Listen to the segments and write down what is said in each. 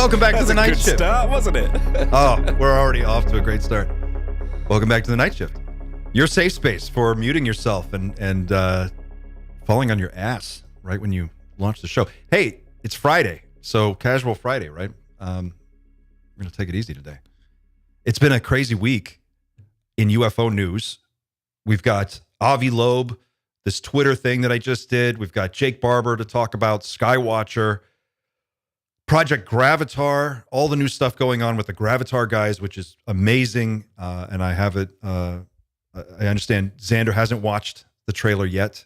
Welcome back to the night shift. Start, wasn't it? Oh, we're already off to a great start. Welcome back to the night shift. Your safe space for muting yourself and falling on your ass right when you launch the show. Hey, it's Friday, so casual Friday, right? We're going to take it easy today. It's been a crazy week in UFO news. We've got Avi Loeb, this Twitter thing that I just did. We've got Jake Barber to talk about, Skywatcher, Project Gravitar, all the new stuff going on with the Gravitar guys, which is amazing. And I have it. I understand Xander hasn't watched the trailer yet,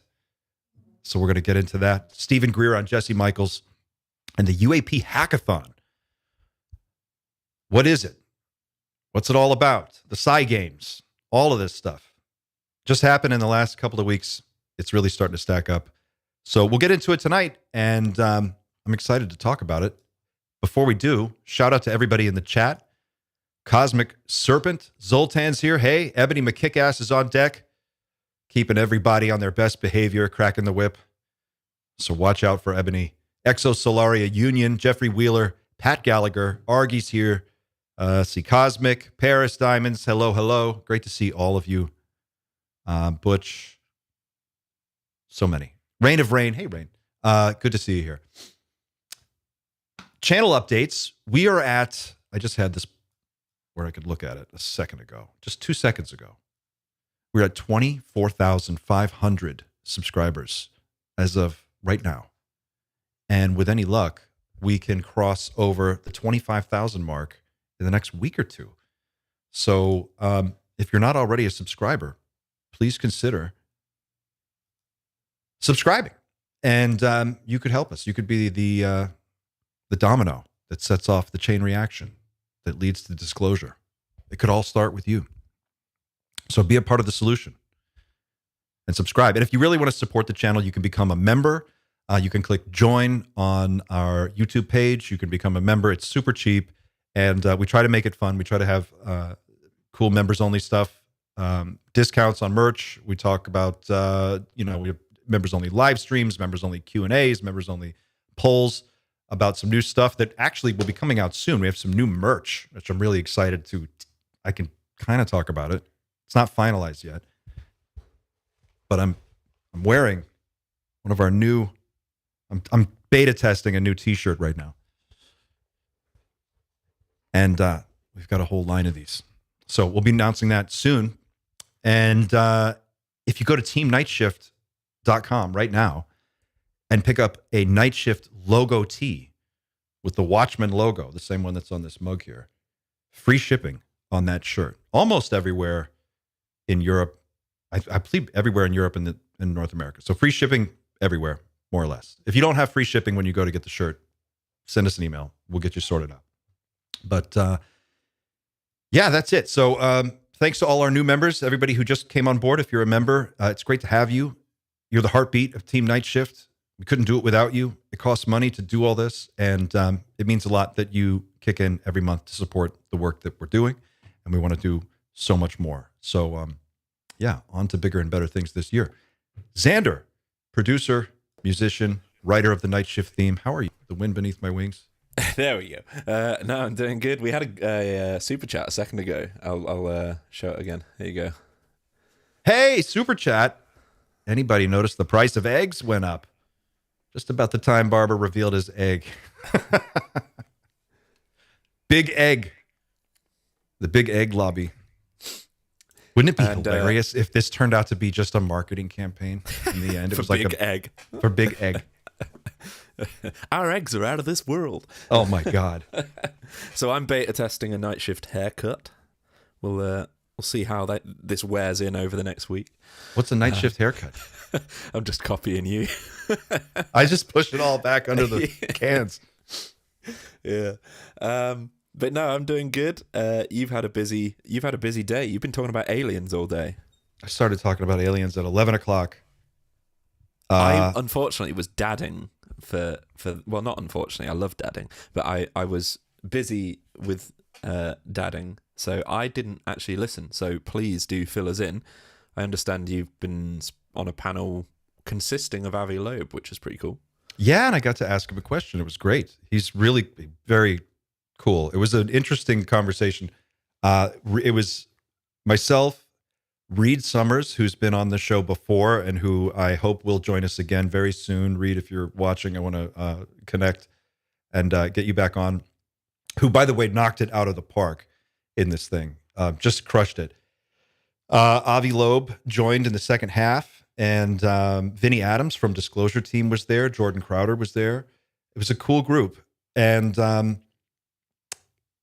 so we're going to get into that. Stephen Greer on Jesse Michaels and the UAP hackathon. What is it? What's it all about? The Psy games, all of this stuff just happened in the last couple of weeks. It's really starting to stack up. So we'll get into it tonight, and I'm excited to talk about it. Before we do, shout out to everybody in the chat. Cosmic Serpent, Zoltan's here. Hey, Ebony McKickass is on deck, keeping everybody on their best behavior, cracking the whip. So watch out for Ebony. Exosolaria Union, Jeffrey Wheeler, Pat Gallagher, Argy's here. See Cosmic, Paris Diamonds, hello. Great to see all of you. Butch, so many. Rain of Rain, hey Rain. Good to see you here. Channel updates. We are at, I just had this where I could look at it a second ago, just 2 seconds ago. We're at 24,500 subscribers as of right now. And with any luck, we can cross over the 25,000 mark in the next week or two. So if you're not already a subscriber, please consider subscribing. And you could help us. You could be the domino that sets off the chain reaction that leads to disclosure. It could all start with you. So be a part of the solution and subscribe. And if you really want to support the channel, you can become a member. You can click join on our YouTube page. You can become a member. It's super cheap. And we try to make it fun. We try to have cool members only stuff, discounts on merch. We talk about, we have members only live streams, members only Q&As, members only polls about some new stuff that actually will be coming out soon. We have some new merch, which I'm really excited to. I can kind of talk about it. It's not finalized yet, but I'm wearing one of our new. I'm beta testing a new T-shirt right now, and we've got a whole line of these. So we'll be announcing that soon. And if you go to teamnightshift.com right now and pick up a Night Shift logo tee with the Watchman logo, the same one that's on this mug here, free shipping on that shirt. Almost everywhere in Europe. I believe everywhere in Europe and in North America. So free shipping everywhere, more or less. If you don't have free shipping when you go to get the shirt, send us an email. We'll get you sorted out. But yeah, that's it. So thanks to all our new members, everybody who just came on board. If you're a member, it's great to have you. You're the heartbeat of Team Night Shift. We couldn't do it without you. It costs money to do all this, and it means a lot that you kick in every month to support the work that we're doing, and we want to do so much more. So, yeah, on to bigger and better things this year. Xander, producer, musician, writer of the Night Shift theme. How are you? The wind beneath my wings. There we go. No, I'm doing good. We had a super chat a second ago. I'll show it again. Here you go. Hey, super chat. Anybody notice the price of eggs went up? Just about the time Barber revealed his egg. Big egg. The big egg lobby. Wouldn't it be hilarious if this turned out to be just a marketing campaign in the end? It was like big egg. For big egg. Our eggs are out of this world. Oh my God. So I'm beta testing a Night Shift haircut. We'll see how this wears in over the next week. What's a Night Shift haircut? I'm just copying you. I just pushed it all back under the cans. Yeah. But no, I'm doing good. You've had a busy day. You've been talking about aliens all day. I started talking about aliens at 11 o'clock. I unfortunately was dadding for well, not unfortunately, I love dadding, but I was busy with dadding, so I didn't actually listen. So please do fill us in. I understand you've been on a panel consisting of Avi Loeb, which is pretty cool. Yeah, and I got to ask him a question. It was great. He's really very cool. It was an interesting conversation. It was myself, Reed Summers, who's been on the show before and who I hope will join us again very soon. Reed, if you're watching, I want to connect and get you back on. Who, by the way, knocked it out of the park in this thing. Just crushed it. Avi Loeb joined in the second half, and Vinny Adams from Disclosure Team was there. Jordan Crowder was there. It was a cool group, and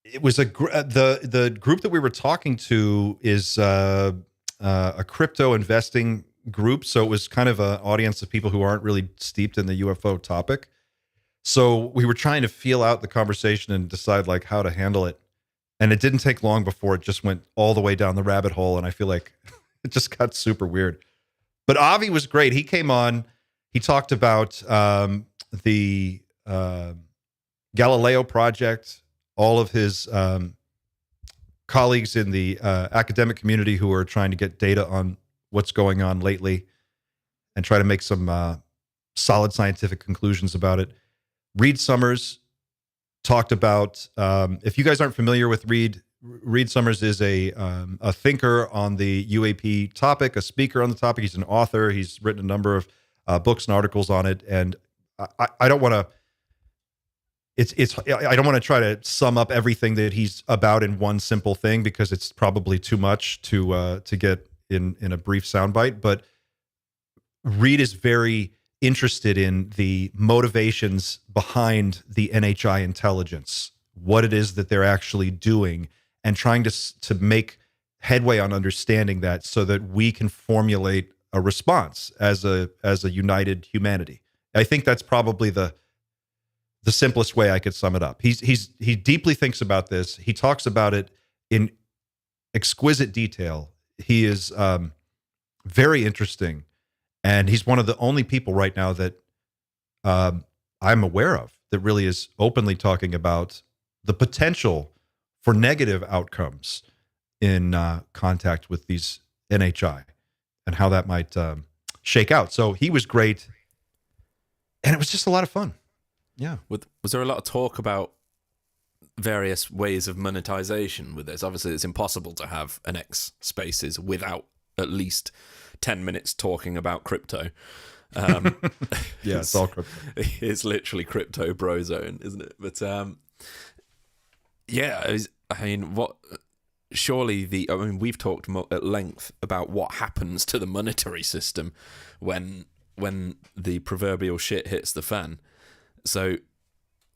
it was the group that we were talking to is a crypto investing group. So it was kind of an audience of people who aren't really steeped in the UFO topic. So we were trying to feel out the conversation and decide like how to handle it. And it didn't take long before it just went all the way down the rabbit hole. And I feel like it just got super weird. But Avi was great. He came on. He talked about the Galileo project, all of his colleagues in the academic community who are trying to get data on what's going on lately and try to make some solid scientific conclusions about it. Reed Summers talked about, if you guys aren't familiar with Reed Summers is a thinker on the UAP topic, a speaker on the topic. He's an author. He's written a number of books and articles on it. And I don't want to, I don't want to try to sum up everything that he's about in one simple thing because it's probably too much to get in a brief soundbite. But Reed is very interested in the motivations behind the NHI intelligence, what it is that they're actually doing, and trying to make headway on understanding that so that we can formulate a response as a united humanity. I think that's probably the simplest way I could sum it up. He deeply thinks about this. He talks about it in exquisite detail. He is very interesting. And he's one of the only people right now that I'm aware of that really is openly talking about the potential for negative outcomes in contact with these NHI and how that might shake out. So he was great. And it was just a lot of fun. Yeah. Was there a lot of talk about various ways of monetization with this? Obviously, it's impossible to have an X Spaces without at least 10 minutes talking about crypto. Yeah, it's all crypto. It's literally crypto bro zone, isn't it? But yeah, I mean, what? Surely we've talked at length about what happens to the monetary system when the proverbial shit hits the fan. So,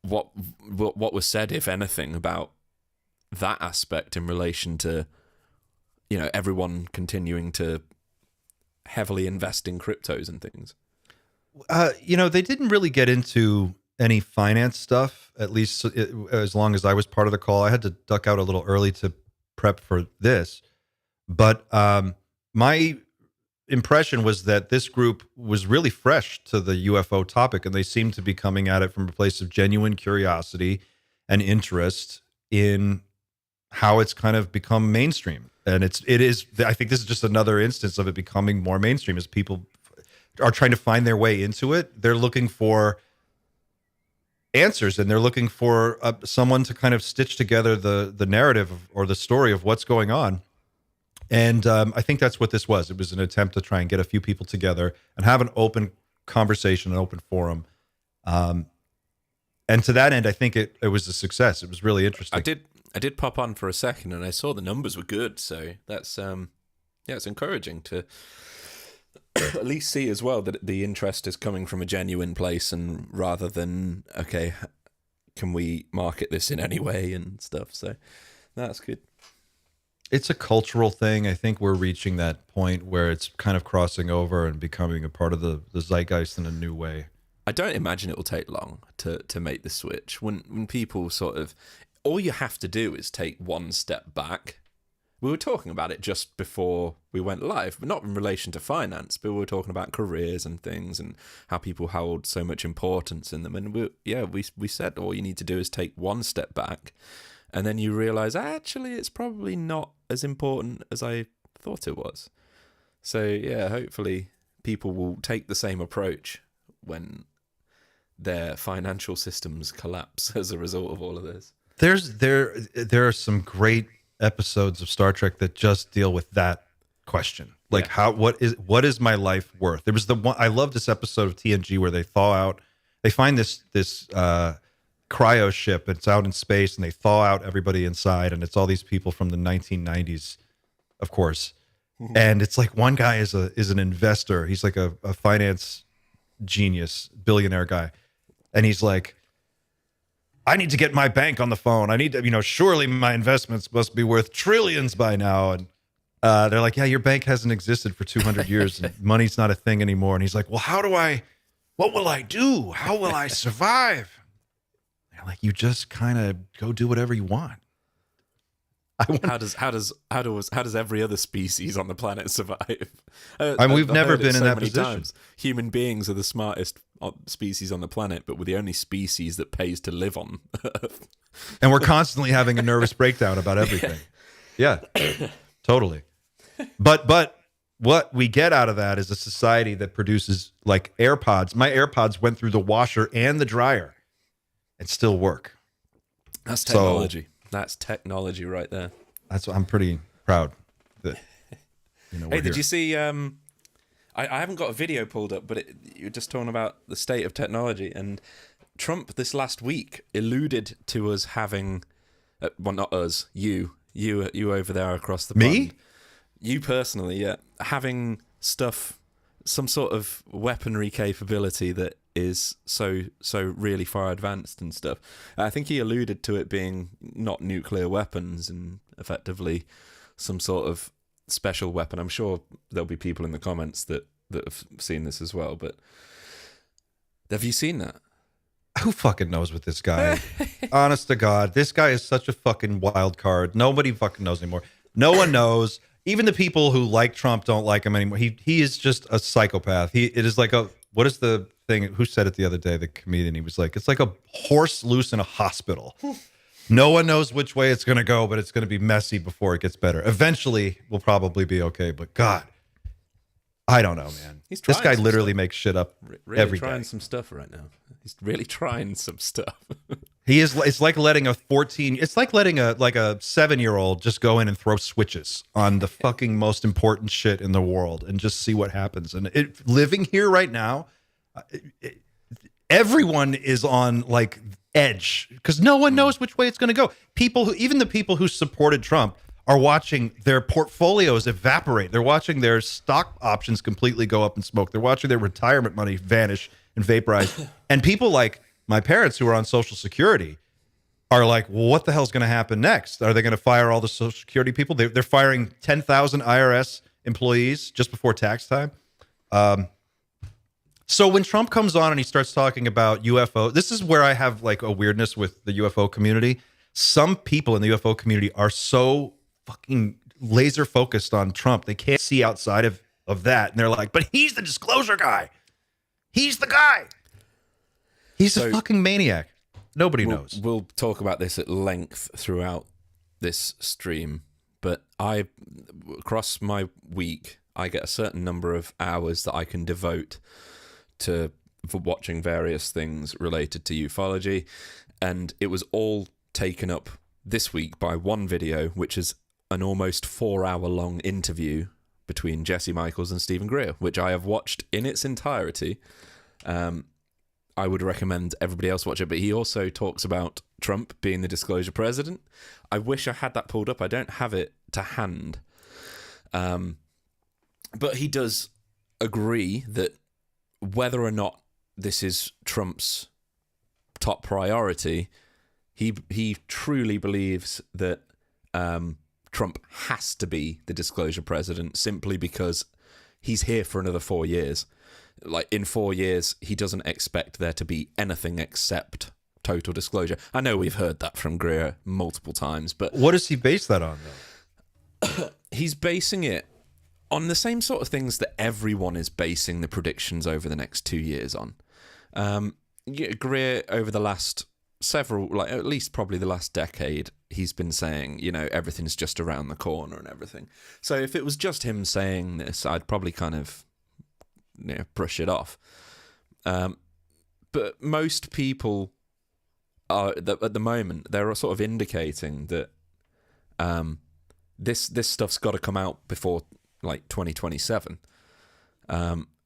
what was said, if anything, about that aspect in relation to, everyone continuing to heavily invest in cryptos and things? They didn't really get into any finance stuff, at least as long as I was part of the call. I had to duck out a little early to prep for this. But my impression was that this group was really fresh to the UFO topic, and they seemed to be coming at it from a place of genuine curiosity and interest in how it's kind of become mainstream. And it is, I think this is just another instance of it becoming more mainstream as people are trying to find their way into it. They're looking for answers, and they're looking for someone to kind of stitch together the narrative or the story of what's going on. And I think that's what this was. It was an attempt to try and get a few people together and have an open conversation, an open forum. And to that end, I think it was a success. It was really interesting. I did pop on for a second, and I saw the numbers were good. So that's it's encouraging to at least see as well that the interest is coming from a genuine place, and rather than, okay, can we market this in any way and stuff. So that's good. It's a cultural thing. I think we're reaching that point where it's kind of crossing over and becoming a part of the zeitgeist in a new way. I don't imagine it will take long to make the switch. When people sort of, all you have to do is take one step back. We were talking about it just before we went live, but not in relation to finance, but we were talking about careers and things and how people hold so much importance in them. And we said all you need to do is take one step back, and then you realize actually it's probably not as important as I thought it was. So yeah, hopefully people will take the same approach when their financial systems collapse as a result of all of this. There are some great episodes of Star Trek that just deal with that question. Like what is my life worth? There was the one I love this episode of TNG where they find this cryo ship. It's out in space and they thaw out everybody inside, and it's all these people from the 1990s, of course. And it's like one guy is an investor. He's like a finance genius, billionaire guy. And he's like, I need to get my bank on the phone. I need to, surely my investments must be worth trillions by now. And they're like, yeah, your bank hasn't existed for 200 years and money's not a thing anymore. And he's like, well, what will I do? How will I survive? And like, you just kind of go do whatever you want. How does every other species on the planet survive? We've never been in that position. Times. Human beings are the smartest species on the planet, but we're the only species that pays to live on Earth. And we're constantly having a nervous breakdown about everything. Yeah, totally. But what we get out of that is a society that produces like AirPods. My AirPods went through the washer and the dryer and still work. That's technology. That's technology right there. I'm pretty proud that Hey, did you see I haven't got a video pulled up, but you're just talking about the state of technology, and Trump this last week alluded to us having well, not us, you over there across the pond. Me? You personally, yeah, having stuff, some sort of weaponry capability that is so really far advanced and stuff. I think he alluded to it being not nuclear weapons and effectively some sort of special weapon. I'm sure there'll be people in the comments that have seen this as well, but have you seen that? Who fucking knows with this guy? Honest to God, this guy is such a fucking wild card. Nobody fucking knows anymore. No one knows. Even the people who like Trump don't like him anymore. He is just a psychopath. It is like what is the thing? Who said it the other day? The comedian. He was like, it's like a horse loose in a hospital. No one knows which way it's going to go, but it's going to be messy before it gets better. Eventually, we'll probably be okay. But God, I don't know, man. This guy literally makes shit up every day. Really trying some stuff right now. He's really trying some stuff. He is. It's like letting a 7-year-old just go in and throw switches on the fucking most important shit in the world and just see what happens. And living here right now, everyone is on like edge because no one knows which way it's going to go. Even the people who supported Trump are watching their portfolios evaporate. They're watching their stock options completely go up in smoke. They're watching their retirement money vanish and vaporize. And people like my parents who are on Social Security are like, well, what the hell's going to happen next? Are they going to fire all the Social Security people? They're firing 10,000 IRS employees just before tax time. So when Trump comes on and he starts talking about UFO, this is where I have like a weirdness with the UFO community. Some people in the UFO community are so fucking laser focused on Trump. They can't see outside of that. And they're like, but he's the disclosure guy. He's the guy. He's a fucking maniac. Nobody knows. We'll talk about this at length throughout this stream, but across my week, I get a certain number of hours that I can devote for watching various things related to ufology, and it was all taken up this week by one video, which is an almost 4-hour-long interview between Jesse Michaels and Stephen Greer, which I have watched in its entirety. I would recommend everybody else watch it, but he also talks about Trump being the disclosure president. I wish I had that pulled up. I don't have it to hand. But he does agree that whether or not this is Trump's top priority, he truly believes that Trump has to be the disclosure president simply because he's here for another 4 years. Like in 4 years, he doesn't expect there to be anything except total disclosure. I know we've heard that from Greer multiple times, but what does he base that on, though? He's basing it on the same sort of things that everyone is basing the predictions over the next 2 years on. Greer, over the last several, like at least probably the last decade, he's been saying, everything's just around the corner and everything. So if it was just him saying this, I'd probably kind of brush it off. But most people at the moment they're sort of indicating that this stuff's got to come out before like 2027.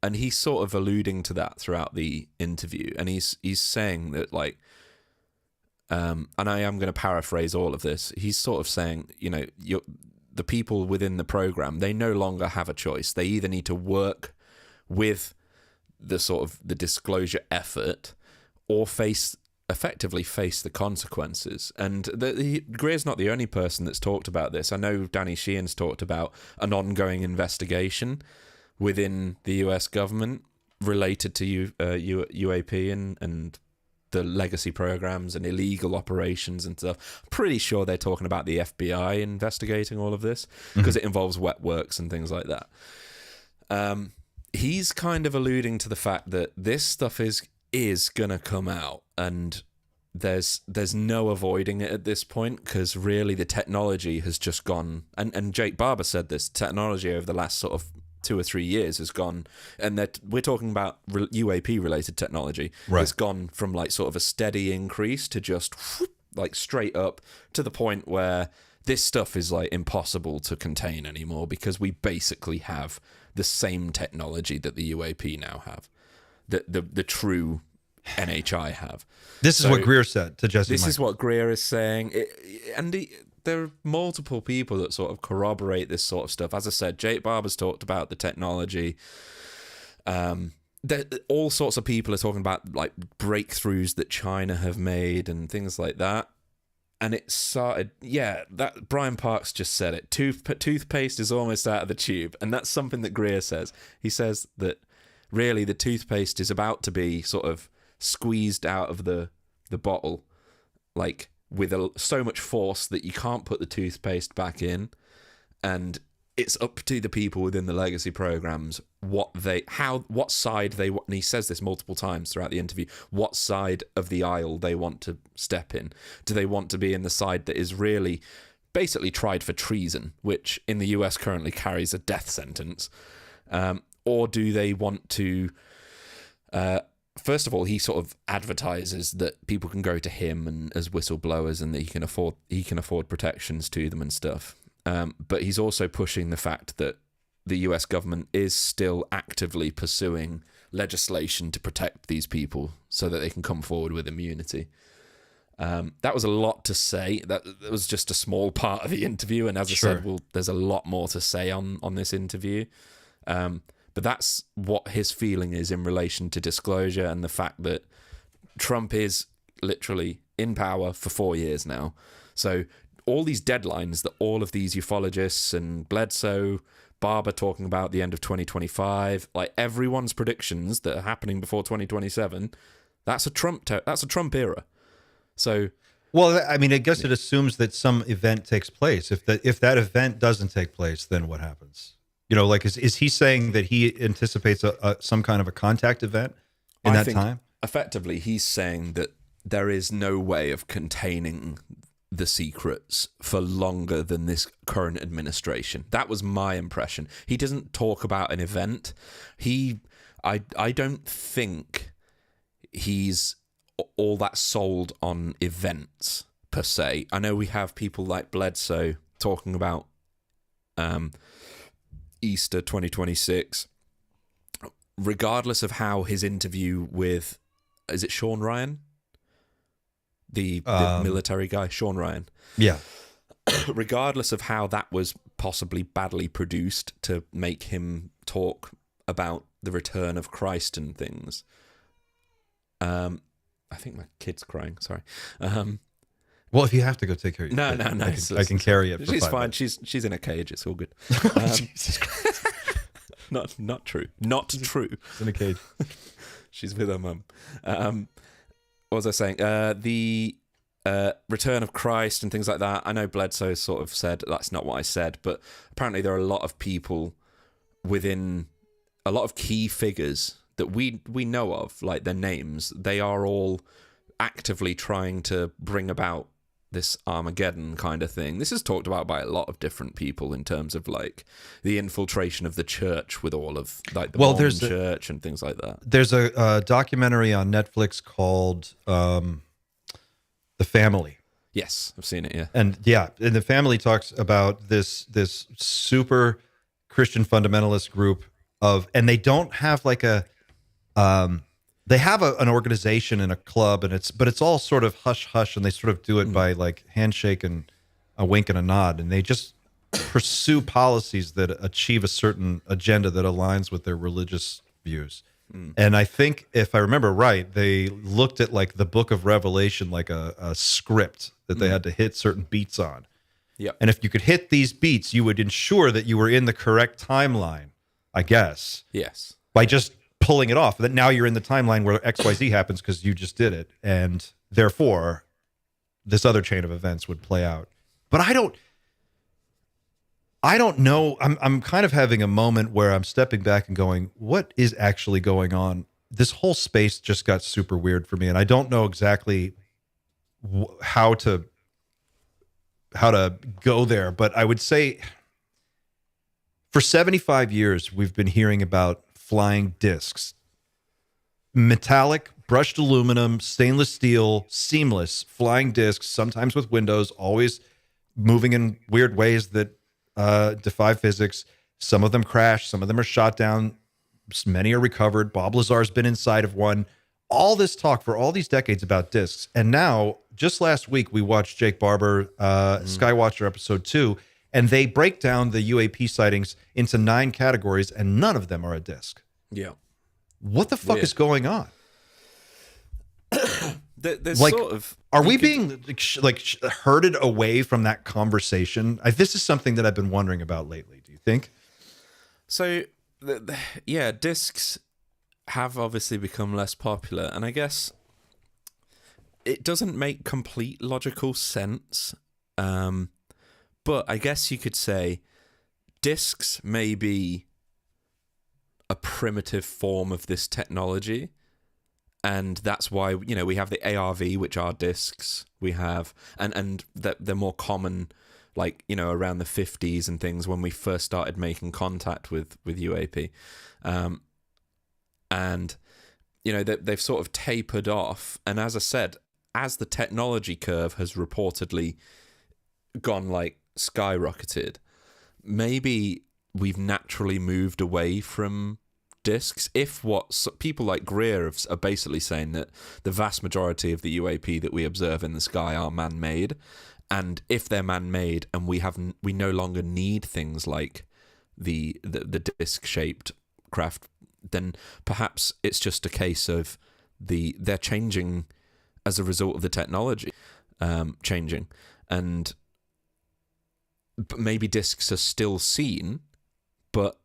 And he's sort of alluding to that throughout the interview, and he's saying that like, and I am going to paraphrase all of this. He's sort of saying, the people within the program, they no longer have a choice. They either need to work with the sort of the disclosure effort, or effectively face the consequences. And Greer's not the only person that's talked about this. I know Danny Sheehan's talked about an ongoing investigation within the US government related to UAP and the legacy programs and illegal operations and stuff. Pretty sure they're talking about the FBI investigating all of this, because it involves wet works and things like that. He's kind of alluding to the fact that this stuff is gonna come out, and there's no avoiding it at this point, because really the technology has just gone, and Jake Barber said this, technology over the last sort of 2 or 3 years has gone, and that we're talking about UAP related technology, right. It's gone from like sort of a steady increase to just like straight up to the point where this stuff is like impossible to contain anymore, because we basically have the same technology that the UAP now have, the true NHI have. This is what Greer said to Jesse. This Michael. is what Greer is saying, there are multiple people that sort of corroborate this sort of stuff. As I said, Jake Barber's talked about the technology. All sorts of people are talking about like breakthroughs that China have made and things like that. And it started, that Brian Parks just said it. Toothpaste is almost out of the tube, and that's something that Greer says. He says that really the toothpaste is about to be sort of squeezed out of the bottle, like with so much force that you can't put the toothpaste back in, and it's up to the people within the legacy programs what side they want. And he says this multiple times throughout the interview, what side of the aisle they want to step in. Do they want to be in the side that is really basically tried for treason, which in the US currently carries a death sentence, or do they want to first of all, he sort of advertises that people can go to him and as whistleblowers, and that he can afford protections to them and stuff. But he's also pushing the fact that the US government is still actively pursuing legislation to protect these people so that they can come forward with immunity. That was a lot to say. That was just a small part of the interview, and as I said, there's a lot more to say on this interview. But that's what his feeling is in relation to disclosure, and the fact that Trump is literally in power for 4 years now. So all these deadlines that all of these ufologists and Bledsoe, Barber talking about the end of 2025, like everyone's predictions that are happening before 2027, that's a Trump era. So, well, I mean, I guess it assumes that some event takes place. If that event doesn't take place, then what happens? Like is he saying that he anticipates some kind of a contact event in that time? Effectively, he's saying that there is no way of containing the secrets for longer than this current administration. That was my impression. He doesn't talk about an event. I don't think he's all that sold on events per se. I know we have people like Bledsoe talking about Easter 2026. Regardless of how his interview with, is it Sean Ryan? The military guy, Sean Ryan. Yeah. Regardless of how that was possibly badly produced to make him talk about the return of Christ and things. I think my kid's crying. Sorry. Well, if you have to go take care of your kid, No. I can carry it. She's fine. Minutes. She's in a cage. It's all good. Jesus Christ. Not true. Not true. She's in a cage. She's with her mum. What was I saying? The return of Christ and things like that. I know Bledsoe sort of said that's not what I said, but apparently there are a lot of people within a lot of key figures that we know of, like their names. They are all actively trying to bring about this Armageddon kind of thing. This is talked about by a lot of different people in terms of like the infiltration of the church with all of like the Mormon church and things like that. There's a documentary on Netflix called The Family. Yes, I've seen it. Yeah, and The Family talks about this super Christian fundamentalist group and they don't have like they have an organization and a club, but it's all sort of hush hush, and they sort of do it by like handshake and a wink and a nod, and they just pursue policies that achieve a certain agenda that aligns with their religious views. And I think, if I remember right, they looked at like the Book of Revelation like a script that they had to hit certain beats on. Yep. And if you could hit these beats, you would ensure that you were in the correct timeline, I guess. Yes. By just pulling it off. That now you're in the timeline where XYZ happens because you just did it. And therefore, this other chain of events would play out. But I don't know. I'm kind of having a moment where I'm stepping back and going, what is actually going on? This whole space just got super weird for me, and I don't know exactly how to go there. But I would say for 75 years, we've been hearing about flying discs, metallic, brushed aluminum, stainless steel, seamless flying discs, sometimes with windows, always moving in weird ways that defy physics. Some of them crash, some of them are shot down, many are recovered. Bob Lazar's been inside of one. All this talk for all these decades about discs, and now just last week we watched Jake Barber Skywatcher episode 2, and they break down the UAP sightings into 9 categories, and none of them are a disc. Yeah. What the fuck is going on? There's like, sort of, are we being herded away from that conversation? This is something that I've been wondering about lately. Do you think? So, yeah, discs have obviously become less popular, and I guess it doesn't make complete logical sense. But I guess you could say discs may be a primitive form of this technology. And that's why, we have the ARV, which are discs. We have, and they're more common, like, around the 50s and things when we first started making contact with UAP. And, they've sort of tapered off. And as I said, as the technology curve has reportedly gone, like, skyrocketed, maybe we've naturally moved away from discs. If what people like Greer are basically saying that the vast majority of the UAP that we observe in the sky are man-made, and if they're man-made and we no longer need things like the disc-shaped craft, then perhaps it's just a case of they're changing as a result of the technology changing, and maybe discs are still seen, but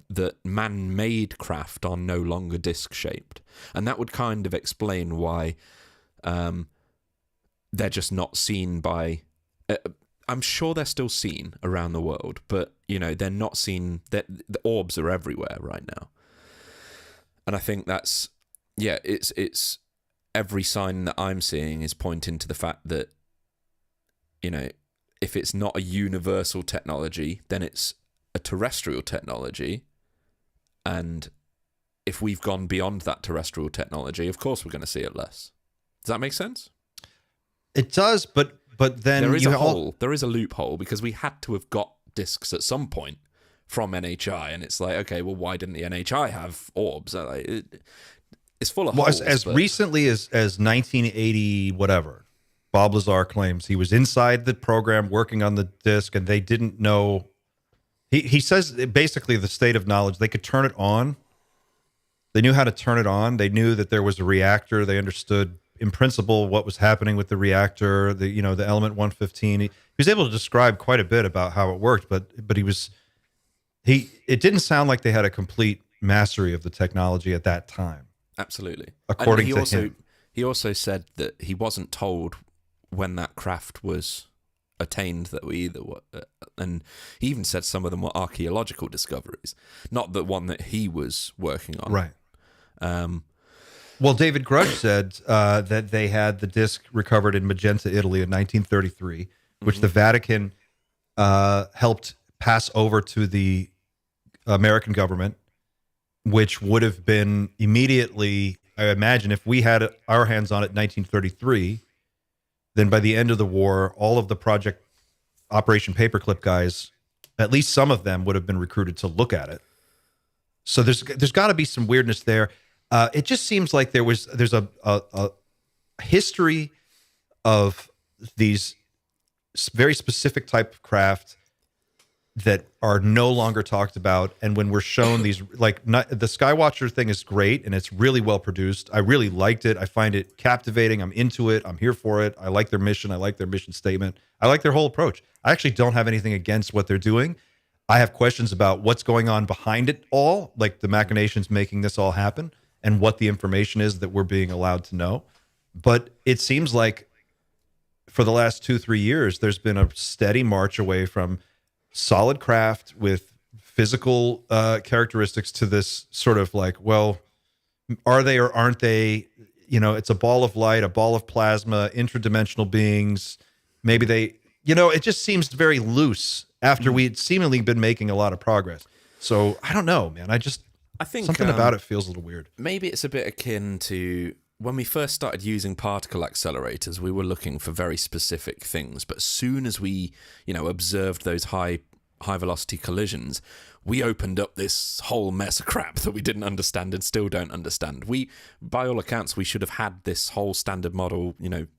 that man-made craft are no longer disc-shaped. And that would kind of explain why they're just not seen by... I'm sure they're still seen around the world, but, they're not seen... The orbs are everywhere right now. And I think that's... Yeah, it's every sign that I'm seeing is pointing to the fact that, if it's not a universal technology, then it's a terrestrial technology. And if we've gone beyond that terrestrial technology, of course we're going to see it less. Does that make sense? It does, but then there is a hole. There is a loophole, because we had to have got discs at some point from NHI, and it's like, okay, well, why didn't the NHI have orbs? It's full of holes. As recently as 1980, whatever, Bob Lazar claims he was inside the program working on the disc, and they didn't know. He says basically the state of knowledge, they could turn it on. They knew how to turn it on. They knew that there was a reactor. They understood in principle what was happening with the reactor, the element 115. He was able to describe quite a bit about how it worked, but it didn't sound like they had a complete mastery of the technology at that time. Absolutely. According to him. He also said that he wasn't told when that craft was attained, that we either were, and he even said some of them were archaeological discoveries, not the one that he was working on. Right. Well, David Grush said that they had the disc recovered in Magenta, Italy in 1933, which the Vatican helped pass over to the American government, which would have been immediately, I imagine, if we had our hands on it in 1933, then by the end of the war, all of the Project Operation Paperclip guys, at least some of them, would have been recruited to look at it. So there's got to be some weirdness there. It just seems like there's a history of these very specific type of craft that are no longer talked about. And when we're shown these, like, the Skywatcher thing is great and it's really well produced. I really liked it. I find it captivating. I'm into it. I'm here for it. I like their mission. I like their mission statement. I like their whole approach. I actually don't have anything against what they're doing. I have questions about what's going on behind it all, like the machinations making this all happen and what the information is that we're being allowed to know. But it seems like for the last 2-3 years, there's been a steady march away from solid craft with physical characteristics to this sort of like, well, are they or aren't they? You know, it's a ball of light, a ball of plasma, interdimensional beings. Maybe they, you know, it just seems very loose after we'd seemingly been making a lot of progress. So I don't know, man. I think something about it feels a little weird. Maybe it's a bit akin to when we first started using particle accelerators. We were looking for very specific things, but as soon as we, observed those high velocity collisions, we opened up this whole mess of crap that we didn't understand and still don't understand. We, by all accounts, we should have had this whole standard model,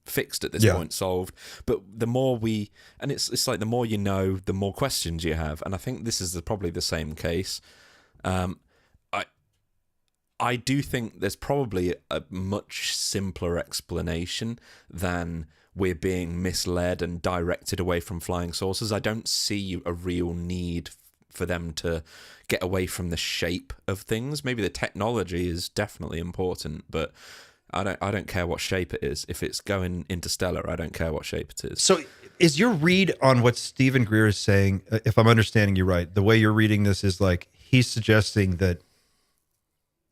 fixed at this point, solved. But the more it's like the more you know, the more questions you have. And I think this is probably the same case. I do think there's probably a much simpler explanation than we're being misled and directed away from flying saucers. I don't see a real need for them to get away from the shape of things. Maybe the technology is definitely important, but I don't care what shape it is. If it's going interstellar, I don't care what shape it is. So is your read on what Stephen Greer is saying, if I'm understanding you right, the way you're reading this is like he's suggesting that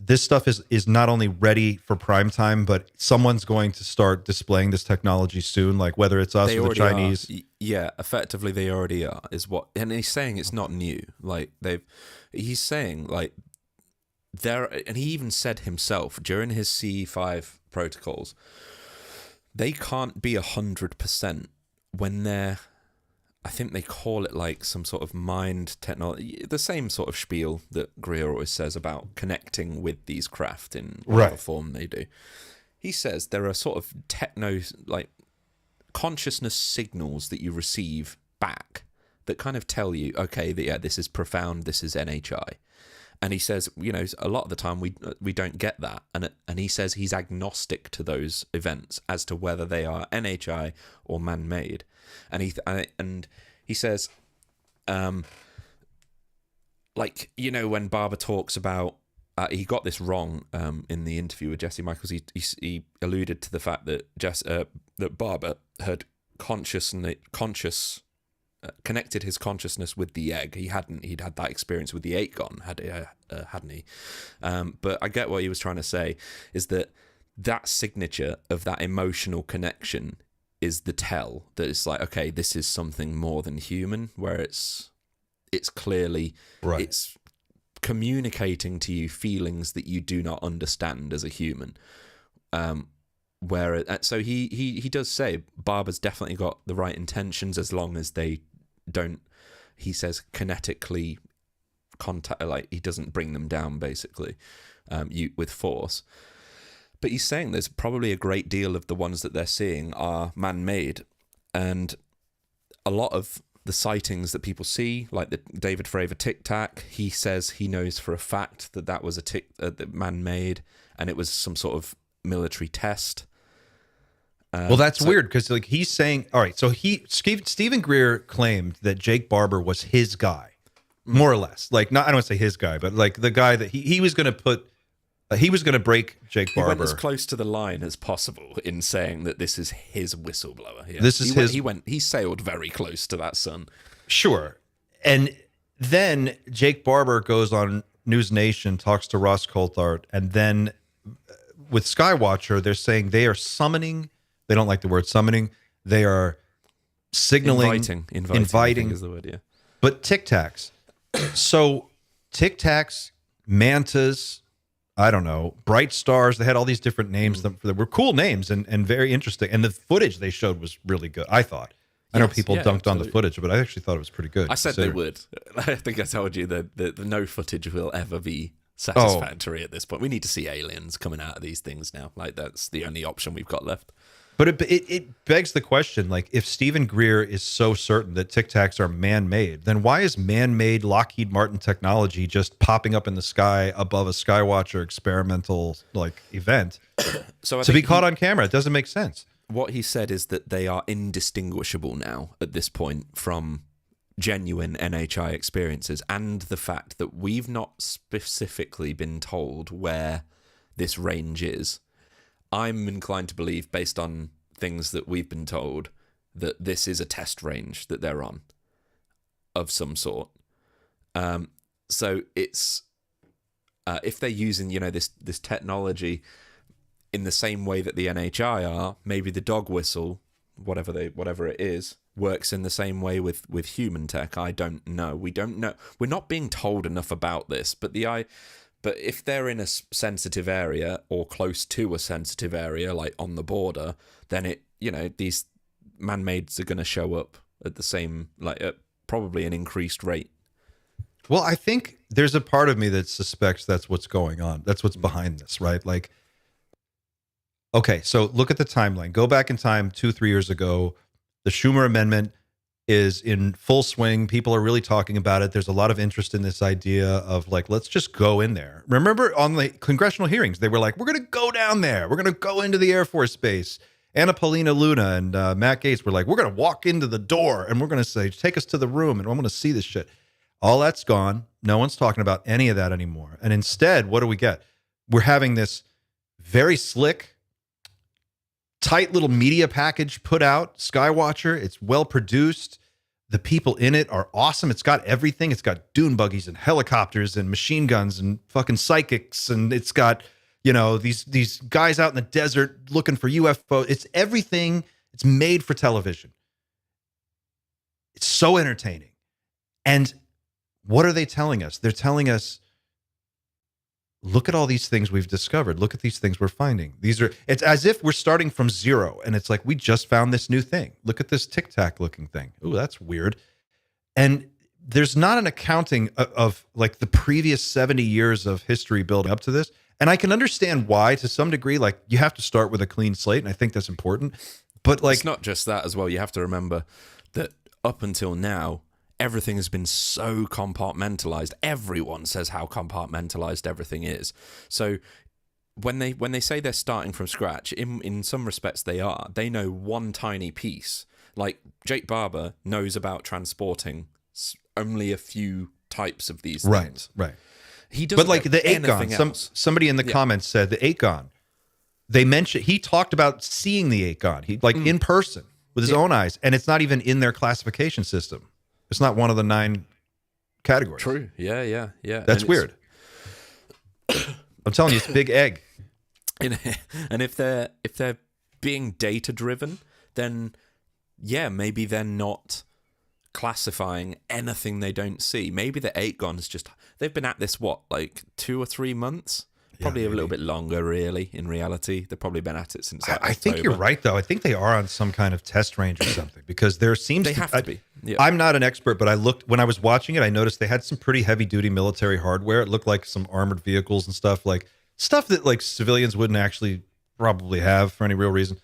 this stuff is not only ready for prime time, but someone's going to start displaying this technology soon, like whether it's us or the Chinese. Yeah, effectively they already are, and he's saying it's not new. Like he's saying like and he even said himself during his CE5 protocols, they can't be 100% when they're, I think they call it like some sort of mind technology, the same sort of spiel that Greer always says about connecting with these craft in whatever form they do. He says there are sort of consciousness signals that you receive back that kind of tell you, okay, this is profound, this is NHI. And he says, a lot of the time we don't get that. And he says he's agnostic to those events as to whether they are NHI or man-made. And he says, when Barber talks about, he got this wrong in the interview with Jesse Michaels. He alluded to the fact that that Barber had connected his consciousness with the egg. He hadn't. He'd had that experience with the Aegon, hadn't he? But I get what he was trying to say is that signature of that emotional connection is the tell that it's like, okay, this is something more than human, where it's clearly it's communicating to you feelings that you do not understand as a human. So he does say Barber's definitely got the right intentions as long as they don't, he says, kinetically contact, like he doesn't bring them down basically with force. But he's saying there's probably a great deal of the ones that they're seeing are man-made, and a lot of the sightings that people see, like the David Fravor Tic Tac, he says he knows for a fact that was man-made, and it was some sort of military test. Well, that's weird because like he's saying, all right, so Stephen Greer claimed that Jake Barber was his guy, more or less. Like, not, I don't want to say his guy, but like the guy that he was going to put. He was going to break Jake Barber. He went as close to the line as possible in saying that this is his whistleblower. Yeah. This is He sailed very close to that sun. Sure. And then Jake Barber goes on News Nation, talks to Ross Coulthart, and then with Skywatcher, they're saying they are summoning. They don't like the word summoning. They are signaling. Inviting is the word, yeah. But Tic Tacs. So Tic Tacs, mantas, I don't know, bright stars. They had all these different names that were cool names and very interesting. And the footage they showed was really good, I thought. I know people dunked on the footage, but I actually thought it was pretty good. I said they would. I think I told you that the no footage will ever be satisfactory at this point. We need to see aliens coming out of these things now. Like, that's the only option we've got left. But it begs the question, like, if Stephen Greer is so certain that Tic Tacs are man-made, then why is man-made Lockheed Martin technology just popping up in the sky above a Skywatcher experimental like event to be caught on camera? It doesn't make sense. What he said is that they are indistinguishable now at this point from genuine NHI experiences, and the fact that we've not specifically been told where this range is. I'm inclined to believe, based on things that we've been told, that this is a test range that they're on of some sort. So it's if they're using, this technology in the same way that the NHI are, maybe the dog whistle, whatever it is, works in the same way with human tech. I don't know. We don't know. We're not being told enough about this, But if they're in a sensitive area or close to a sensitive area, like on the border, then these man-mades are going to show up at the same, at probably an increased rate. Well, I think there's a part of me that suspects that's what's going on. That's what's behind this, right? Like, okay, so look at the timeline. Go back in time 2-3 years ago. The Schumer Amendment is in full swing. People are really talking about it. There's a lot of interest in this idea of like, let's just go in there. Remember on the congressional hearings, they were like, we're going to go down there. We're going to go into the Air Force Base. Anna Paulina Luna and Matt Gaetz were like, we're going to walk into the door and we're going to say, take us to the room and I'm going to see this shit. All that's gone. No one's talking about any of that anymore. And instead, what do we get? We're having this very slick, tight little media package put out, Skywatcher. It's well produced. The people in it are awesome. It's got everything. It's got dune buggies and helicopters and machine guns and fucking psychics. And it's got, these guys out in the desert looking for UFO. It's everything. It's made for television. It's so entertaining. And what are they telling us? They're telling us, look at all these things we've discovered. Look at these things we're finding. It's as if we're starting from zero. And it's like, we just found this new thing. Look at this Tic Tac looking thing. Ooh, that's weird. And there's not an accounting of like the previous 70 years of history building up to this. And I can understand why to some degree, like you have to start with a clean slate. And I think that's important, but like, it's not just that as well. You have to remember that up until now, everything has been so compartmentalized. Everyone says how compartmentalized everything is. So when they say they're starting from scratch, in some respects they are. They know one tiny piece. Like Jake Barber knows about transporting only a few types of these things. Right. He doesn't. But like the Aitgon, somebody in the comments said the Aitgon. They mentioned he talked about seeing the Aitgon. He in person with his own eyes, and it's not even in their classification system. It's not one of the 9 categories. True. Yeah. That's weird. I'm telling you, it's a big egg. And if they're being data driven, then maybe they're not classifying anything they don't see. Maybe the Aitgon's they've been at this 2 or 3 months. Probably a little bit longer, really, in reality. They've probably been at it since I think you're right, though. I think they are on some kind of test range or something, because there seems they have to be. Yeah. I'm not an expert, but I looked, when I was watching it, I noticed they had some pretty heavy-duty military hardware. It looked like some armored vehicles and stuff that like civilians wouldn't actually probably have for any real reason.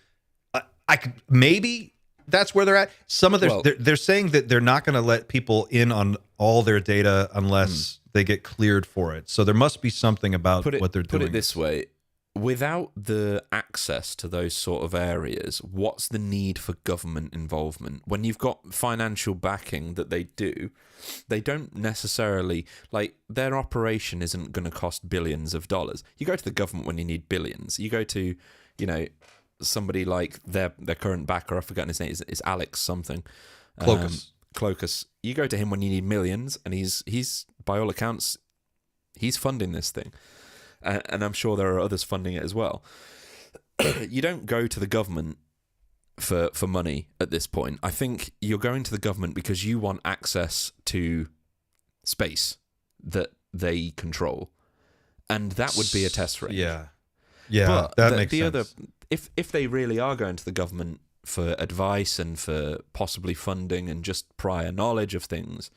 I could maybe that's where they're at. Some of their they're saying that they're not going to let people in on all their data unless they get cleared for it. So there must be something about what they're doing. Put it this way. Without the access to those sort of areas, what's the need for government involvement? When you've got financial backing that they don't necessarily, their operation isn't going to cost billions of dollars. You go to the government when you need billions. You go to, somebody like their current backer, I've forgotten his name, is Alex something. Clocus. You go to him when you need millions, and he's by all accounts, he's funding this thing. And I'm sure there are others funding it as well. You don't go to the government for money at this point. I think you're going to the government because you want access to space that they control. And that would be a test range. Yeah, but that makes sense. If they really are going to the government for advice and for possibly funding and just prior knowledge of things,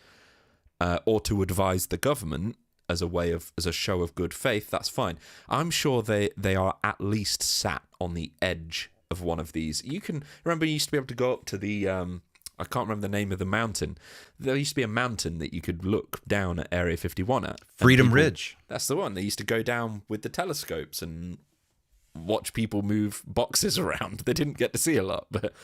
or to advise the government as a show of good faith, that's fine. I'm sure they are at least sat on the edge of one of these. You can remember you used to be able to go up to the I can't remember the name of the mountain. There used to be a mountain that you could look down at Area 51 at. Freedom Ridge. That's the one. They used to go down with the telescopes and watch people move boxes around. They didn't get to see a lot, but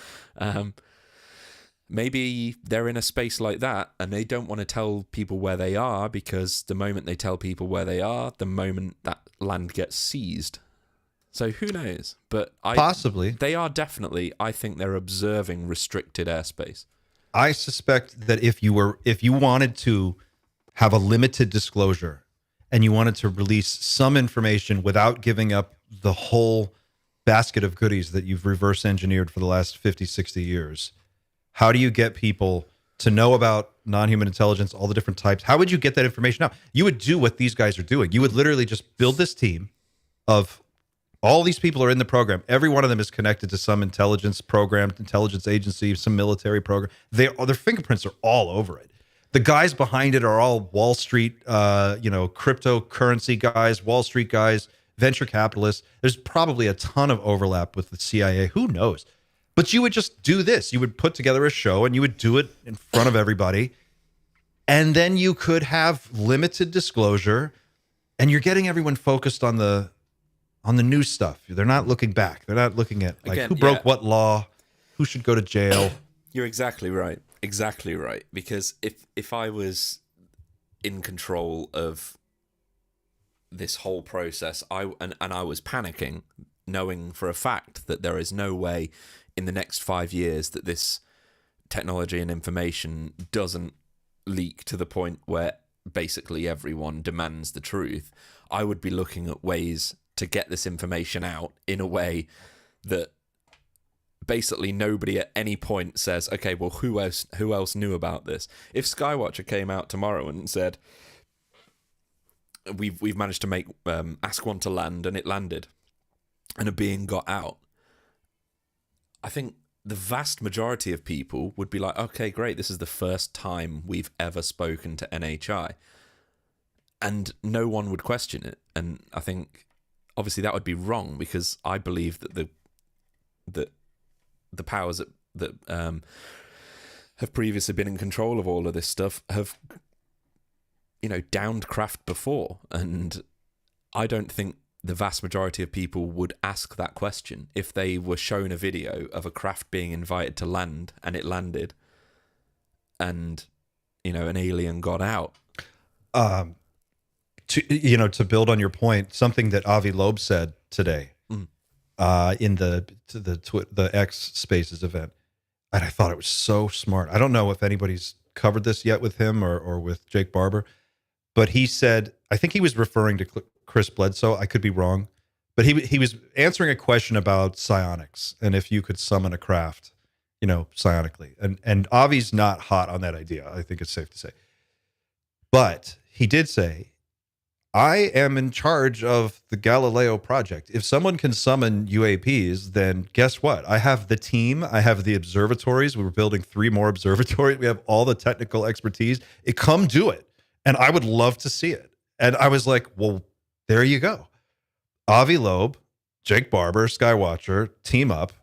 maybe they're in a space like that and they don't want to tell people where they are, because the moment they tell people where they are, the moment that land gets seized. So who knows? But possibly they are definitely. I think they're observing restricted airspace. I suspect that if you wanted to have a limited disclosure and you wanted to release some information without giving up the whole basket of goodies that you've reverse engineered for the last 50, 60 years, how do you get people to know about non-human intelligence, all the different types? How would you get that information out? You would do what these guys are doing. You would literally just build this team of all these people are in the program. Every one of them is connected to some intelligence program, intelligence agency, some military program. Their fingerprints are all over it. The guys behind it are all Wall Street, cryptocurrency guys, Wall Street guys, venture capitalists. There's probably a ton of overlap with the CIA. Who knows? But you would just do this. You would put together a show and you would do it in front of everybody. And then you could have limited disclosure, and you're getting everyone focused on the new stuff. They're not looking back. They're not looking at who broke what law, who should go to jail. You're exactly right. Exactly right. Because if I was in control of this whole process, I was panicking, knowing for a fact that there is no way in the next 5 years that this technology and information doesn't leak to the point where basically everyone demands the truth, I would be looking at ways to get this information out in a way that basically nobody at any point says, okay, well, who else knew about this? If Skywatcher came out tomorrow and said, we've managed to make ask one to land, and it landed, and a being got out, I think the vast majority of people would be like, okay, great, this is the first time we've ever spoken to NHI. And no one would question it. And I think obviously that would be wrong, because I believe that the powers that have previously been in control of all of this stuff have, downed craft before. And I don't think the vast majority of people would ask that question if they were shown a video of a craft being invited to land and it landed and, an alien got out. To build on your point, something that Avi Loeb said today in the X Spaces event, and I thought it was so smart. I don't know if anybody's covered this yet with him or with Jake Barber, but he said, I think he was referring to Chris Bledsoe. I could be wrong, but he was answering a question about psionics and if you could summon a craft, psionically. And Avi's not hot on that idea, I think it's safe to say. But he did say, I am in charge of the Galileo project. If someone can summon UAPs, then guess what? I have the team. I have the observatories. We were building 3 more observatories. We have all the technical expertise. Come do it. And I would love to see it. And I was like, well, there you go. Avi Loeb, Jake Barber, Skywatcher, team up.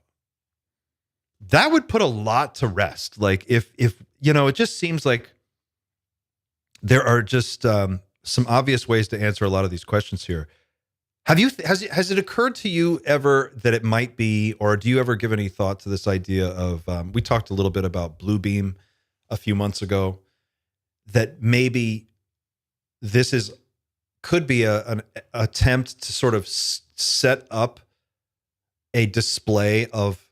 That would put a lot to rest. Like if it just seems like there are just some obvious ways to answer a lot of these questions here. Has it occurred to you ever that it might be, or do you ever give any thought to this idea of, we talked a little bit about Blue Beam a few months ago, that maybe this could be an attempt to sort of set up a display of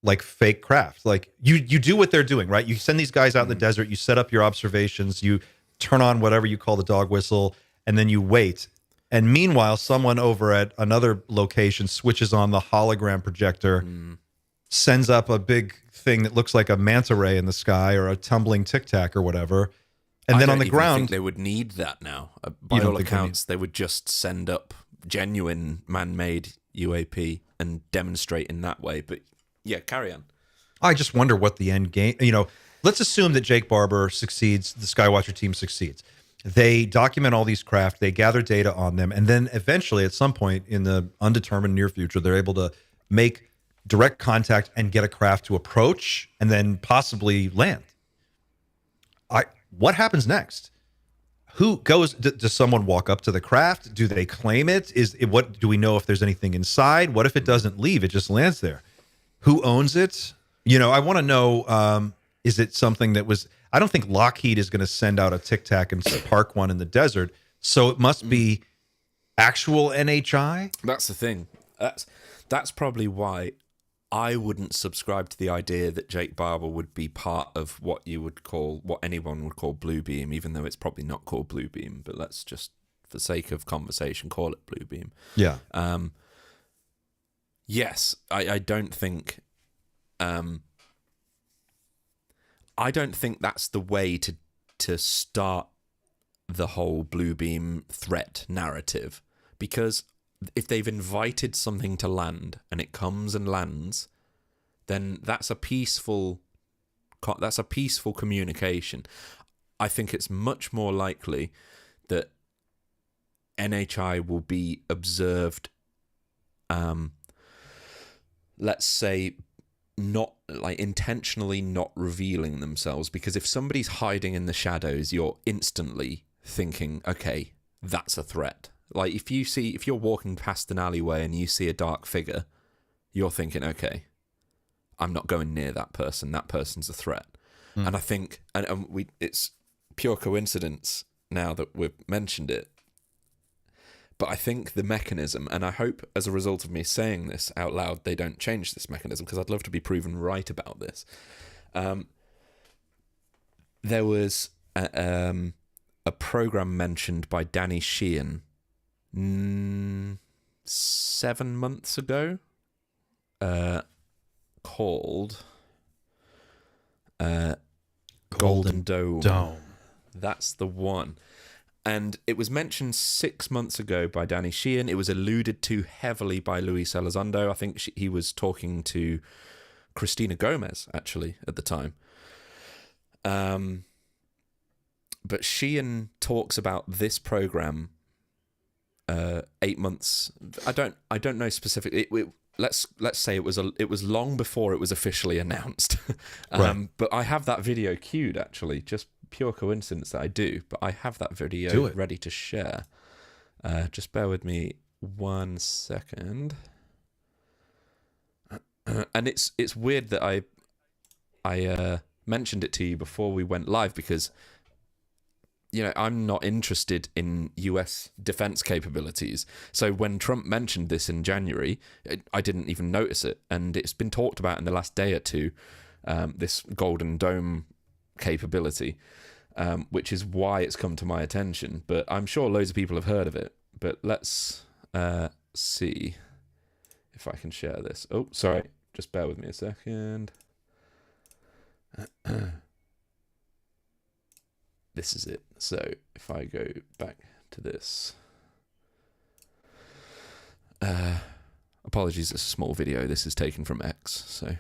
like fake craft. Like you do what they're doing, right? You send these guys out in the desert, you set up your observations, you turn on whatever you call the dog whistle, and then you wait. And meanwhile, someone over at another location switches on the hologram projector, sends up a big thing that looks like a manta ray in the sky or a tumbling tic tac or whatever, And I then don't on the even ground, think they would need that now. By all accounts, they would just send up genuine man-made UAP and demonstrate in that way. But yeah, carry on. I just wonder what the end game, let's assume that Jake Barber succeeds, the Skywatcher team succeeds. They document all these craft, they gather data on them, and then eventually at some point in the undetermined near future, they're able to make direct contact and get a craft to approach and then possibly land. What happens next? Who goes? Does someone walk up to the craft? Do they claim it? What do we know if there's anything inside? What if it doesn't leave? It just lands there. Who owns it? I want to know. Is it something that was? I don't think Lockheed is going to send out a Tic Tac and park one in the desert. So it must be actual NHI. That's the thing. That's probably why I wouldn't subscribe to the idea that Jake Barber would be part of what anyone would call Bluebeam, even though it's probably not called Bluebeam. But let's just, for sake of conversation, call it Bluebeam. Yeah. Yes, I don't think. I don't think that's the way to start the whole Bluebeam threat narrative, because if they've invited something to land and it comes and lands, then that's a peaceful communication. I think it's much more likely that NHI will be observed, let's say, not like intentionally not revealing themselves, because if somebody's hiding in the shadows, you're instantly thinking, okay, that's a threat. Like if you're walking past an alleyway and you see a dark figure, you're thinking, okay, I'm not going near that person. That person's a threat. And I think, it's pure coincidence now that we've mentioned it, but I think the mechanism, and I hope as a result of me saying this out loud, they don't change this mechanism, because I'd love to be proven right about this. There was a program mentioned by Danny Sheehan 7 months ago, called Golden Dome. That's the one. And it was mentioned 6 months ago by Danny Sheehan. It was alluded to heavily by Luis Elizondo. I think he was talking to Christina Gomez, actually, at the time. But Sheehan talks about this program 8 months. I don't know specifically. Let's say it was long before it was officially announced. Right. But I have that video queued, actually, just pure coincidence that I do. But I have that video ready to share. Just bear with me 1 second. And it's weird that I mentioned it to you before we went live, because I'm not interested in US defense capabilities. So when Trump mentioned this in January, I didn't even notice it. And it's been talked about in the last day or two, this Golden Dome capability, which is why it's come to my attention. But I'm sure loads of people have heard of it. But let's see if I can share this. Oh, sorry. Just bear with me a second. This is it. So if I go back to this, apologies, it's a small video. This is taken from X. So,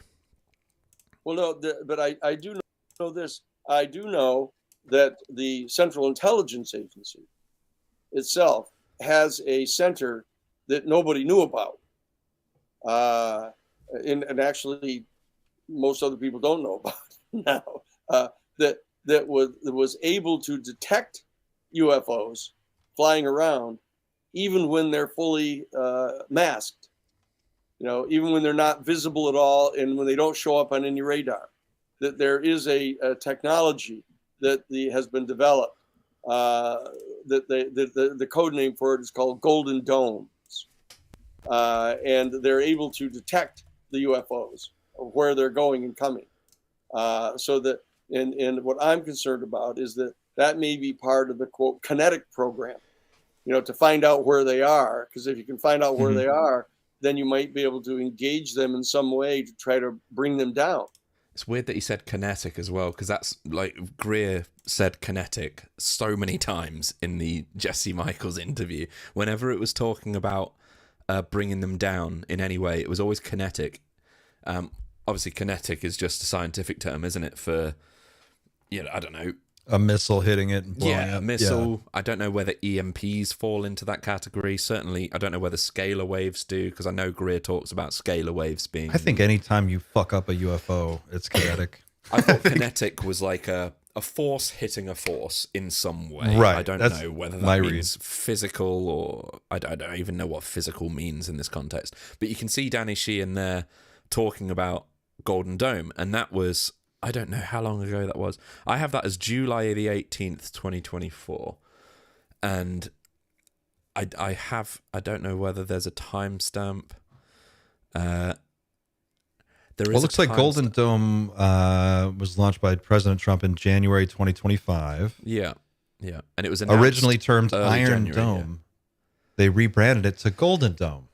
well, no, but I do know this. I do know that the Central Intelligence Agency itself has a center that nobody knew about, and actually most other people don't know about now. That was able to detect UFOs flying around, even when they're fully masked. Even when they're not visible at all, and when they don't show up on any radar. That there is a technology that has been developed. That the code name for it is called Golden Domes, and they're able to detect the UFOs, where they're going and coming, so that. And what I'm concerned about is that may be part of the, quote, kinetic program, to find out where they are. Because if you can find out where they are, then you might be able to engage them in some way to try to bring them down. It's weird that he said kinetic as well, because that's like Greer said kinetic so many times in the Jesse Michaels interview. Whenever it was talking about bringing them down in any way, it was always kinetic. Obviously, kinetic is just a scientific term, isn't it? For, I don't know. A missile hitting it and blowing up. A missile. Yeah. I don't know whether EMPs fall into that category. Certainly, I don't know whether scalar waves do, because I know Greer talks about scalar waves being... I think anytime you fuck up a UFO, it's kinetic. I thought kinetic was like a force hitting a force in some way. Right. I don't know whether that means read. Physical, or... I don't even know what physical means in this context. But you can see Danny Sheehan there talking about Golden Dome, and that was... I don't know how long ago that was. I have that as July the 18th, 2024. And I don't know whether there's a timestamp. It looks like Golden Dome was launched by President Trump in January 2025. Yeah. And it was originally termed Iron January, Dome. Yeah. They rebranded it to Golden Dome.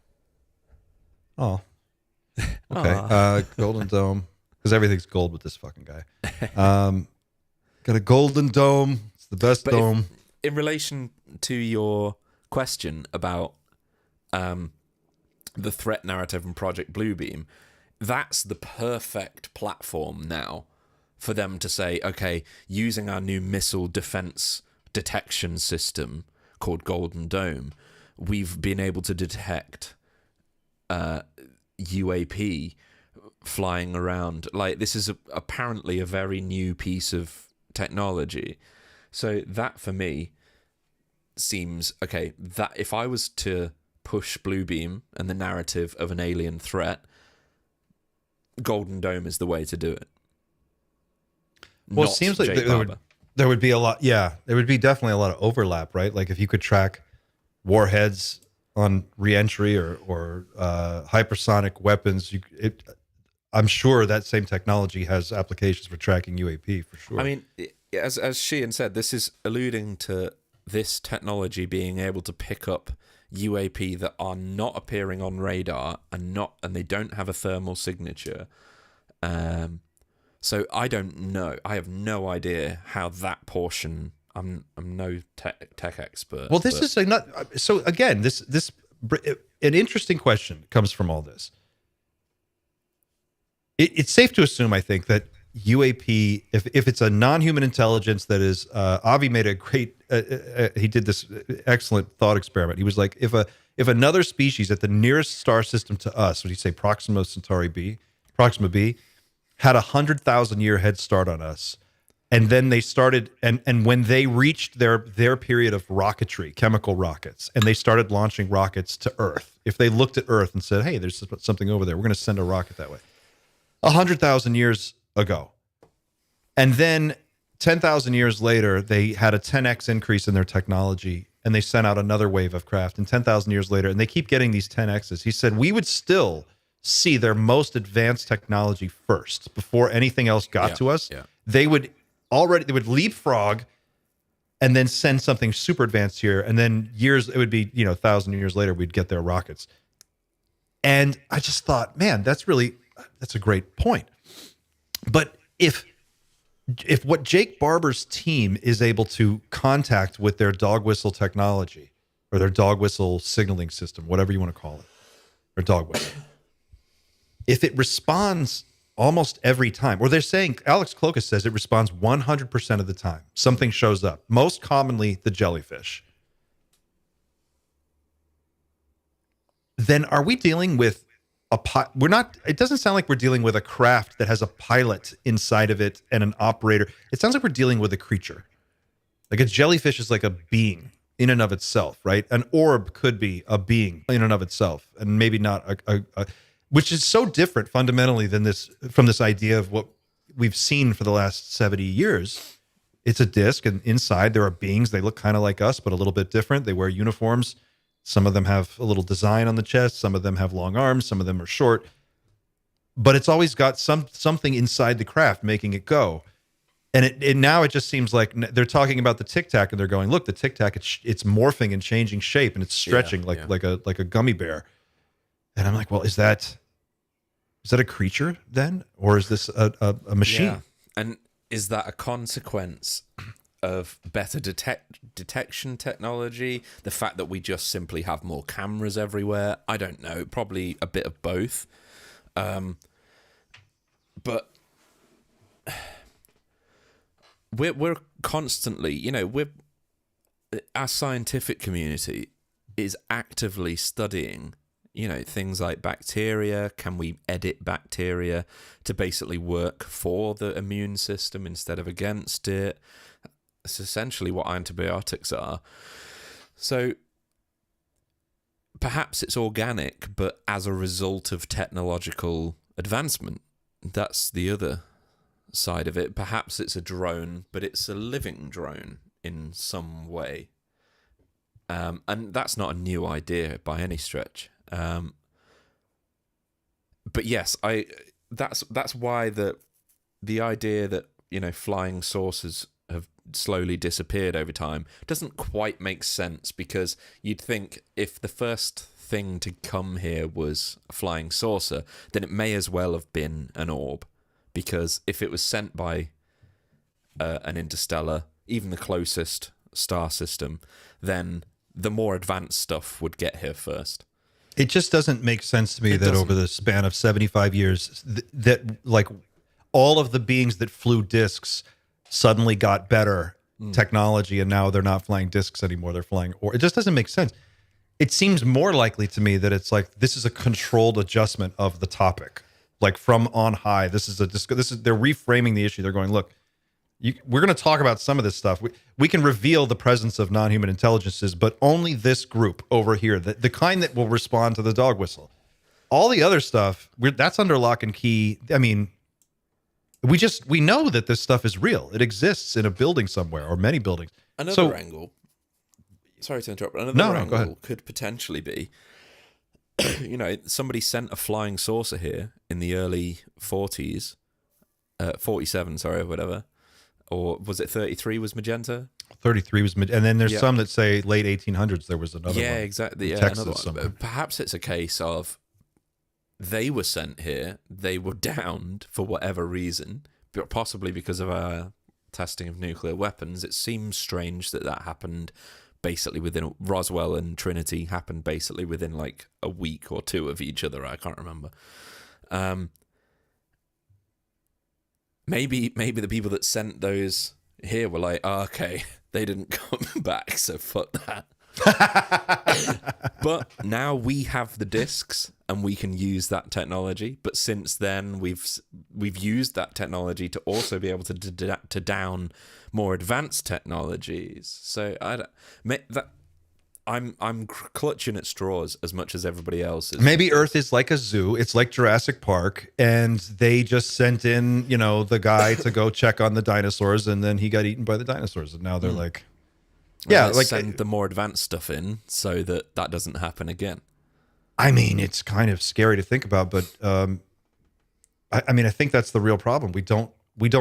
Oh. Okay. Golden Dome. Because everything's gold with this fucking guy. Got a Golden Dome. It's the best dome. In relation to your question about the threat narrative and Project Bluebeam, that's the perfect platform now for them to say, okay, using our new missile defense detection system called Golden Dome, we've been able to detect UAP flying around. Like, this is apparently a very new piece of technology. So that for me seems okay, that if I was to push Bluebeam and the narrative of an alien threat, Golden Dome is the way to do it. Well, it seems like there would be a lot. Yeah, there would be definitely a lot of overlap, right? Like if you could track warheads on reentry or hypersonic weapons, I'm sure that same technology has applications for tracking UAP for sure. I mean, as Sheehan said, this is alluding to this technology being able to pick up UAP that are not appearing on radar and they don't have a thermal signature. So I don't know. I have no idea how that portion. I'm no tech expert. Well, this is so again. This an interesting question comes from all this. It's safe to assume, I think, that UAP, if it's a non-human intelligence that is, Avi made a great, he did this excellent thought experiment. He was like, if another species at the nearest star system to us, what do you say, Proxima B, had 100,000-year head start on us, and then they started, and when they reached their period of rocketry, chemical rockets, and they started launching rockets to Earth, if they looked at Earth and said, hey, there's something over there, we're going to send a rocket that way. 100,000 years ago. And then 10,000 years later, they had a 10x increase in their technology and they sent out another wave of craft. And 10,000 years later, and they keep getting these 10x's. He said, we would still see their most advanced technology first before anything else got to us. Yeah. They would leapfrog and then send something super advanced here. And then it would be, 1,000 years later, we'd get their rockets. And I just thought, man, that's a great point. But if what Jake Barber's team is able to contact with their dog whistle technology or their dog whistle signaling system, whatever you want to call it, or dog whistle, if it responds almost every time, or they're saying, Alex Klokas says it responds 100% of the time, something shows up, most commonly the jellyfish, then are we dealing with it doesn't sound like we're dealing with a craft that has a pilot inside of it and an operator. It sounds like we're dealing with a creature. Like a jellyfish is like a being in and of itself, right? An orb could be a being in and of itself, and maybe not which is so different fundamentally from this idea of what we've seen for the last 70 years. It's a disc, and inside there are beings. They look kind of like us, but a little bit different. They wear uniforms. Some of them have a little design on the chest. Some of them have long arms. Some of them are short. But it's always got something inside the craft making it go. And now it just seems like they're talking about the Tic Tac, and they're going, look, the Tic Tac, it's morphing and changing shape, and it's stretching like a gummy bear. And I'm like, well, is that Is that a creature then, or is this a machine? Yeah. And is that a consequence of better detection technology? The fact that we just simply have more cameras everywhere? I don't know. Probably a bit of both. But we're constantly, our scientific community is actively studying, things like bacteria. Can we edit bacteria to basically work for the immune system instead of against it? That's essentially what antibiotics are. So perhaps it's organic, but as a result of technological advancement. That's the other side of it. Perhaps it's a drone, but it's a living drone in some way. And that's not a new idea by any stretch. But yes, that's why the idea that, flying saucers have slowly disappeared over time doesn't quite make sense, because you'd think if the first thing to come here was a flying saucer, then it may as well have been an orb, because if it was sent by an interstellar, even the closest star system, then the more advanced stuff would get here first. It just doesn't make sense to me that over the span of 75 years, that like all of the beings that flew discs suddenly got better technology, and now they're not flying discs anymore. They're flying, or it just doesn't make sense. It seems more likely to me that it's like this is a controlled adjustment of the topic, like from on high. They're reframing the issue. They're going, look, we're going to talk about some of this stuff. We can reveal the presence of non-human intelligences, but only this group over here, the kind that will respond to the dog whistle. All the other stuff, that's under lock and key. I mean, we know that this stuff is real. It exists in a building somewhere, or many buildings. Another angle. Sorry to interrupt, but another angle could potentially be, somebody sent a flying saucer here in the early 40s, 47, sorry, or whatever. Or was it 33 was magenta? 33 was magenta. And then there's some that say late 1800s there was another one. Yeah, exactly. Yeah, Texas another one. Perhaps it's a case of they were sent here, they were downed for whatever reason, but possibly because of our testing of nuclear weapons. It seems strange that happened basically within Roswell and Trinity happened basically within like a week or two of each other. I can't remember. Maybe the people that sent those here were like, oh, okay, they didn't come back, so fuck that. But now we have the discs and we can use that technology. But since then, we've used that technology to also be able to down more advanced technologies. So I'm clutching at straws as much as everybody else is. Maybe Earth is like a zoo. It's like Jurassic Park, and they just sent in, the guy to go check on the dinosaurs, and then he got eaten by the dinosaurs, and now they're like, let's send the more advanced stuff in so that doesn't happen again. I mean, it's kind of scary to think about, but I think that's the real problem. We don't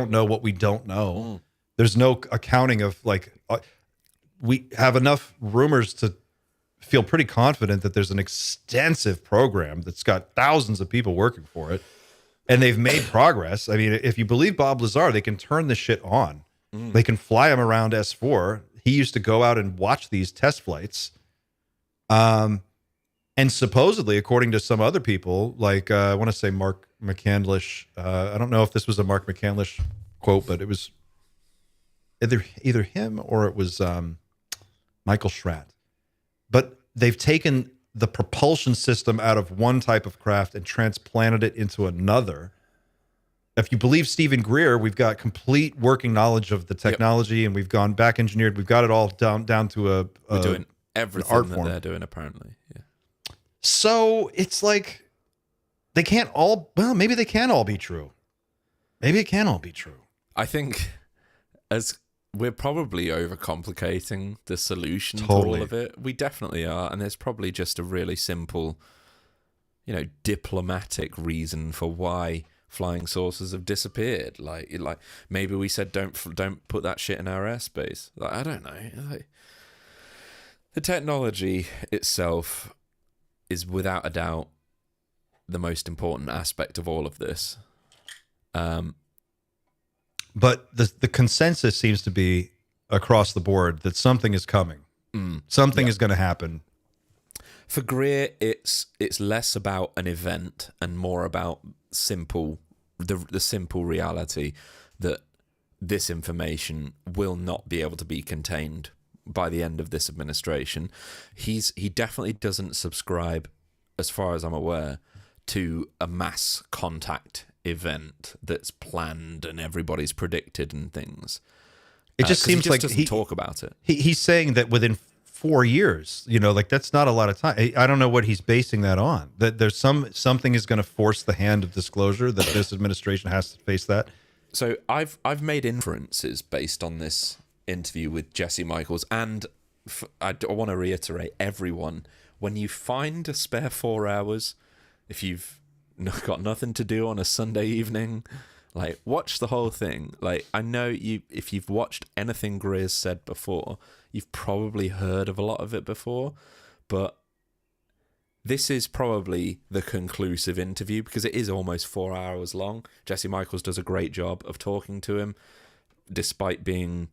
know what we don't know. There's no accounting of we have enough rumors to feel pretty confident that there's an extensive program that's got thousands of people working for it, and they've made progress. I mean, if you believe Bob Lazar, they can turn this shit on. They can fly them around S4. He used to go out and watch these test flights. And supposedly, according to some other people, like I want to say Mark McCandlish, I don't know if this was a Mark McCandlish quote, but it was either him or it was Michael Schratt. But they've taken the propulsion system out of one type of craft and transplanted it into another. If you believe Stephen Greer, we've got complete working knowledge of the technology, and we've gone back engineered. We've got it all down to we're doing everything art that form. They're doing, apparently. Yeah. So it's like they can't all. Well, maybe they can all be true. Maybe it can all be true. I think as we're probably overcomplicating the solution to Totally. all of it. We definitely are, and there's probably just a really simple, diplomatic reason for why flying saucers have disappeared. Like maybe we said don't put that shit in our airspace. I don't know. The technology itself is without a doubt the most important aspect of all of this. But the consensus seems to be across the board that something is coming. Something is going to happen. For Greer, it's less about an event and more about the simple reality that this information will not be able to be contained by the end of this administration. He definitely doesn't subscribe, as far as I'm aware, to a mass contact event that's planned and everybody's predicted and things. It just seems like he doesn't talk about it. He's saying that within 4 years, like that's not a lot of time. I don't know what he's basing that on. That there's something is going to force the hand of disclosure, that this administration has to face that. So I've made inferences based on this interview with Jesse Michaels, and I want to reiterate, everyone, when you find a spare 4 hours, if you've got nothing to do on a Sunday evening, like, watch the whole thing. Like, I know if you've watched anything Greer's said before, you've probably heard of a lot of it before, but this is probably the conclusive interview because it is almost 4 hours long. Jesse Michaels does a great job of talking to him, despite being,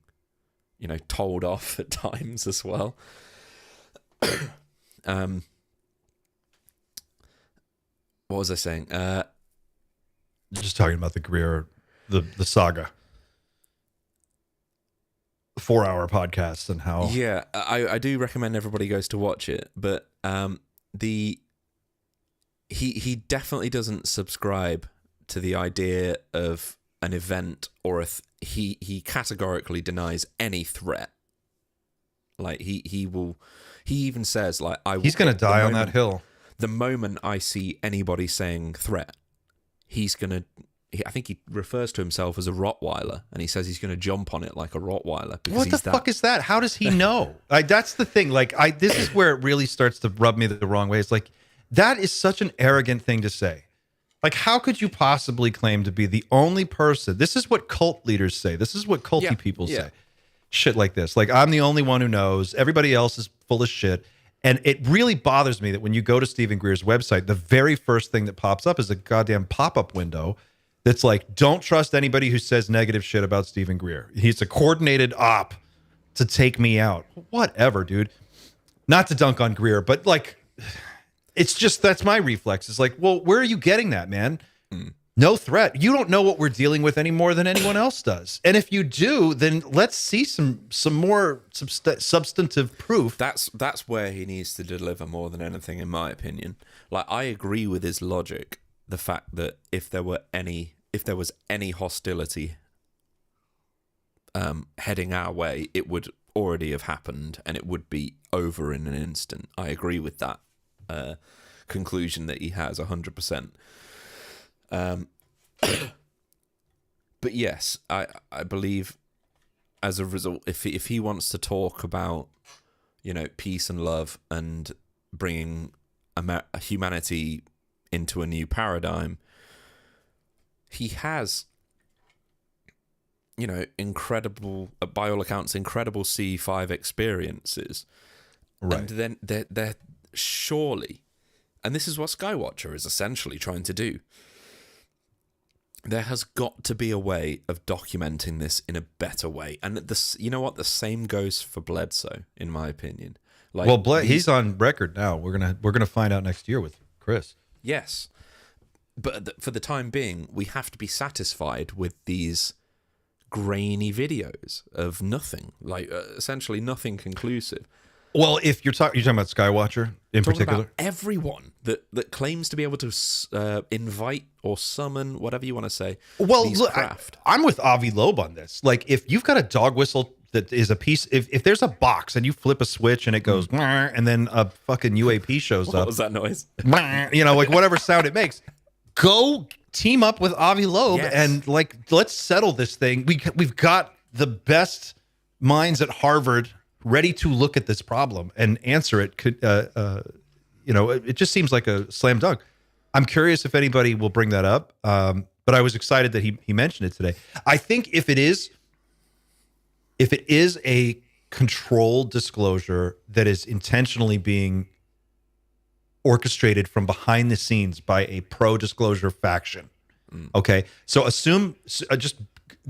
told off at times as well. What was I saying? Just talking about the Greer, the saga. 4-hour podcast and how... Yeah, I do recommend everybody goes to watch it, but he definitely doesn't subscribe to the idea of an event or he categorically denies any threat. Like, he even says, like, he's going to die on that hill. The moment I see anybody saying threat, I think he refers to himself as a Rottweiler, and he says he's going to jump on it like a Rottweiler. What the fuck is that? How does he know? That's the thing. Like, this is where it really starts to rub me the wrong way. It's like, that is such an arrogant thing to say. Like, how could you possibly claim to be the only person? This is what cult leaders say. This is what culty people say. Shit like this. Like, I'm the only one who knows. Everybody else is full of shit. And it really bothers me that when you go to Stephen Greer's website, the very first thing that pops up is a goddamn pop-up window that's like, don't trust anybody who says negative shit about Stephen Greer. He's a coordinated op to take me out. Whatever, dude. Not to dunk on Greer, but like, it's just, that's my reflex. It's like, well, where are you getting that, man? No threat. You don't know what we're dealing with any more than anyone else does. And if you do, then let's see some more substantive proof. That's where he needs to deliver more than anything, in my opinion. Like, I agree with his logic. The fact that if there was any hostility heading our way, it would already have happened and it would be over in an instant. I agree with that conclusion that he has 100%. But yes, I believe as a result, if he wants to talk about, peace and love and bringing humanity into a new paradigm, he has, incredible, by all accounts, incredible C5 experiences. Right. And then they're surely, and this is what Skywatcher is essentially trying to do, there has got to be a way of documenting this in a better way. And this, you know what? The same goes for Bledsoe, in my opinion. Like, well, he's on record now. We're gonna find out next year with Chris. Yes, but for the time being, we have to be satisfied with these grainy videos of nothing, like essentially nothing conclusive. Well, if you're talking about Skywatcher in particular, about everyone that claims to be able to invite or summon, whatever you want to say. Well, look, I'm with Avi Loeb on this. Like, if you've got a dog whistle that is a piece, if there's a box and you flip a switch and it goes, and then a fucking UAP shows up. What was that noise? Like whatever sound it makes. Go team up with Avi Loeb and like, let's settle this thing. We've got the best minds at Harvard ready to look at this problem and answer it. It just seems like a slam dunk. I'm curious if anybody will bring that up. But I was excited that he mentioned it today. I think if it is a controlled disclosure that is intentionally being orchestrated from behind the scenes by a pro-disclosure faction. Okay, so assume, just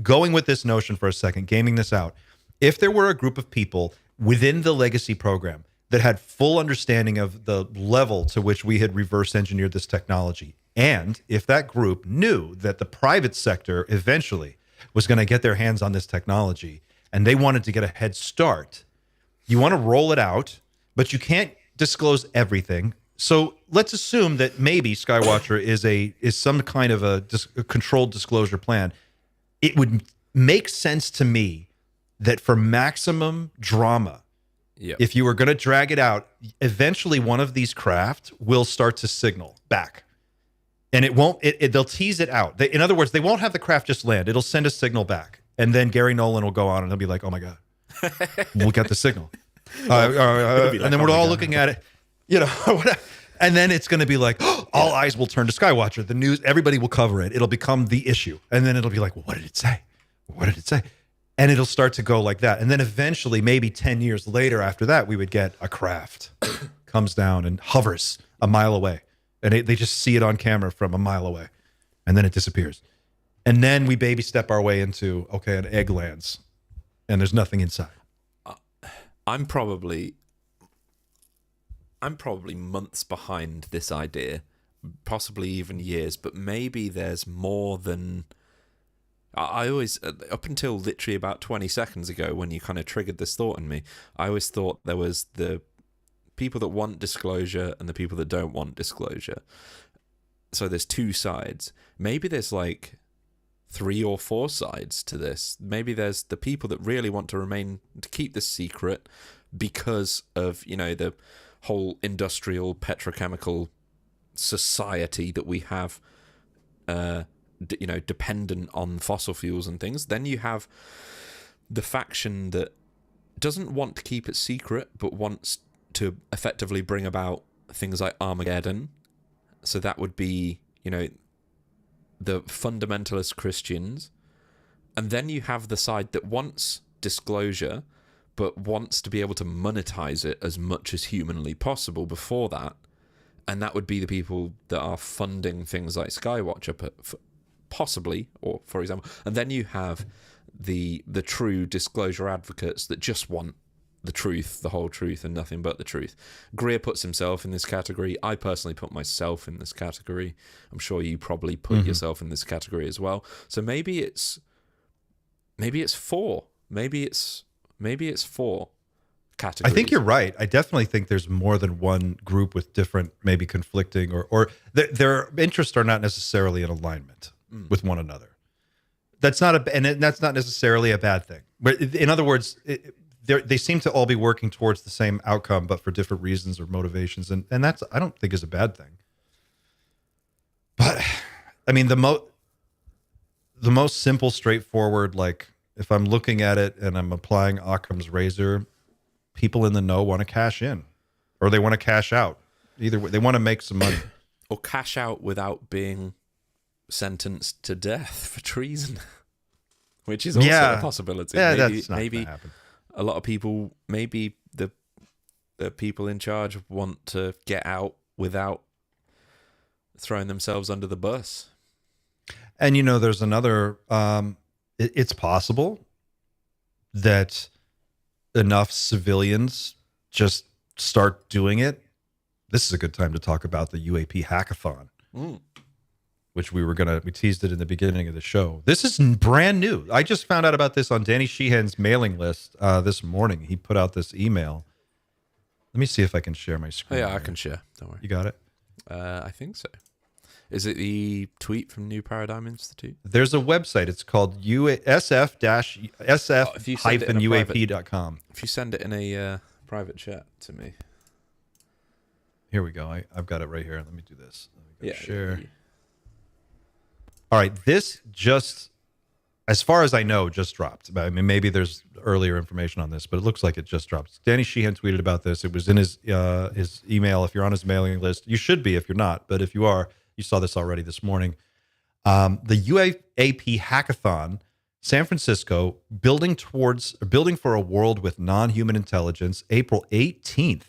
going with this notion for a second, gaming this out. If there were a group of people within the legacy program that had full understanding of the level to which we had reverse engineered this technology, and if that group knew that the private sector eventually was going to get their hands on this technology and they wanted to get a head start, you want to roll it out, but you can't disclose everything. So let's assume that maybe Skywatcher is some kind of a controlled disclosure plan. It would make sense to me that for maximum drama, if you were going to drag it out, eventually one of these craft will start to signal back. And it won't, they'll tease it out. In other words, they won't have the craft just land. It'll send a signal back. And then Gary Nolan will go on and he'll be like, oh my God, we'll get the signal. And then we're all looking at it, and then it's going to be like, all eyes will turn to Skywatcher. The news, everybody will cover it. It'll become the issue. And then it'll be like, well, what did it say? What did it say? And it'll start to go like that. And then eventually, maybe 10 years later after that, we would get a craft comes down and hovers a mile away. And they just see it on camera from a mile away. And then it disappears. And then we baby step our way into, okay, an egg lands. And there's nothing inside. I'm probably months behind this idea, possibly even years, but maybe there's more than... I always, up until literally about 20 seconds ago, when you kind of triggered this thought in me, I always thought there was the people that want disclosure and the people that don't want disclosure. So there's two sides. Maybe there's like 3 or 4 sides to this. Maybe there's the people that really want to keep this secret because of, the whole industrial petrochemical society that we have, dependent on fossil fuels and things. Then you have the faction that doesn't want to keep it secret, but wants to effectively bring about things like Armageddon. So that would be, the fundamentalist Christians. And then you have the side that wants disclosure, but wants to be able to monetize it as much as humanly possible before that. And that would be the people that are funding things like Skywatcher, possibly, or for example. And then you have the true disclosure advocates that just want the truth, the whole truth, and nothing but the truth. Greer puts himself in this category. I personally put myself in this category. I'm sure you probably put yourself in this category as well. So maybe it's 4. Maybe it's 4 categories. I think you're right. I definitely think there's more than one group with different, maybe conflicting, or their interests are not necessarily in alignment with one another. That's not necessarily a bad thing. But in other words, they seem to all be working towards the same outcome, but for different reasons or motivations, and that's, I don't think, is a bad thing. But I mean, the most simple, straightforward, like if I'm looking at it and I'm applying Occam's razor, people in the know want to cash in, or they want to cash out. Either way, they want to make some money, or cash out without being sentenced to death for treason, which is also a possibility. Yeah, maybe, that's not gonna happen. A lot of people, maybe the people in charge want to get out without throwing themselves under the bus. And there's another. It's possible that enough civilians just start doing it. This is a good time to talk about the UAP hackathon, which we teased it in the beginning of the show. This is brand new. I just found out about this on Danny Sheehan's mailing list this morning. He put out this email. Let me see if I can share my screen. Oh, yeah, I can share. Don't worry. You got it? I think so. Is it the tweet from New Paradigm Institute? There's a website. It's called sf-uap.com. If you send it in a private chat to me. Here we go. I've got it right here. Let me do this. Share. Yeah. All right. This just, as far as I know, just dropped. I mean, maybe there's earlier information on this, but it looks like it just dropped. Danny Sheehan tweeted about this. It was in his email. If you're on his mailing list, you should be if you're not. But if you are, you saw this already this morning. The UAP hackathon, San Francisco, building for a world with non-human intelligence, April 18th.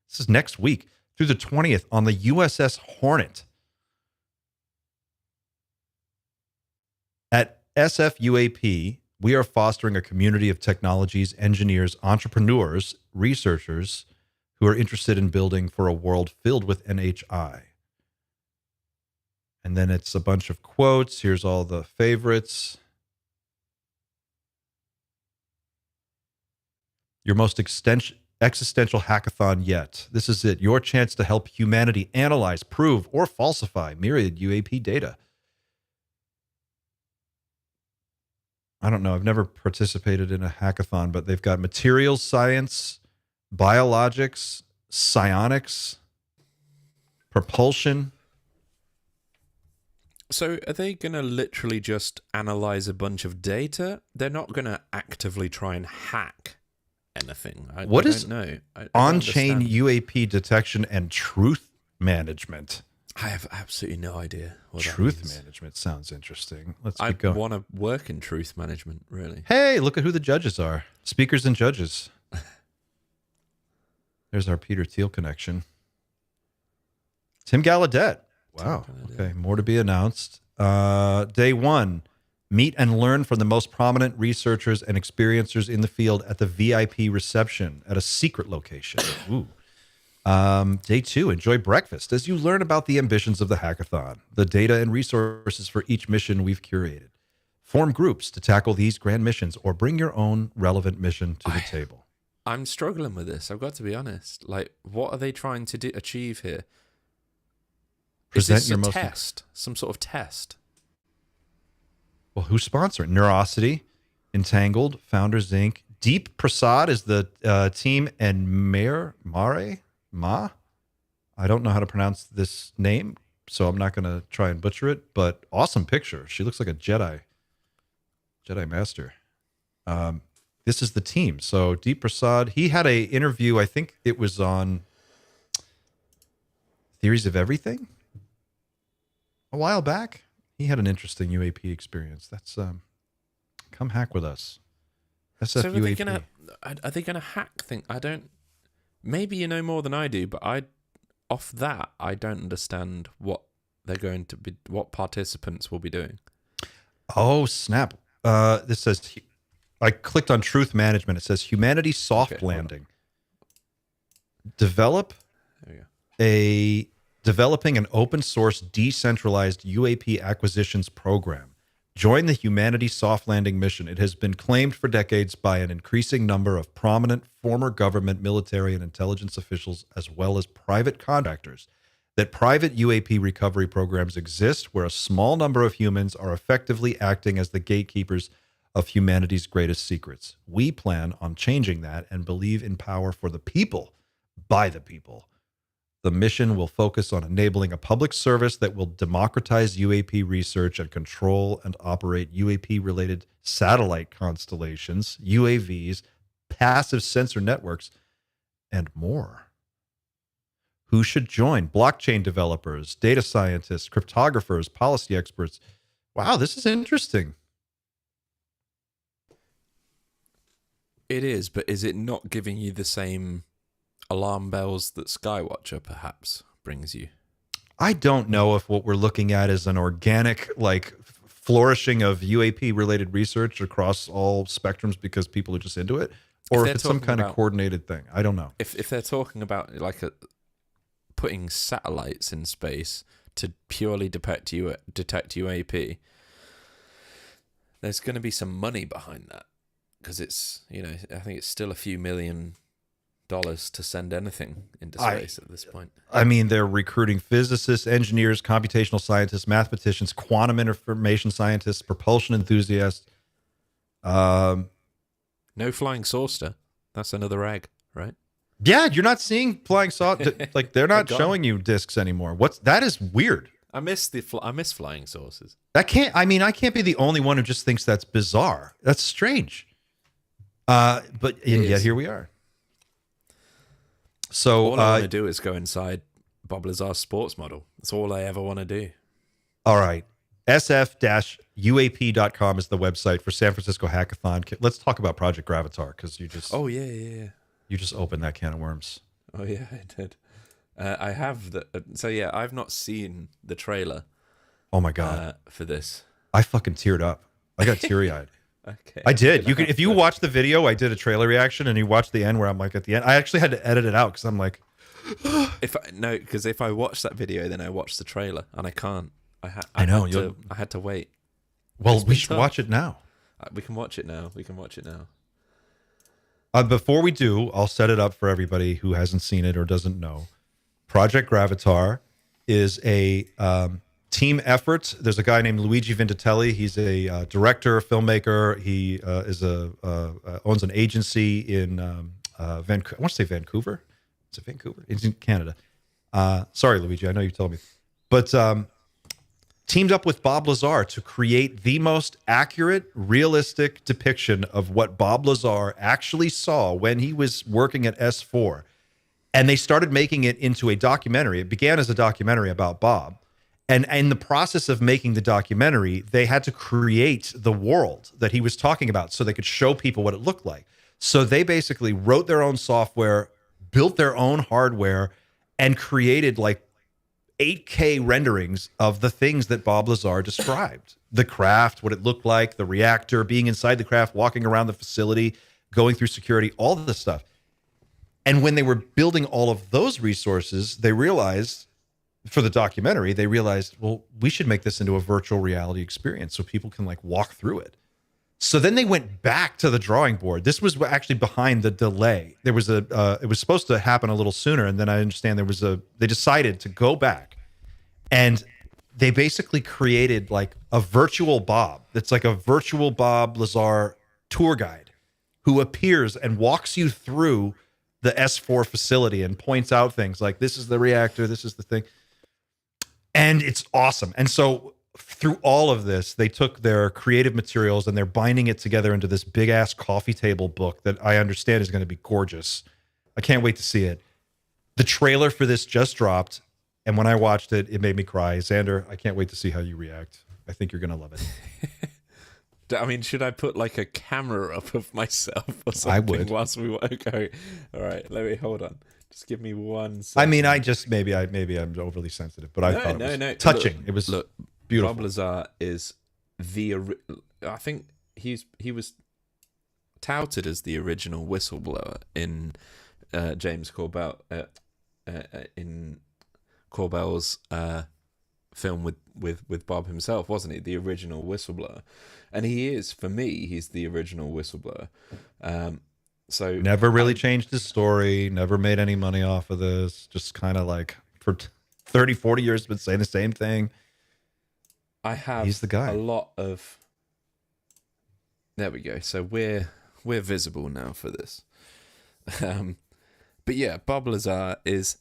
This is next week. through the 20th on the USS Hornet. At SFUAP, we are fostering a community of technologies, engineers, entrepreneurs, researchers who are interested in building for a world filled with NHI. And then it's a bunch of quotes. Here's all the favorites. Your most existential hackathon yet. This is it. Your chance to help humanity analyze, prove, or falsify myriad UAP data. I don't know. I've never participated in a hackathon, but they've got materials science, biologics, psionics, propulsion. So are they going to literally just analyze a bunch of data? They're not going to actively try and hack anything. I don't know. On-chain UAP detection and truth management? I have absolutely no idea what Truth that means. management sounds interesting. Let's I keep going. want to work in truth management, really. Hey, look at who the judges are. Speakers and judges. There's our Peter Thiel connection. Tim Gallaudet. Wow. Okay, more to be announced. Day 1, meet and learn from the most prominent researchers and experiencers in the field at the VIP reception at a secret location. Ooh. Day 2, enjoy breakfast as you learn about the ambitions of the hackathon, the data and resources for each mission we've curated. Form groups to tackle these grand missions or bring your own relevant mission to the table. I'm struggling with this. I've got to be honest. Like, what are they trying to achieve here? Present Is your this most a test? Some sort of test? Well, who's sponsoring? Neurosity, Entangled, Founders Inc. Deep Prasad is the team, and Ma. I don't know how to pronounce this name, so I'm not going to try and butcher it, but awesome picture. She looks like a Jedi Master. This is the team. So Deep Prasad, he had a interview, I think it was on Theories of Everything a while back. He had an interesting UAP experience. That's come hack with us. SFUAP. So are they gonna hack things? I don't. Maybe you know more than I do, but I don't understand what they're going to be. What participants will be doing. Oh snap! This says. I clicked on Truth Management. It says Humanity Soft Landing. Developing an open source decentralized UAP acquisitions program. Join the Humanity Soft Landing mission. It has been claimed for decades by an increasing number of prominent former government, military, and intelligence officials, as well as private contractors, that private UAP recovery programs exist where a small number of humans are effectively acting as the gatekeepers of humanity's greatest secrets. We plan on changing that and believe in power for the people, by the people. The mission will focus on enabling a public service that will democratize UAP research and control and operate UAP-related satellite constellations, UAVs, passive sensor networks, and more. Who should join? Blockchain developers, data scientists, cryptographers, policy experts. Wow, this is interesting. It is, but is it not giving you the same alarm bells that Skywatcher perhaps brings you? I don't know if what we're looking at is an organic, like, flourishing of UAP-related research across all spectrums because people are just into it, or if it's some kind of coordinated thing. I don't know. If they're talking about like putting satellites in space to purely detect UAP, there's going to be some money behind that because it's, I think it's still a few $1 million to send anything into space at this point. I mean, they're recruiting physicists, engineers, computational scientists, mathematicians, quantum information scientists, propulsion enthusiasts. No flying saucer. That's another egg, right? Yeah, you're not seeing flying saucer. Like, they're not showing you discs anymore. That is weird. I miss flying saucers. I can't be the only one who just thinks that's bizarre. That's strange. But yet here we are. So all I want to do is go inside Bob Lazar's sports model. That's all I ever want to do. All right. SF-UAP.com is the website for San Francisco Hackathon. Let's talk about Project Gravitar because you just... Oh, yeah. You just opened that can of worms. Oh, yeah, I did. I have the. So yeah, I've not seen the trailer. Oh my God. For this, I fucking teared up. I got teary eyed. Okay. I did. You can, if you watch the video, I did a trailer reaction, and you watch the end where I'm like at the end. I actually had to edit it out because I'm like, because if I watch that video, then I watch the trailer, and I can't. I had to wait. Well, we should watch it now. We can watch it now. Before we do, I'll set it up for everybody who hasn't seen it or doesn't know. Project Gravitar is a team effort. There's a guy named Luigi Vincentelli. He's a director, filmmaker. He owns an agency in Vancouver. I want to say Vancouver. Is it Vancouver? It's in Canada. Sorry, Luigi. I know you told me. But teamed up with Bob Lazar to create the most accurate, realistic depiction of what Bob Lazar actually saw when he was working at S4. And they started making it into a documentary. It began as a documentary about Bob. And in the process of making the documentary, they had to create the world that he was talking about so they could show people what it looked like. So they basically wrote their own software, built their own hardware, and created like 8K renderings of the things that Bob Lazar described. The craft, what it looked like, the reactor, being inside the craft, walking around the facility, going through security, all of this stuff. And when they were building all of those resources, they realized, for the documentary, well, we should make this into a virtual reality experience so people can like walk through it. So then they went back to the drawing board. This was actually behind the delay. There was it was supposed to happen a little sooner, and then I understand they decided to go back, and they basically created like a virtual Bob. That's like a virtual Bob Lazar tour guide who appears and walks you through the S4 facility and points out things like, this is the reactor, this is the thing. And it's awesome. And so through all of this, they took their creative materials and they're binding it together into this big ass coffee table book that I understand is going to be gorgeous. I can't wait to see it. The trailer for this just dropped, and when I watched it, it made me cry. Xander, I can't wait to see how you react. I think you're going to love it. I mean, should I put like a camera up of myself or something? I would. Whilst we go. All right, hold on. Just give me 1 second. I mean, maybe I'm overly sensitive, but I thought it was touching. It was beautiful. Bob Lazar is I think he was touted as the original whistleblower in James Corbell in Corbell's film with Bob himself, wasn't he? The original whistleblower, and he is, for me, he's the original whistleblower. So never really changed his story, never made any money off of this, just kind of like for 30, 40 years been saying the same thing. He's the guy. A lot of, there we go. So we're visible now for this. But yeah, Bob Lazar is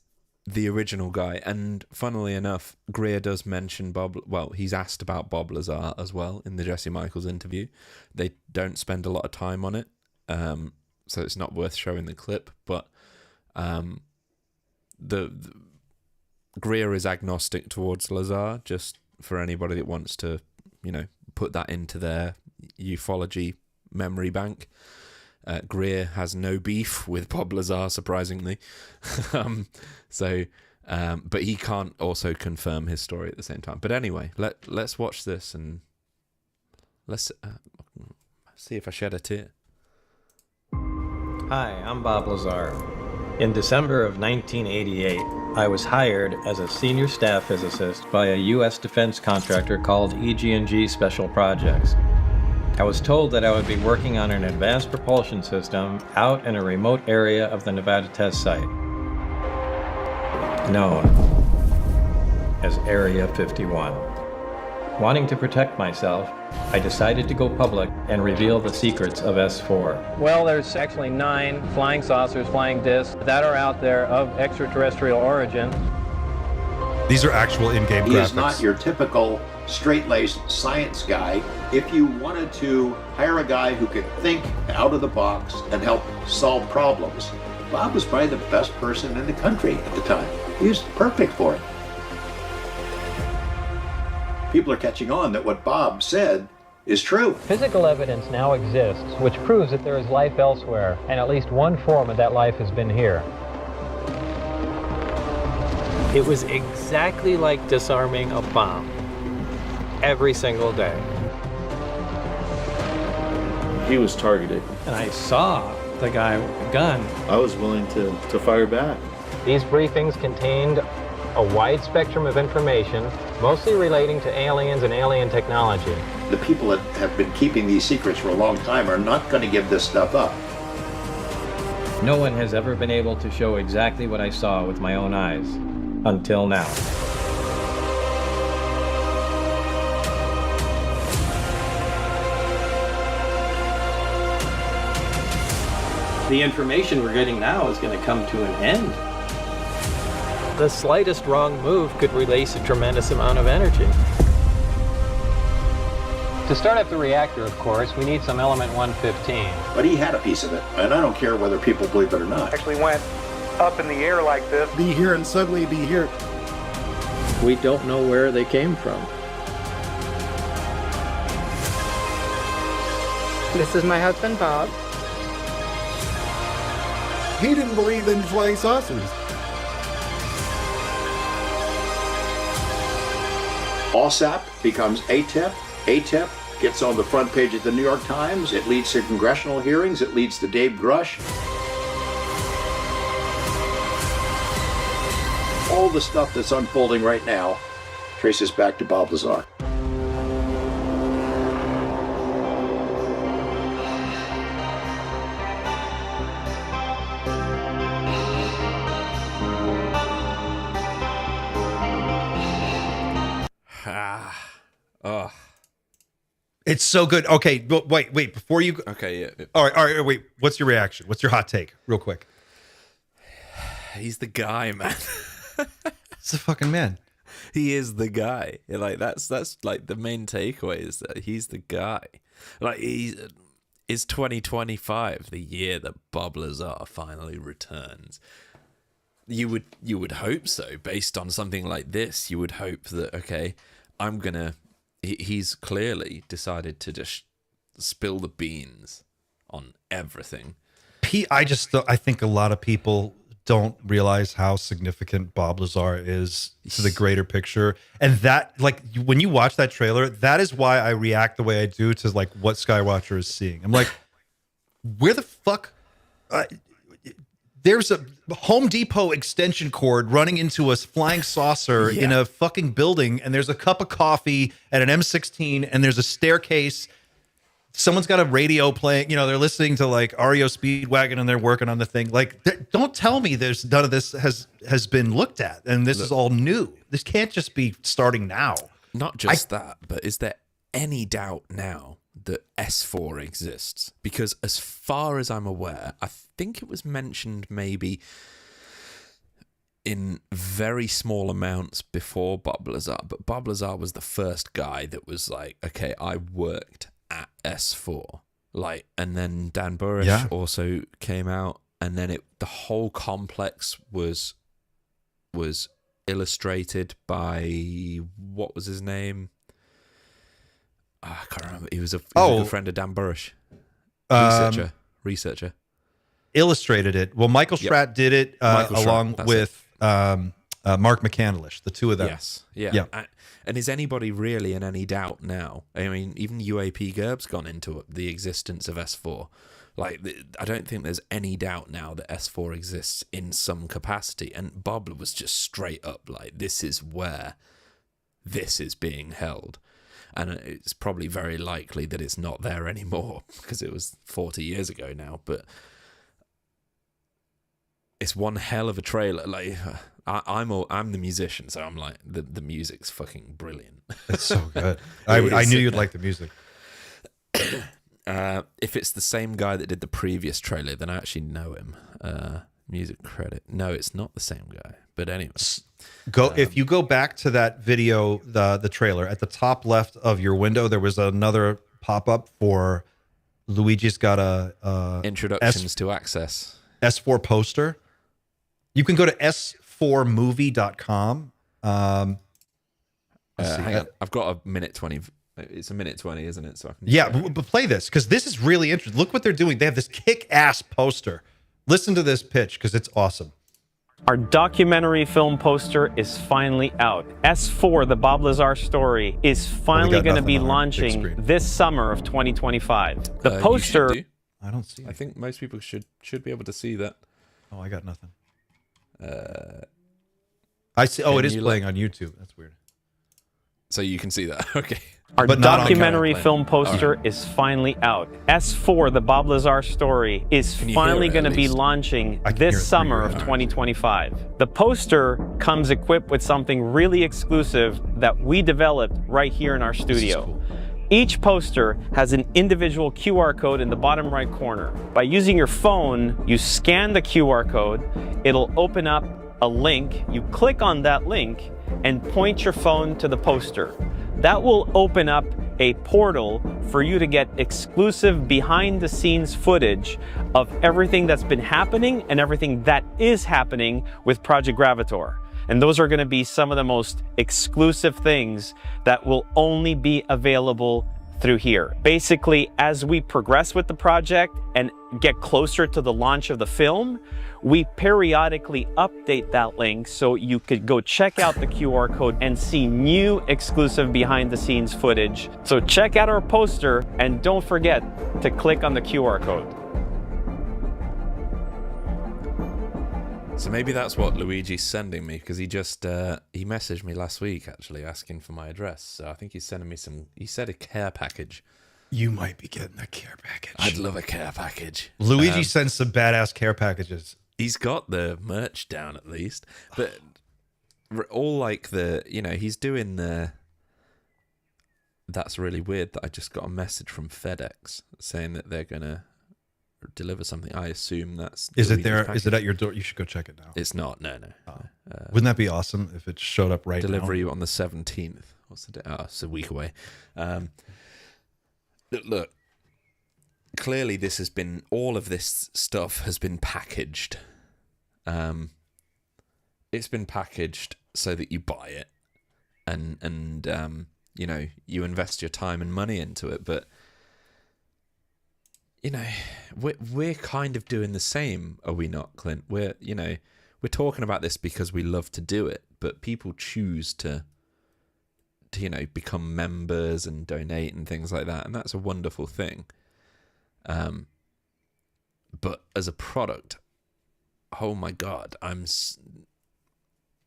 the original guy, and funnily enough, Greer does mention Bob. Well, he's asked about Bob Lazar as well in the Jesse Michaels interview. They don't spend a lot of time on it, so it's not worth showing the clip. But the Greer is agnostic towards Lazar, just for anybody that wants to, put that into their ufology memory bank. Greer has no beef with Bob Lazar, surprisingly. But he can't also confirm his story at the same time. But anyway, let's watch this and let's see if I shed a tear. Hi, I'm Bob Lazar. In December of 1988, I was hired as a senior staff physicist by a U.S. defense contractor called EG&G Special Projects. I was told that I would be working on an advanced propulsion system out in a remote area of the Nevada test site, known as Area 51. Wanting to protect myself, I decided to go public and reveal the secrets of S4. Well, there's actually 9 flying saucers, flying discs that are out there of extraterrestrial origin. These are actual in-game graphics. He is not your typical straight-laced science guy. If you wanted to hire a guy who could think out of the box and help solve problems, Bob was probably the best person in the country at the time. He was perfect for it. People are catching on that what Bob said is true. Physical evidence now exists which proves that there is life elsewhere, and at least one form of that life has been here. It was exactly like disarming a bomb every single day. He was targeted. And I saw the guy with the gun. I was willing to fire back. These briefings contained a wide spectrum of information, mostly relating to aliens and alien technology. The people that have been keeping these secrets for a long time are not going to give this stuff up. No one has ever been able to show exactly what I saw with my own eyes, until now. The information we're getting now is going to come to an end. The slightest wrong move could release a tremendous amount of energy. To start up the reactor, of course, we need some element 115. But he had a piece of it, and I don't care whether people believe it or not. Actually went up in the air like this. Be here and suddenly be here. We don't know where they came from. This is my husband, Bob. He didn't believe in flying saucers. OSAP becomes ATIP. ATIP gets on the front page of the New York Times. It leads to congressional hearings. It leads to Dave Grush. All the stuff that's unfolding right now traces back to Bob Lazar. Oh. It's so good. Okay, but wait. Before you go, Okay, yeah. all right. Wait. What's your reaction? What's your hot take, real quick? He's the guy, man. It's the fucking man. He is the guy. Like that's like the main takeaway is that he's the guy. Like is 2025 the year that Bob Lazar finally returns? You would hope so. Based on something like this, you would hope that okay, he's clearly decided to just spill the beans on everything. I think a lot of people don't realize how significant Bob Lazar is to the greater picture. And that, like, when you watch that trailer, that is why I react the way I do to, like, what Skywatcher is seeing. I'm like, where the fuck? There's a Home Depot extension cord running into a flying saucer in a fucking building, and there's a cup of coffee and an M16, and there's a staircase. Someone's got a radio playing, they're listening to like REO Speedwagon and they're working on the thing. Like, don't tell me there's none of this has been looked at and this is all new. This can't just be starting now. Not just that, but is there any doubt now that S4 exists? Because as far as I'm aware, I think it was mentioned maybe in very small amounts before Bob Lazar, but Bob Lazar was the first guy that was like, okay, I worked at S4, like, and then Dan Burrish also came out, and then the whole complex was illustrated by what was his name? I can't remember. He was a good friend of Dan Burrish, researcher. Illustrated it. Well, Michael Stratt did it along with Mark McCandlish, the two of them. Yes, yeah. And is anybody really in any doubt now? I mean, even UAP Gerb's gone into the existence of S4. Like, I don't think there's any doubt now that S4 exists in some capacity. And Bob was just straight up like, this is where this is being held. And it's probably very likely that it's not there anymore because it was 40 years ago now. But it's one hell of a trailer. Like, I'm the musician, so I'm like, the music's fucking brilliant. It's so good. I knew you'd like the music. If it's the same guy that did the previous trailer, then I actually know him. Music credit. No, it's not the same guy. But anyway. If you go back to that video, the trailer, at the top left of your window, there was another pop-up for Luigi's got a introductions to Access S4 poster. You can go to s4movie.com. Hang on. I've got a minute 20. It's a minute 20, isn't it? So I can but play this because this is really interesting. Look what they're doing. They have this kick-ass poster. Listen to this pitch because it's awesome. Our documentary film poster is finally out. S4, the Bob Lazar story, is finally going to be launching this summer of 2025. The poster... I don't see it. I think most people should be able to see that. Oh, I got nothing. I see. Oh, it is playing on YouTube. That's weird. So you can see that. Okay. Our documentary film poster is finally out. S4, the Bob Lazar story, is finally going to be launching this summer of 2025. The poster comes equipped with something really exclusive that we developed right here in our studio. Each poster has an individual QR code in the bottom right corner. By using your phone, you scan the QR code, it'll open up a link, you click on that link, and point your phone to the poster. That will open up a portal for you to get exclusive behind-the-scenes footage of everything that's been happening and everything that is happening with Project Gravitaur. And those are going to be some of the most exclusive things that will only be available through here. Basically, as we progress with the project and get closer to the launch of the film, we periodically update that link so you could go check out the QR code and see new exclusive behind-the-scenes footage. So check out our poster and don't forget to click on the QR code. So maybe that's what Luigi's sending me, because he just he messaged me last week actually asking for my address. So I think he's sending me some. He said a care package. You might be getting a care package. I'd love a care package. Luigi sends some badass care packages. He's got the merch down at least, but all like the, you know, he's doing the. That's really weird that I just got a message from FedEx saying that they're gonna deliver something. I assume that's... Is it there? Package. Is it at your door? You should go check it now. It's not. No. Wouldn't that be awesome if it showed up right delivery now? on the 17th. What's the day? Oh, it's a week away. Look, clearly this has been... All of this stuff has been packaged. It's been packaged so that you buy it and you know, you invest your time and money into it, but you know, we're kind of doing the same, are we not, Clint? We're talking about this because we love to do it, but people choose to you know, become members and donate and things like that, and that's a wonderful thing. But as a product, oh my God,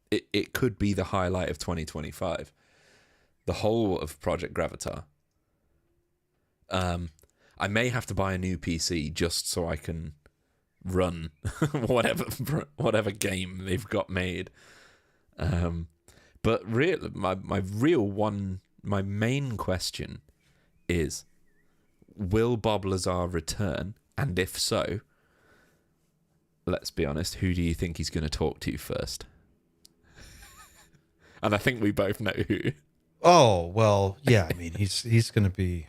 it could be the highlight of 2025. The whole of Project Gravitar. I may have to buy a new PC just so I can run whatever game they've got made. But my main question is, will Bob Lazar return? And if so, let's be honest, who do you think he's going to talk to first? And I think we both know who. Oh, well, yeah. I mean, he's going to be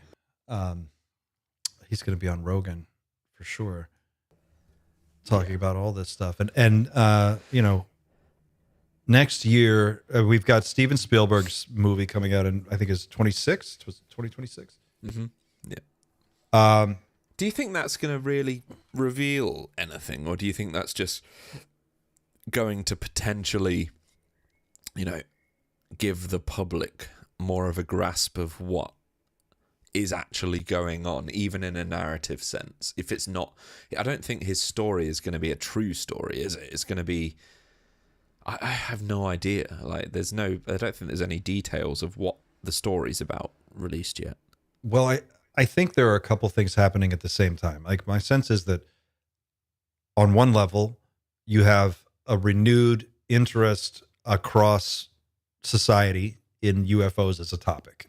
he's going to be on Rogan for sure, talking about all this stuff. And you know, next year we've got Steven Spielberg's movie coming out in, I think it's 26. Was it 2026? Mm-hmm. Yeah. Do you think that's going to really reveal anything, or do you think that's just going to potentially, you know, give the public more of a grasp of what is actually going on, even in a narrative sense? If it's not, I don't think his story is going to be a true story, is it? It's going to be, I have no idea. Like, I don't think there's any details of what the story's about released yet. Well, I think there are a couple things happening at the same time. Like, my sense is that on one level, you have a renewed interest across society in UFOs as a topic.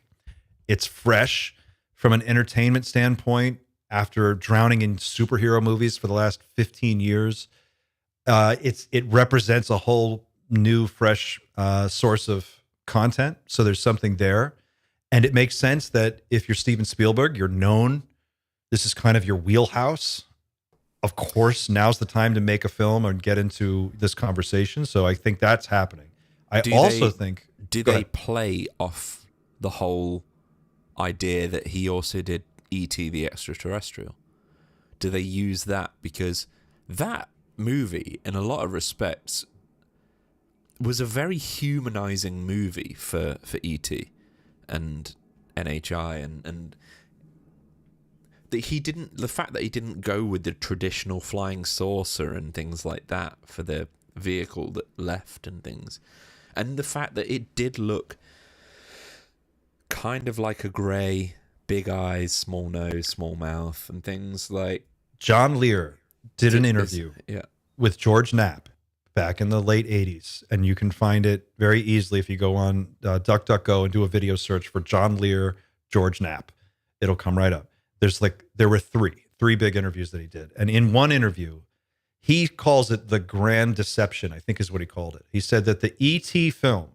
It's fresh from an entertainment standpoint after drowning in superhero movies for the last 15 years. It represents a whole new, fresh source of content. So there's something there. And it makes sense that if you're Steven Spielberg, you're known, this is kind of your wheelhouse. Of course, now's the time to make a film and get into this conversation. So I think that's happening. Do they play off the whole idea that he also did E.T. the Extraterrestrial? Do they use that? Because that movie, in a lot of respects, was a very humanizing movie for E.T. and NHI, and the fact that he didn't go with the traditional flying saucer and things like that for the vehicle that left and things, and the fact that it did look kind of like a grey, big eyes, small nose, small mouth, and things like. John Lear did an interview with George Knapp back in the late 80s, and you can find it very easily if you go on DuckDuckGo and do a video search for John Lear, George Knapp. It'll come right up. There were three big interviews that he did. And in one interview, he calls it the grand deception, I think is what he called it. He said that the E.T. film,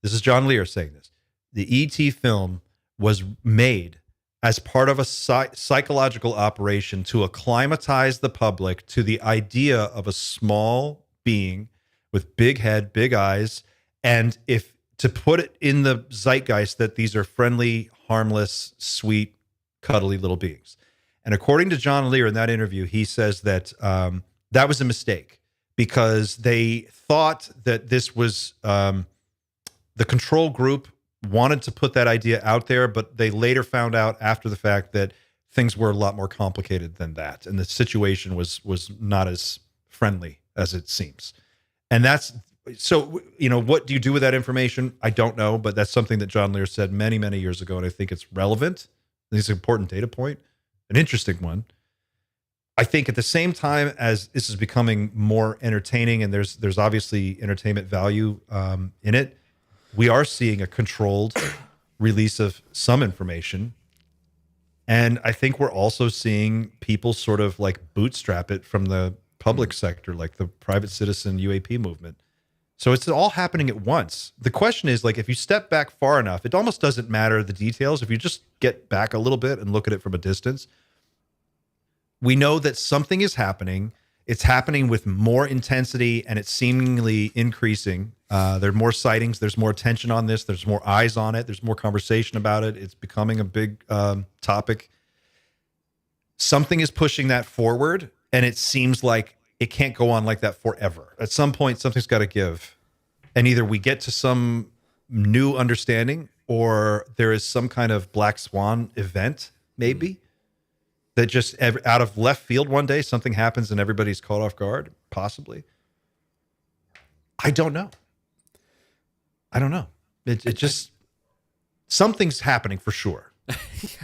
this is John Lear saying this, the E.T. film was made as part of a psychological operation to acclimatize the public to the idea of a small being with big head, big eyes, and if to put it in the zeitgeist that these are friendly, harmless, sweet, cuddly little beings. And according to John Lear in that interview, he says that that was a mistake because they thought that this was the control group wanted to put that idea out there, but they later found out after the fact that things were a lot more complicated than that, and the situation was not as friendly as it seems. And that's so, what do you do with that information? I don't know, but that's something that John Lear said many, many years ago, and I think it's relevant. I think it's an important data point, an interesting one. I think at the same time as this is becoming more entertaining, and there's obviously entertainment value in it, we are seeing a controlled release of some information. And I think we're also seeing people sort of like bootstrap it from the public sector, like the private citizen UAP movement. So it's all happening at once. The question is, like, if you step back far enough, it almost doesn't matter the details. If you just get back a little bit and look at it from a distance, we know that something is happening. It's happening with more intensity, and it's seemingly increasing. There are more sightings. There's more attention on this. There's more eyes on it. There's more conversation about it. It's becoming a big topic. Something is pushing that forward, and it seems like it can't go on like that forever. At some point, something's got to give. And either we get to some new understanding, or there is some kind of black swan event, maybe, that just out of left field one day, something happens and everybody's caught off guard, possibly. I don't know. It just, something's happening for sure.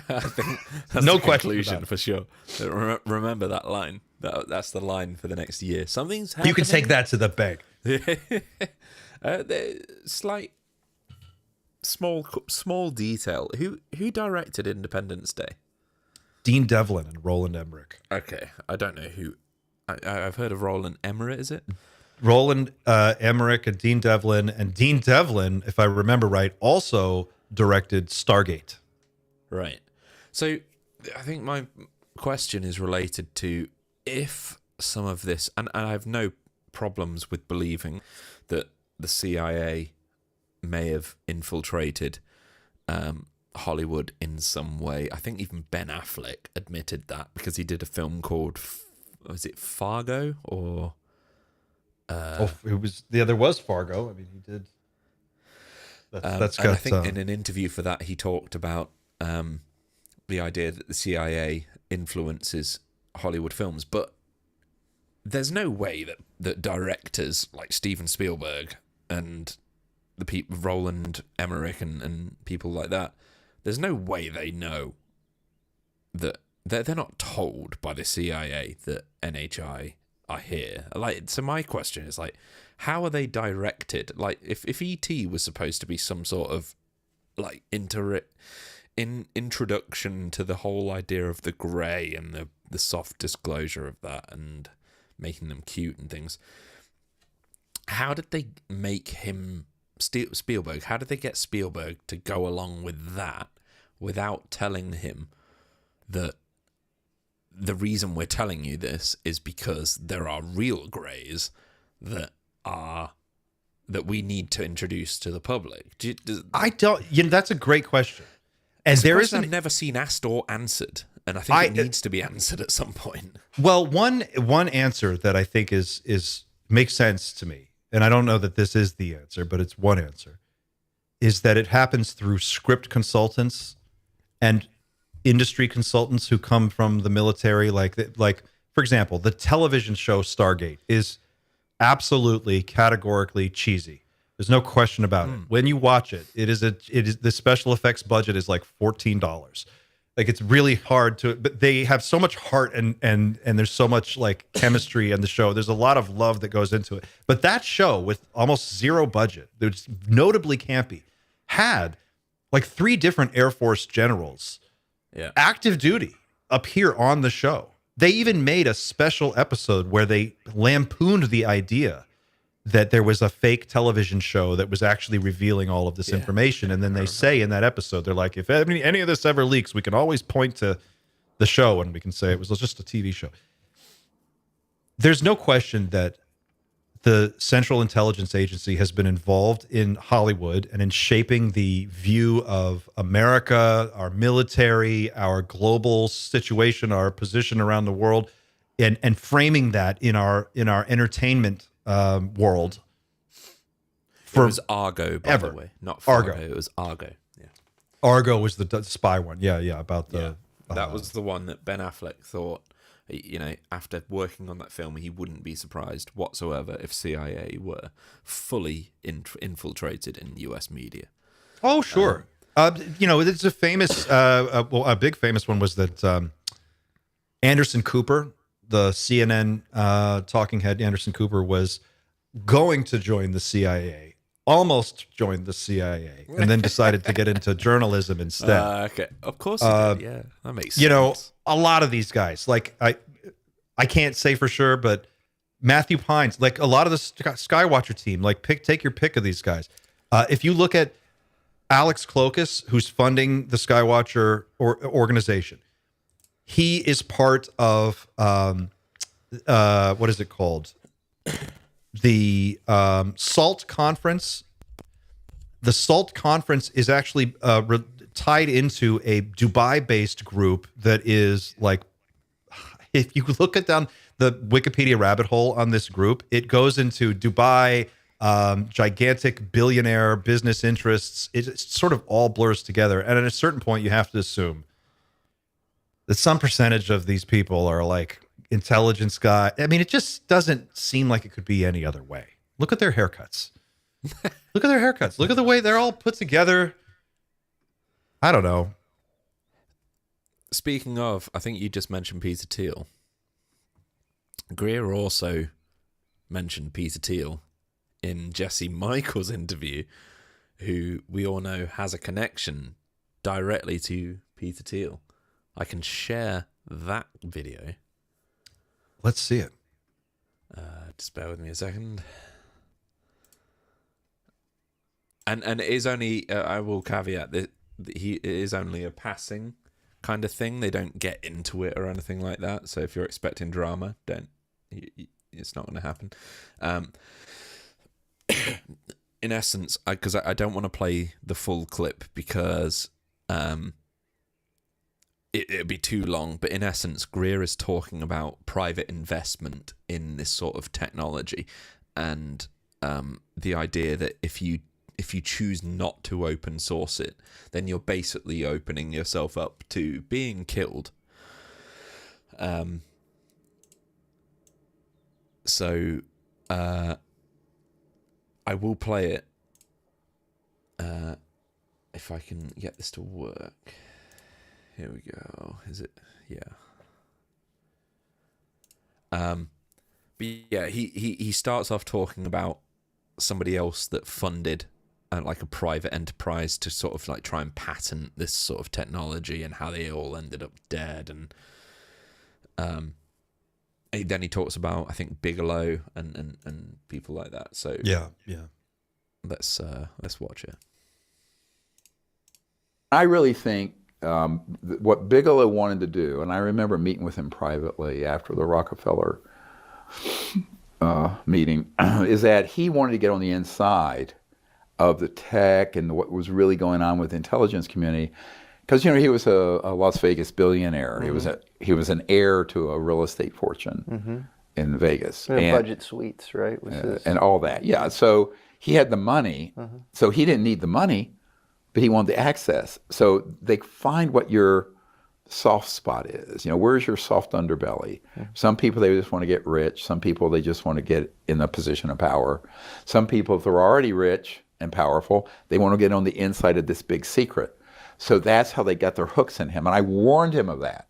I think that's no the question conclusion for sure. Remember that line. That's the line for the next year. Something's happening. You can take that to the bank. Slight, small detail. Who directed Independence Day? Dean Devlin and Roland Emmerich. Okay, I don't know who. I've heard of Roland Emmerich. Is it Roland Emmerich and Dean Devlin? And Dean Devlin, if I remember right, also directed Stargate. Right. So I think my question is related to if some of this, and I have no problems with believing that the CIA may have infiltrated Hollywood in some way. I think even Ben Affleck admitted that because he did a film called, was it Fargo or? There was Fargo. I mean, he did. That's got. And I think in an interview for that, he talked about the idea that the CIA influences Hollywood films, but there's no way that directors like Steven Spielberg and the people Roland Emmerich and people like that, there's no way they know that they're not told by the CIA that NHI are here. Like, so my question is, like, how are they directed? Like, if ET was supposed to be some sort of like introduction to the whole idea of the grey and the soft disclosure of that and making them cute and things, how did they make him Spielberg? How did they get Spielberg to go along with that without telling him that the reason we're telling you this is because there are real greys that we need to introduce to the public? That's a great question. And there is I've never seen asked or answered, and I think it needs to be answered at some point. Well, one answer that I think is makes sense to me, and I don't know that this is the answer, but it's one answer, is that it happens through script consultants and industry consultants who come from the military. Like, for example, the television show Stargate is absolutely categorically cheesy. There's no question about it. When you watch it, it is the special effects budget is like $14. Like, it's really hard to, but they have so much heart and there's so much like chemistry in the show. There's a lot of love that goes into it. But that show with almost zero budget, that's notably campy, had like 3 different Air Force generals, active duty, appear on the show. They even made a special episode where they lampooned the idea that there was a fake television show that was actually revealing all of this information. And then they say in that episode, they're like, if any of this ever leaks, we can always point to the show and we can say it was just a TV show. There's no question that the Central Intelligence Agency has been involved in Hollywood and in shaping the view of America, our military, our global situation, our position around the world, and framing that in our entertainment world. It was Argo, by the way, not Fargo. Argo. It was Argo. Yeah, Argo was the spy one. Yeah, about the. That was the one that Ben Affleck thought, after working on that film, he wouldn't be surprised whatsoever if CIA were fully infiltrated in U.S. media. Oh, sure. It's a famous, a big famous one was that Anderson Cooper, the CNN talking head, Anderson Cooper, was going to join the CIA, almost joined the CIA, and then decided to get into journalism instead. Okay, of course he did. Yeah, that makes sense. A lot of these guys, like I can't say for sure, but Matthew Pines, like a lot of the Skywatcher team, like take your pick of these guys. If you look at Alex Klokas, who's funding the Skywatcher organization, he is part of what is it called? The SALT conference. The SALT conference is actually tied into a Dubai-based group that is like, if you look at down the Wikipedia rabbit hole on this group, it goes into Dubai, gigantic billionaire business interests. It sort of all blurs together. And at a certain point, you have to assume that some percentage of these people are like intelligence guy. I mean, it just doesn't seem like it could be any other way. Look at their haircuts. Look at their haircuts. Look at the way they're all put together. I don't know. Speaking of, I think you just mentioned Peter Thiel. Greer also mentioned Peter Thiel in Jesse Michaels' interview, who we all know has a connection directly to Peter Thiel. I can share that video. Let's see it. Just bear with me a second. And it is only, I will caveat that it is only a passing kind of thing. They don't get into it or anything like that. So if you're expecting drama, it's not going to happen. In essence, because I don't want to play the full clip because it'd be too long. But in essence, Greer is talking about private investment in this sort of technology, and the idea that if you choose not to open source it, then you're basically opening yourself up to being killed. So I will play it if I can get this to work. Here we go. Is it? Yeah. But yeah, he starts off talking about somebody else that funded like a private enterprise to sort of like try and patent this sort of technology and how they all ended up dead, and then he talks about, I think, Bigelow and people like that. So yeah. Let's watch it. I really think what Bigelow wanted to do, and I remember meeting with him privately after the Rockefeller meeting, is that he wanted to get on the inside of the tech and what was really going on with the intelligence community, because he was a Las Vegas billionaire. Mm-hmm. He was an heir to a real estate fortune. in Vegas. And budget suites, right? And all that. Yeah. So he had the money. So he didn't need the money, but he wanted the access. So they find what your soft spot is. Where's your soft underbelly? Some people, they just want to get rich. Some people, they just want to get in a position of power. Some people, if they're already rich and powerful, they want to get on the inside of this big secret. So that's how they got their hooks in him. And I warned him of that.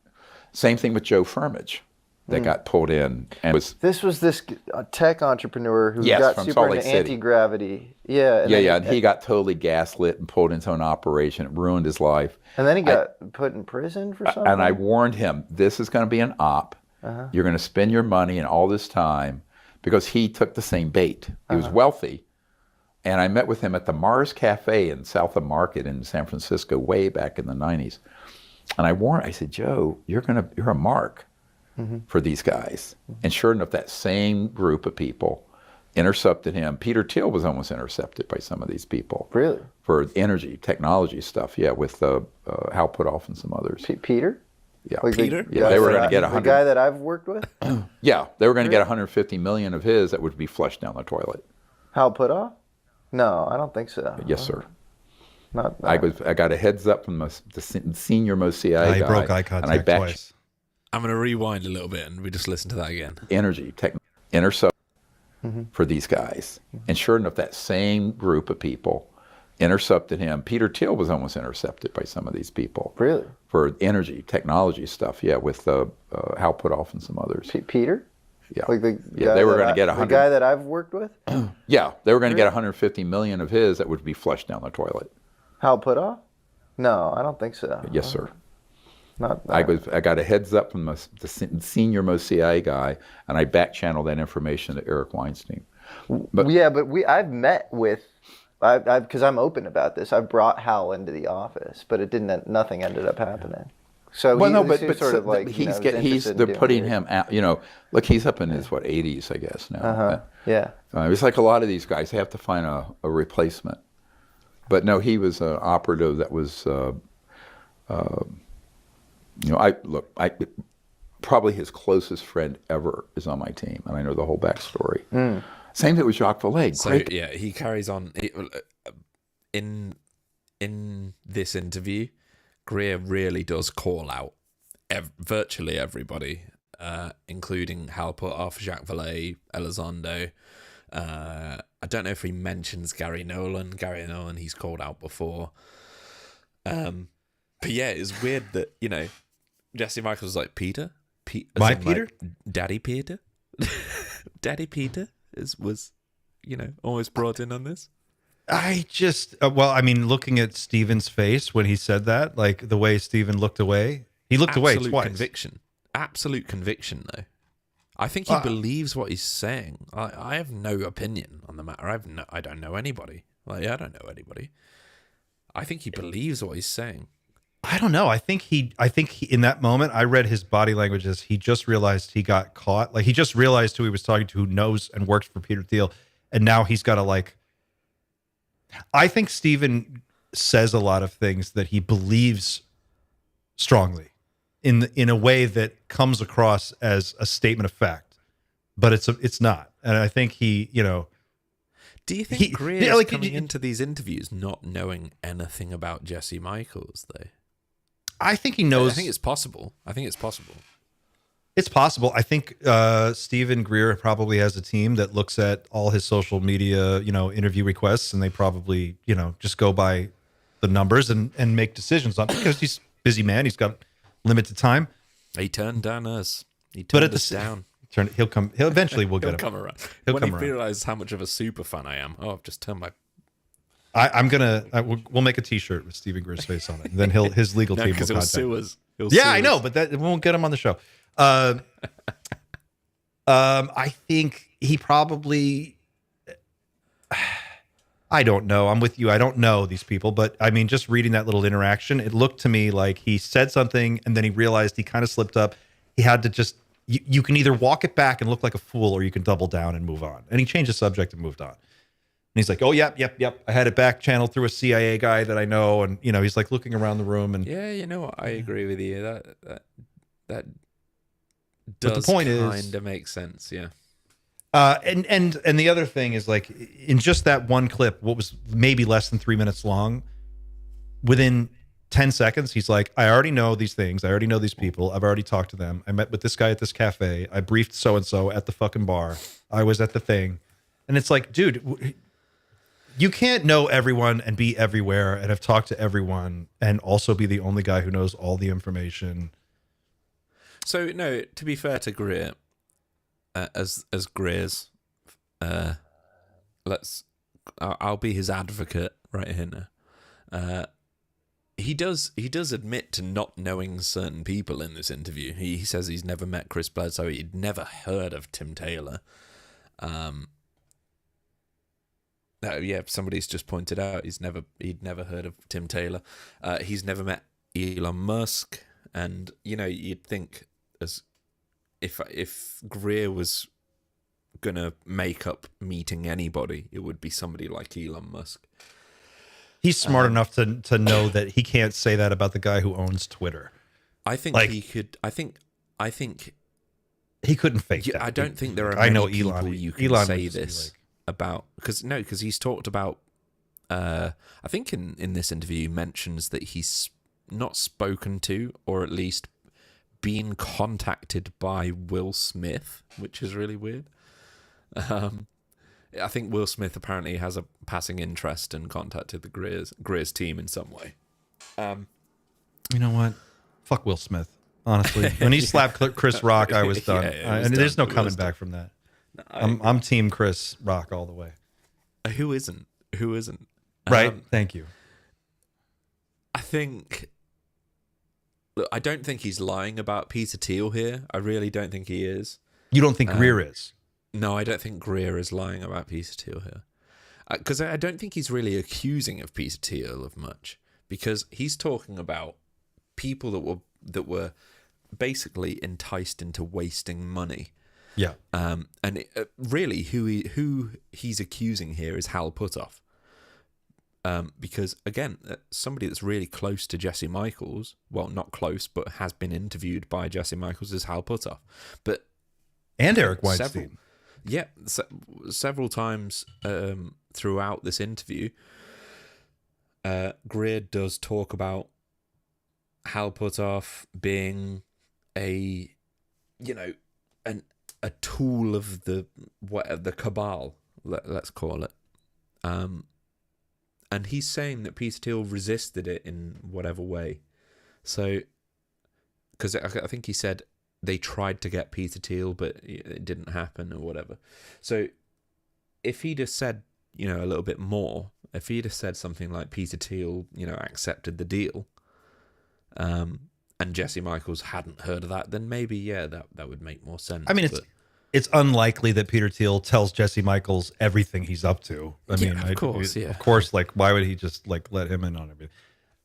Same thing with Joe Firmage that got pulled in. And this was this tech entrepreneur who yes, got from super Salt Lake into City. Anti-gravity. Yeah. And he got totally gaslit and pulled into his own operation. It ruined his life. And then he got put in prison for something? And I warned him, this is going to be an op. You're going to spend your money and all this time, because he took the same bait. He was wealthy. And I met with him at the Mars Cafe in South of Market in San Francisco way back in the 90s. And I said, Joe, you're a mark for these guys. And sure enough, that same group of people intercepted him. Peter Thiel was almost intercepted by some of these people. Really? For energy, technology stuff, with Hal Putoff and some others. Peter? Yeah. Peter? They were going to get 100. The guy that I've worked with? Yeah, they were going to get 150 million of his that would be flushed down the toilet. Hal Putoff? No, I don't think so. Yes, sir. Not I got a heads up from the senior most CIA guy. I broke eye contact twice. I'm going to rewind a little bit and we just listen to that again. Energy, intercept for these guys. And sure enough, that same group of people intercepted him. Peter Thiel was almost intercepted by some of these people. Really? For energy, technology stuff, with Hal Putoff and some others. Peter? Yeah. They were going to get 100. The guy that I've worked with? Yeah, they were going to get 150 million of his that would be flushed down the toilet. Hal Putoff? No, I don't think so. Yes, sir. I got a heads up from the senior most CIA guy, and I back channeled that information to Eric Weinstein. But I've met with, because I'm open about this. I brought Hal into the office, but nothing ended up happening. So they're putting him out. Look, he's up in his 80s, I guess now. It's like a lot of these guys. They have to find a replacement. But no, he was an operative that was. Probably his closest friend ever is on my team, and I know the whole backstory. Same thing with Jacques Vallée. So he carries on. In this interview, Greer really does call out virtually everybody, including Hal Putoff, Jacques Vallée, Elizondo. I don't know if he mentions Gary Nolan. Gary Nolan, he's called out before. But yeah, it's weird that, Jesse Michaels was like, Peter? My Peter? Like, Daddy Peter? Daddy Peter was almost brought in on this. I just, looking at Steven's face when he said that, like the way Steven looked away, he looked away twice. Absolute conviction, though. I think he believes what he's saying. I have no opinion on the matter. I don't know anybody. I don't know anybody. I think he believes what he's saying. I don't know. I think he in that moment, I read his body language as he just realized he got caught. Like he just realized who he was talking to, who knows and works for Peter Thiel. And now he's got to I think Steven says a lot of things that he believes strongly in a way that comes across as a statement of fact, but it's not. And I think he, Do you think Greer is coming into these interviews not knowing anything about Jesse Michaels, though? I think he knows. I think it's possible. It's possible. I think Stephen Greer probably has a team that looks at all his social media, interview requests, and they probably, just go by the numbers and make decisions on it because he's a busy man. He's got limited time. He turned down us. He turned us down. He'll come. He'll eventually. We'll get him. Come around. When he realizes how much of a super fan I am, I've just turned my. We'll make a T-shirt with Stephen Greer's face on it. And then his legal team will contact. Sue us. I know, but it won't get him on the show. I think he probably. I don't know. I'm with you. I don't know these people, but I mean, just reading that little interaction, it looked to me like he said something and then he realized he kind of slipped up. He had to just. You can either walk it back and look like a fool, or you can double down and move on. And he changed the subject and moved on. And he's like, "Oh, yep. I had it back channeled through a CIA guy that I know." And he's like looking around the room and yeah, you know what? I agree with you. That Does but the point is, kind of make sense, yeah. And the other thing is, like, in just that one clip, what was maybe less than 3 minutes long, within 10 seconds, he's like, I already know these things. I already know these people. I've already talked to them. I met with this guy at this cafe. I briefed so-and-so at the fucking bar. I was at the thing. And it's like, dude, you can't know everyone and be everywhere and have talked to everyone and also be the only guy who knows all the information. So, no, to be fair to Greer, as Greer's, I'll be his advocate right here now. He does admit to not knowing certain people in this interview. He says he's never met Chris Bledsoe. He'd never heard of Tim Taylor. Somebody's just pointed out he'd never heard of Tim Taylor. He's never met Elon Musk, and you'd think as if Greer was gonna make up meeting anybody, it would be somebody like Elon Musk. He's smart enough to know that he can't say that about the guy who owns Twitter. I think he could. I think he couldn't fake that. I don't think there are many people you can Elon say this about, because he's talked about. I think in this interview he mentions that he's not spoken to, or at least been contacted by Will Smith, which is really weird. I think Will Smith apparently has a passing interest and contacted the Greer's team in some way. You know what? Fuck Will Smith. Honestly, when he slapped Chris Rock, I was done. There's no coming back from that. No, I'm Team Chris Rock all the way. Who isn't? Right. Thank you. I think. Look, I don't think he's lying about Peter Thiel here. I really don't think he is. You don't think Greer is? No, I don't think Greer is lying about Peter Thiel here. Because I don't think he's really accusing of Peter Thiel of much. Because he's talking about people that were basically enticed into wasting money. Yeah. Really, who he's accusing here is Hal Putoff. Because, again, somebody that's really close to Jesse Michaels, well, not close, but has been interviewed by Jesse Michaels, is Hal Putoff. And Eric Weinstein. Several times throughout this interview, Greer does talk about Hal Putoff being a tool of the cabal, let's call it. And he's saying that Peter Thiel resisted it in whatever way. So, because I think he said they tried to get Peter Thiel, but it didn't happen or whatever. So, if he'd have said, a little bit more, if he'd have said something like Peter Thiel, accepted the deal, and Jesse Michaels hadn't heard of that, then maybe, that would make more sense. I mean, it's unlikely that Peter Thiel tells Jesse Michaels everything he's up to. Of course, like, why would he just let him in on everything?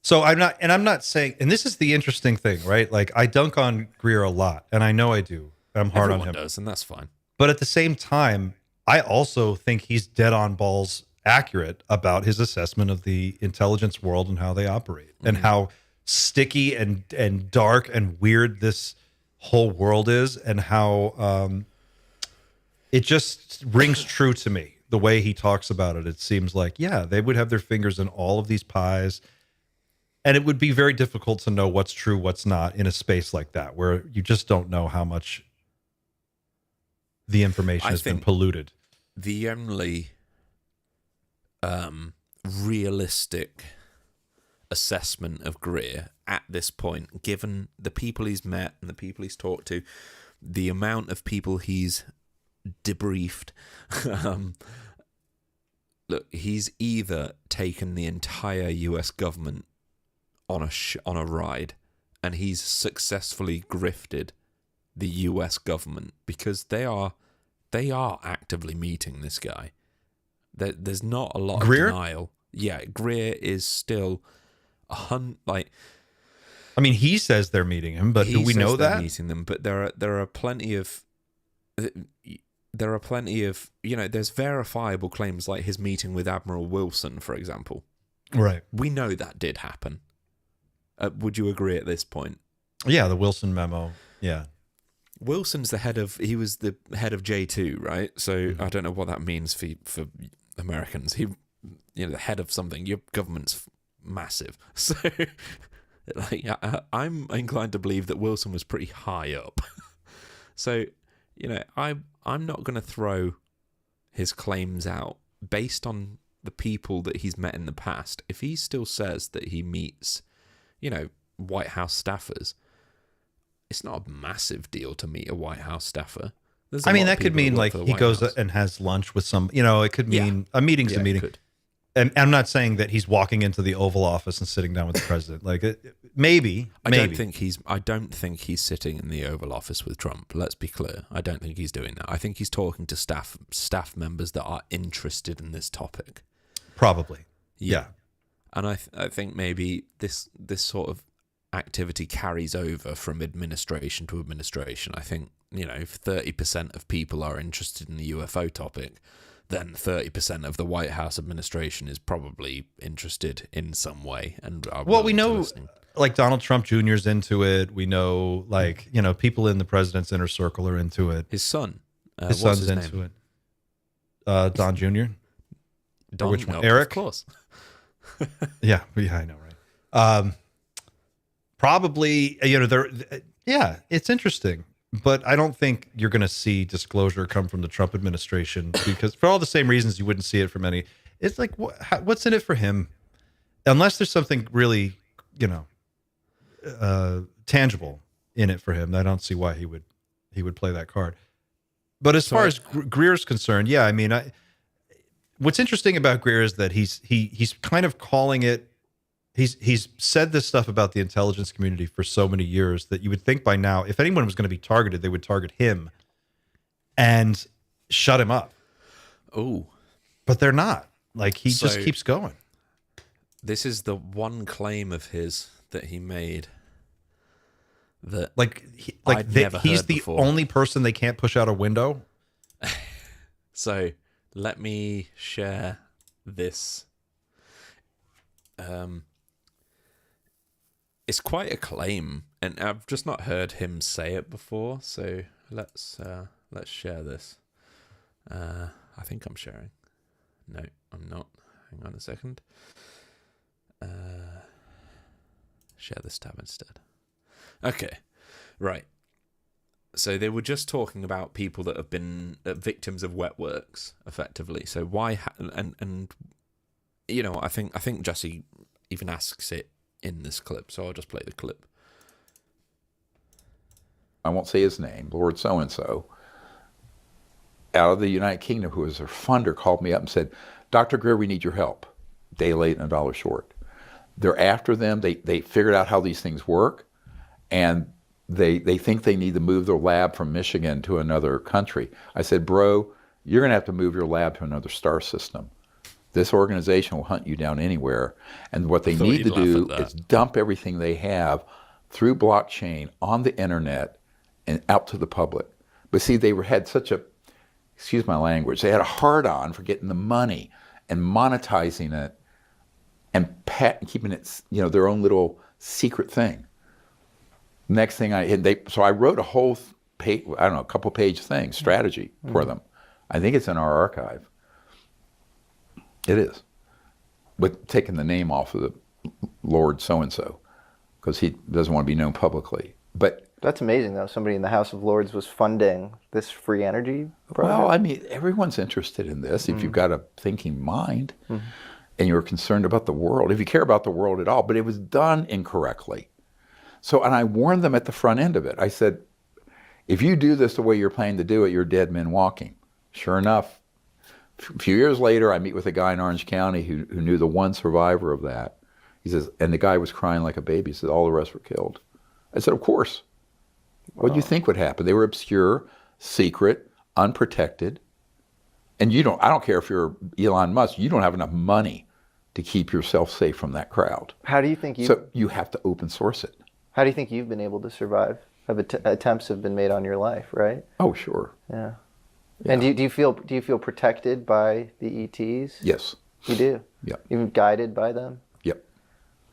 So I'm not saying, and this is the interesting thing, right? Like, I dunk on Greer a lot, and I know I do. I'm hard on him. Does, and that's fine. But at the same time, I also think he's dead on balls accurate about his assessment of the intelligence world and how they operate, and how sticky and dark and weird this whole world is, and how it just rings true to me the way he talks about it. It seems like, they would have their fingers in all of these pies. And it would be very difficult to know what's true, what's not in a space like that, where you just don't know how much the information has been polluted. The only realistic assessment of Greer at this point, given the people he's met and the people he's talked to, the amount of people he's debriefed, look, he's either taken the entire US government on a ride, and he's successfully grifted the US government, because they are actively meeting this guy. There's not a lot of denial. Yeah, Greer is still he says they're meeting him, but do we know that they're meeting them? But there are plenty of there's verifiable claims, like his meeting with Admiral Wilson, for example. Right. We know that did happen. Would you agree at this point? Yeah, the Wilson memo. Yeah. Wilson's he was the head of J2, right? So I don't know what that means for Americans. The head of something, your government's massive. So I'm inclined to believe that Wilson was pretty high up. So, I'm not going to throw his claims out based on the people that he's met in the past. If he still says that he meets, White House staffers, it's not a massive deal to meet a White House staffer. That could mean like he goes and has lunch with some, it could mean a meeting's a meeting. And I'm not saying that he's walking into the Oval Office and sitting down with the president. Maybe. I don't think he's sitting in the Oval Office with Trump. Let's be clear. I don't think he's doing that. I think he's talking to staff members that are interested in this topic. Probably. Yeah. And I think maybe this sort of activity carries over from administration to administration. I think, if 30% of people are interested in the UFO topic, then 30% of the White House administration is probably interested in some way. And we know, like Donald Trump Jr.'s into it. We know, people in the president's inner circle are into it. His son, his son's into it. Don Jr. Don, which one? Eric, of course. yeah, I know, right? Probably, it's interesting. But I don't think you're going to see disclosure come from the Trump administration because for all the same reasons you wouldn't see it from any. It's like, what's in it for him? Unless there's something really, tangible in it for him, I don't see why he would play that card. But as far as Greer's concerned, what's interesting about Greer is that he's kind of calling it. He's said this stuff about the intelligence community for so many years that you would think by now, if anyone was going to be targeted, they would target him and shut him up. Oh, but they're not. He just keeps going. This is the one claim of his that he made that he's the only person they can't push out a window. So let me share this. It's quite a claim, and I've just not heard him say it before. So let's share this. I think I'm sharing. No, I'm not. Hang on a second. Share this tab instead. Okay, right. So they were just talking about people that have been victims of wet works, effectively. So why? I think Jesse even asks it in this clip, so I'll just play the clip. I won't say his name, Lord so-and-so, out of the United Kingdom, who was their funder, called me up and said, Dr. Greer, we need your help. Day late and $1 short. They're after them. They figured out how these things work, and they think they need to move their lab from Michigan to another country. I said, bro, you're going to have to move your lab to another star system. This organization will hunt you down anywhere. And what they need to do is dump everything they have through blockchain on the internet and out to the public. But see, they had such a, excuse my language, they had a hard-on for getting the money and monetizing it and keeping it, their own little secret thing. Next thing so I wrote a whole page, a couple page thing, strategy for them. I think it's in our archive. It is, but taking the name off of the Lord so-and-so because he doesn't want to be known publicly. But that's amazing, though. Somebody in the House of Lords was funding this free energy project. Well, everyone's interested in this if you've got a thinking mind and you're concerned about the world, if you care about the world at all. But it was done incorrectly. So, and I warned them at the front end of it. I said, if you do this the way you're planning to do it, you're dead men walking. Sure enough, a few years later, I meet with a guy in Orange County who knew the one survivor of that. He says, and the guy was crying like a baby. He said, all the rest were killed. I said, of course. Wow. What do you think would happen? They were obscure, secret, unprotected. And I don't care if you're Elon Musk, you don't have enough money to keep yourself safe from that crowd. How do you think So you have to open source it. How do you think you've been able to survive? Attempts have been made on your life, right? Oh, sure. Yeah. Yeah. And do you feel protected by the ETs? Yes. You do? Yeah. Even guided by them? Yep.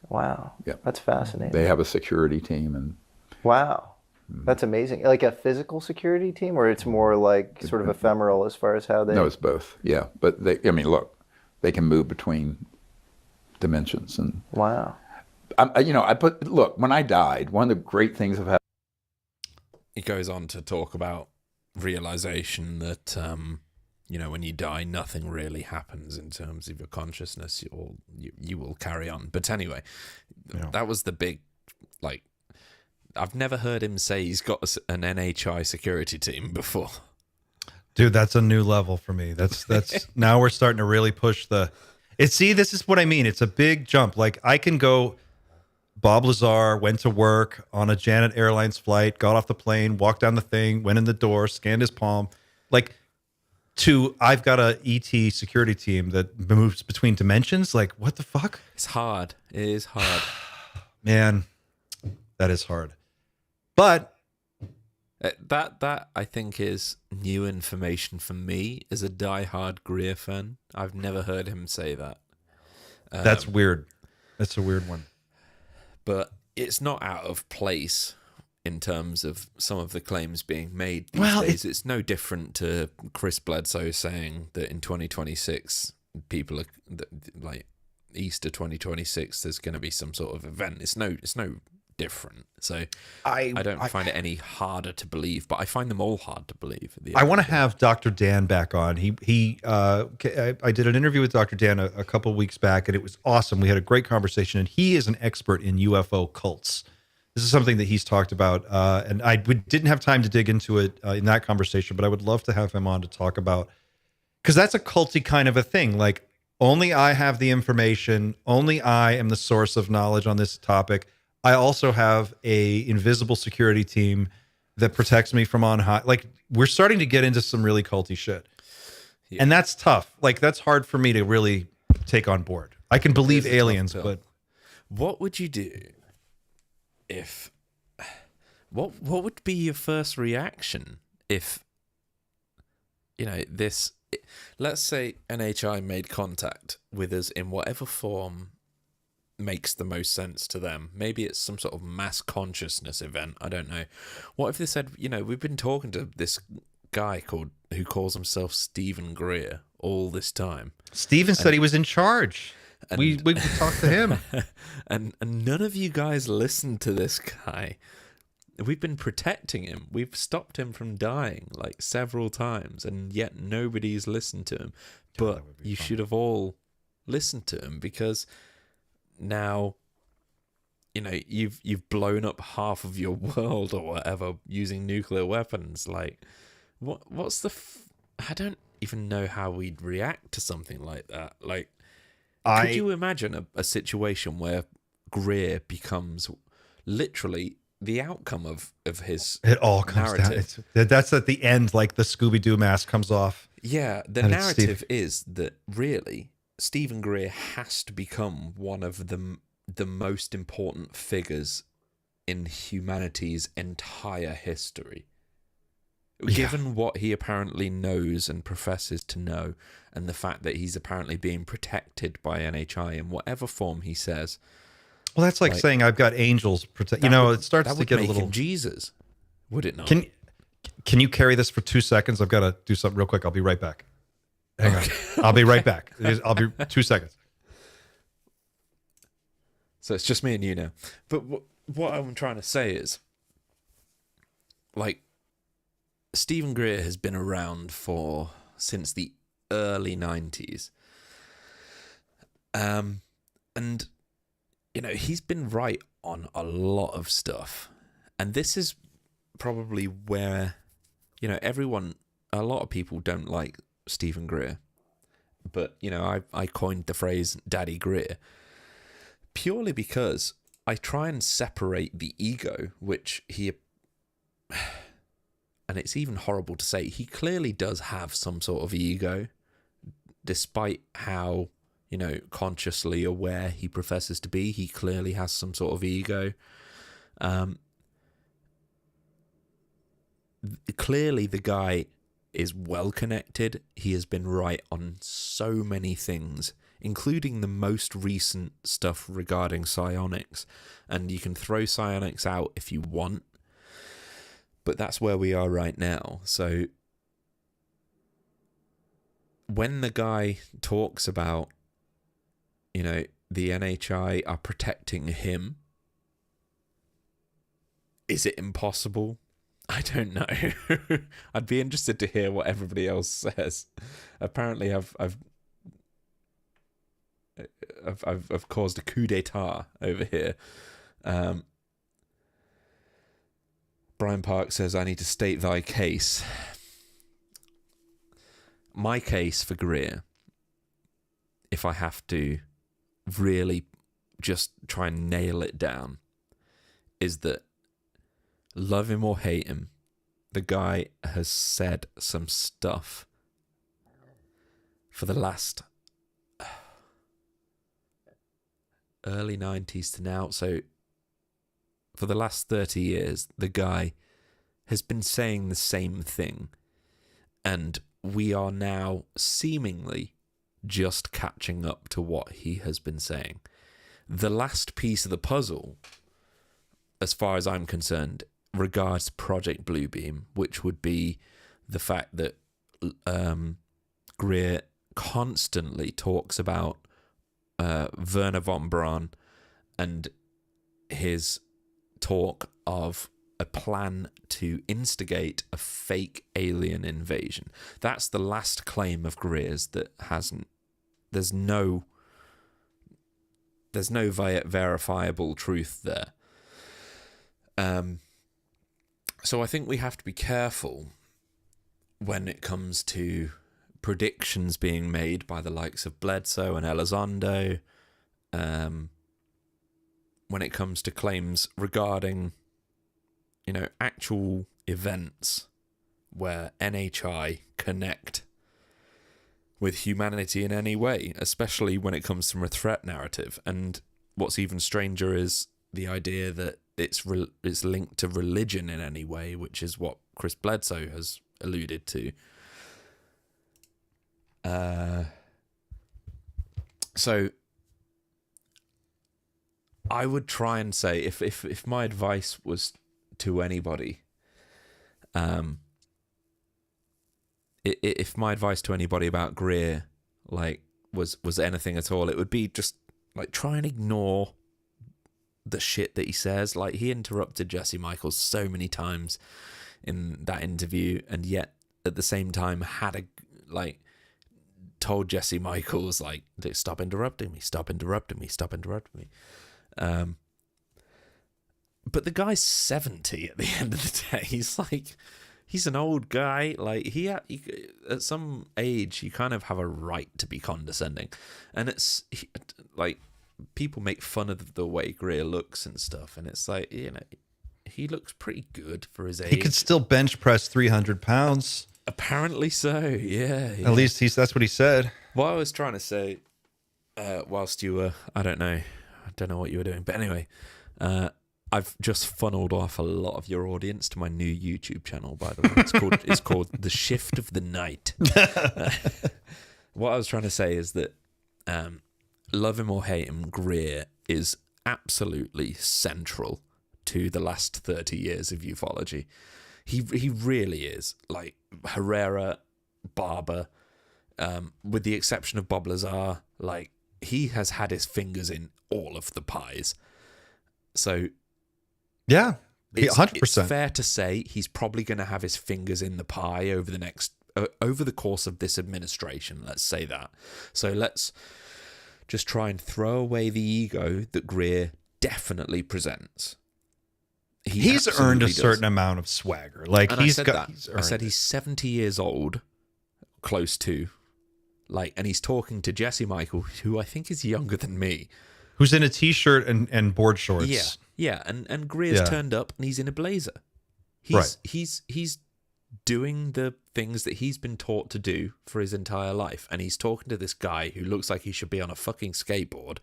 Wow. Yep. That's fascinating. They have a security team and wow. That's amazing. Like a physical security team, or it's more like sort of ephemeral as far as how they... No, it's both, yeah. But look, they can move between dimensions. And wow. Look, when I died, one of the great things I've had... He goes on to talk about realization that, when you die, nothing really happens in terms of your consciousness. You will carry on. But anyway, that was the big, I've never heard him say he's got an NHI security team before. Dude, that's a new level for me. That's now we're starting to really push see, this is what I mean. It's a big jump. Like I can go, Bob Lazar went to work on a Janet Airlines flight, got off the plane, walked down the thing, went in the door, scanned his palm, I've got a ET security team that moves between dimensions. Like, what the fuck? It's hard. It is hard. Man, that is hard. But that I think is new information for me as a diehard Greer fan. I've never heard him say that. That's weird. That's a weird one. But it's not out of place in terms of some of the claims being made these days. It's no different to Chris Bledsoe saying that in 2026, people are Easter 2026, there's going to be some sort of event. It's no different. So I don't find it any harder to believe, but I find them all hard to believe. I want to have Dr. Dan back on. I did an interview with Dr. Dan a couple of weeks back, and it was awesome. We had a great conversation, and he is an expert in UFO cults. This is something that he's talked about, and we didn't have time to dig into it in that conversation, but I would love to have him on to talk about, because that's a culty kind of a thing. Like, only I have the information, only I am the source of knowledge on this topic. I also have a invisible security team that protects me from on high. Like, we're starting to get into some really culty shit. Yeah. And that's tough. Like, that's hard for me to really take on board. I can believe aliens, but what would you do if what would be your first reaction if let's say NHI made contact with us in whatever form makes the most sense to them? Maybe it's some sort of mass consciousness event, I don't know. What if they said, we've been talking to this guy who calls himself Stephen Greer all this time. Stephen said he was in charge. And we talked to him. and none of you guys listened to this guy. We've been protecting him. We've stopped him from dying several times, and yet nobody's listened to him. But you should have all listened to him, because now you've blown up half of your world or whatever using nuclear weapons. What's I don't even know how we'd react to something like that. Could you imagine a situation where Greer becomes literally the outcome of his It all comes narrative? down. That's at the end, like the Scooby-Doo mask comes off. Yeah, the narrative is that really Stephen Greer has to become one of the most important figures in humanity's entire history. Given what he apparently knows and professes to know, and the fact that he's apparently being protected by NHI in whatever form he says. Well, that's like saying I've got angels protect. It starts to get a little. Him Jesus, would it not? Can you carry this for 2 seconds? I've got to do something real quick. I'll be right back. Hang on. I'll be right back. I'll be 2 seconds. So it's just me and you now. But what I'm trying to say is, Stephen Greer has been around since the early 90s. And, he's been right on a lot of stuff. And this is probably where, a lot of people don't like Stephen Greer. But, I coined the phrase Daddy Greer purely because I try and separate the ego, which he... And it's even horrible to say, he clearly does have some sort of ego, despite how, consciously aware he professes to be. He clearly has some sort of ego. Clearly, the guy is well connected. He has been right on so many things, including the most recent stuff regarding psionics. And you can throw psionics out if you want. But that's where we are right now. So when the guy talks about, you know, the NHI are protecting him, is it impossible? I don't know. I'd be interested to hear what everybody else says. Apparently, I've caused a coup d'état over here. Brian Park says, I need to state thy case. My case for Greer, if I have to really just try and nail it down, is that love him or hate him, the guy has said some stuff for the last early 90s to now. So for the last 30 years, the guy has been saying the same thing. And we are now seemingly just catching up to what he has been saying. The last piece of the puzzle, as far as I'm concerned, regards Project Bluebeam, which would be the fact that Greer constantly talks about Werner von Braun and his talk of a plan to instigate a fake alien invasion. That's the last claim of Greer's that hasn't. There's no verifiable truth there. So I think we have to be careful when it comes to predictions being made by the likes of Bledsoe and Elizondo. When it comes to claims regarding, you know, actual events where NHI connect with humanity in any way, especially when it comes from a threat narrative. And what's even stranger is the idea that it's linked to religion in any way, which is what Chris Bledsoe has alluded to. So I would try and say, if my advice was to anybody, if my advice to anybody about Greer, like, was anything at all, it would be just like try and ignore the shit that he says. Like, he interrupted Jesse Michaels so many times in that interview, and yet at the same time told Jesse Michaels, like, stop interrupting me. But the guy's 70 at the end of the day. He's an old guy. Like, he at some age, you kind of have a right to be condescending. And like, people make fun of the way Greer looks and stuff, and it's like, you know, he looks pretty good for his age. He could still bench press 300 pounds. Apparently so, yeah. At least that's what he said. What I was trying to say, whilst you were, I don't know what you were doing, but anyway, I've just funneled off a lot of your audience to my new YouTube channel, by the way. It's called The Shift of the Night. What I was trying to say is that love him or hate him, Greer is absolutely central to the last 30 years of ufology. He really is. Like, Herrera, Barber, with the exception of Bob Lazar, like, he has had his fingers in all of the pies. So yeah, 100%. It's fair to say he's probably going to have his fingers in the pie over the course of this administration. Let's say that. So let's just try and throw away the ego that Greer definitely presents. He's earned a certain amount of swagger. Like, and I said he's 70 years old, close to, like, and he's talking to Jesse Michael, who I think is younger than me, who's in a t-shirt and board shorts. Yeah, and Greer's turned up and he's in a blazer. He's doing the things that he's been taught to do for his entire life, and he's talking to this guy who looks like he should be on a fucking skateboard.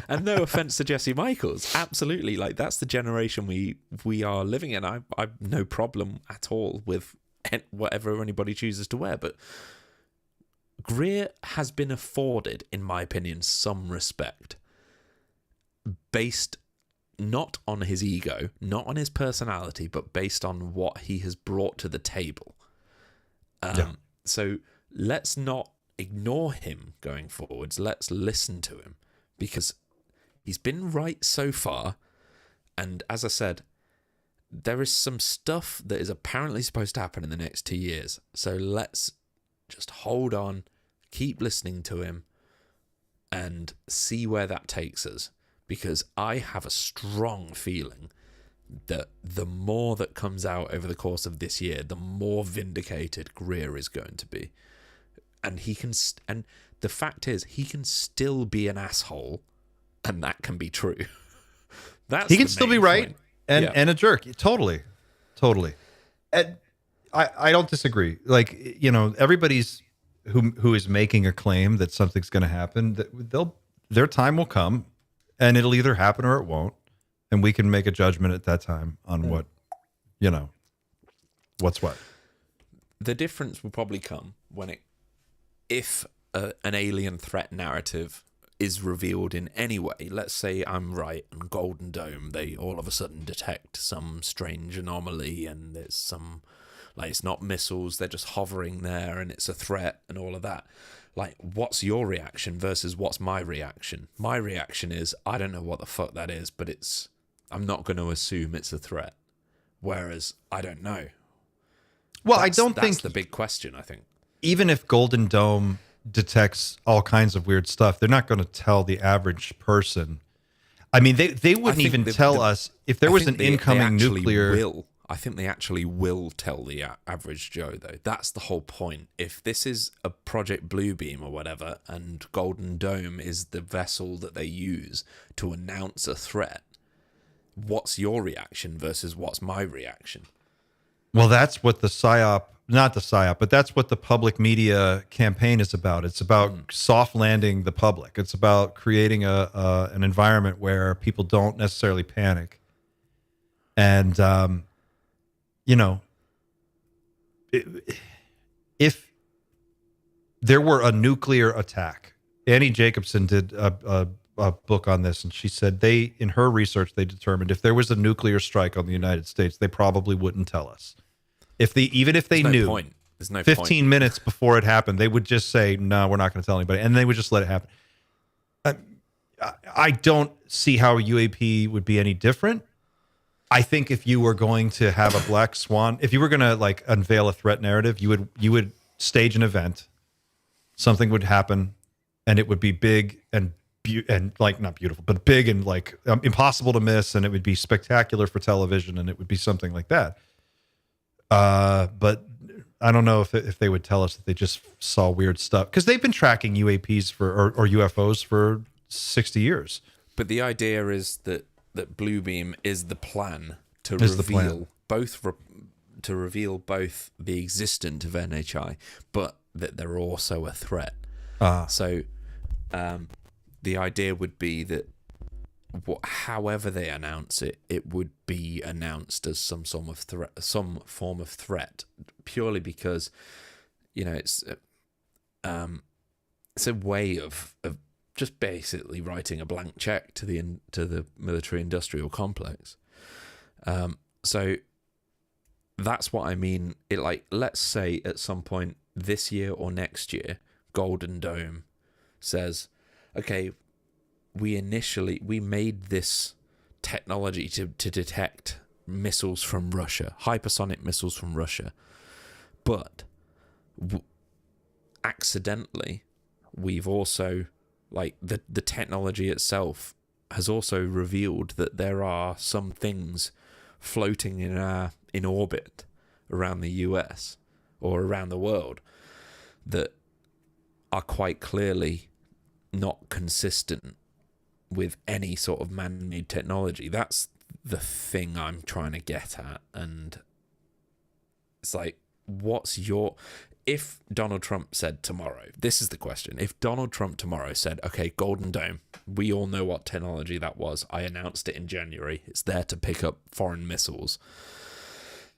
And no offense to Jesse Michaels, absolutely, like, that's the generation we are living in. I've no problem at all with whatever anybody chooses to wear, but Greer has been afforded, in my opinion, some respect based not on his ego, not on his personality, but based on what he has brought to the table. So let's not ignore him going forwards. Let's listen to him, because he's been right so far. And as I said, there is some stuff that is apparently supposed to happen in the next 2 years. So let's just hold on, keep listening to him, and see where that takes us. Because I have a strong feeling that the more that comes out over the course of this year, the more vindicated Greer is going to be. And he can, and the fact is, he can still be an asshole, and that can be true. He can still be right and a jerk. Totally. And I don't disagree. Like, you know, everybody's who is making a claim that something's going to happen, that their time will come, and it'll either happen or it won't, and we can make a judgment at that time on what, you know, what's what. The difference will probably come if an alien threat narrative is revealed in any way. Let's say I'm right, and Golden Dome, they all of a sudden detect some strange anomaly, and there's some, like, it's not missiles, they're just hovering there, and it's a threat, and all of that. Like, what's your reaction versus what's my reaction? My reaction is, I don't know what the fuck that is, but I'm not going to assume it's a threat. Whereas, I don't know. Well, I don't think that's the big question, I think. Even if Golden Dome detects all kinds of weird stuff, they're not going to tell the average person. I mean, they wouldn't even tell us if there was an incoming nuclear. I think they actually will tell the average Joe, though. That's the whole point. If this is a Project Bluebeam or whatever, and Golden Dome is the vessel that they use to announce a threat, what's your reaction versus what's my reaction? Well, that's what the PSYOP, not the PSYOP, but that's what the public media campaign is about. It's about soft landing the public. It's about creating an environment where people don't necessarily panic. And, you know, if there were a nuclear attack, Annie Jacobson did a book on this, and she said in her research, they determined if there was a nuclear strike on the United States, they probably wouldn't tell us. Even if they knew, there's no 15 minutes before it happened, they would just say, no, we're not going to tell anybody. And they would just let it happen. I don't see how a UAP would be any different. I think if you were going to have a black swan, if you were going to like unveil a threat narrative, you would stage an event. Something would happen, and it would be big and like not beautiful, but big and like impossible to miss, and it would be spectacular for television, and it would be something like that. But I don't know if they would tell us that they just saw weird stuff, because they've been tracking UAPs or UFOs for 60 years. But the idea is that Bluebeam is the plan to reveal both the existence of NHI, but that they're also a threat. So the idea would be that however they announce it, it would be announced as some form of threat, purely because, you know, it's a way of just basically writing a blank check to the military industrial complex. So that's what I mean. Let's say at some point this year or next year, Golden Dome says, okay, we made this technology to detect missiles from Russia, hypersonic missiles from Russia, but accidentally we've also, like, the technology itself has also revealed that there are some things floating in orbit around the US or around the world that are quite clearly not consistent with any sort of man-made technology. That's the thing I'm trying to get at. And it's like, if Donald Trump said tomorrow, this is the question, if Donald Trump tomorrow said, okay, Golden Dome, we all know what technology that was, I announced it in January, it's there to pick up foreign missiles,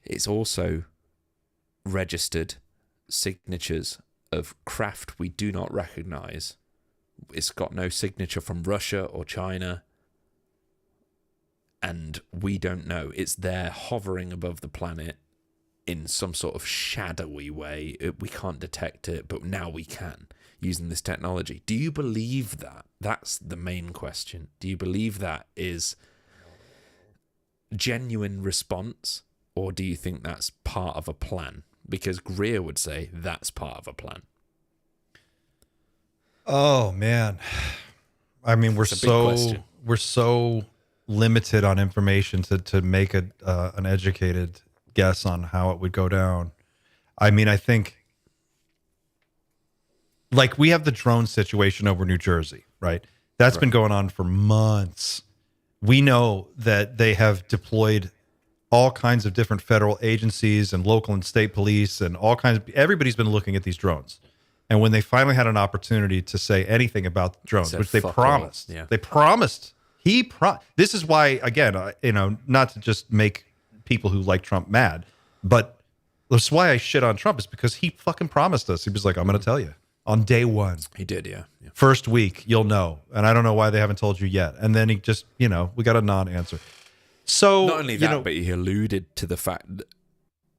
it's also registered signatures of craft we do not recognize, it's got no signature from Russia or China, and we don't know. It's there hovering above the planet in some sort of shadowy way. We can't detect it, but now we can using this technology. Do you believe that? That's the main question. Do you believe that is genuine response, or do you think that's part of a plan? Because Greer would say that's part of a plan. Oh man, I mean, we're so limited on information to make an educated guess on how it would go down. I mean, I think, like, we have the drone situation over New Jersey, right? That's been going on for months. We know that they have deployed all kinds of different federal agencies and local and state police and all kinds of, everybody's been looking at these drones. And when they finally had an opportunity to say anything about drones, which they promised, this is why, again, not to just make people who like Trump mad, but that's why I shit on Trump, is because he fucking promised us. He was like, I'm going to tell you on day one. He did, yeah. First week, you'll know. And I don't know why they haven't told you yet. And then he just, we got a non-answer. So not only that, but he alluded to the fact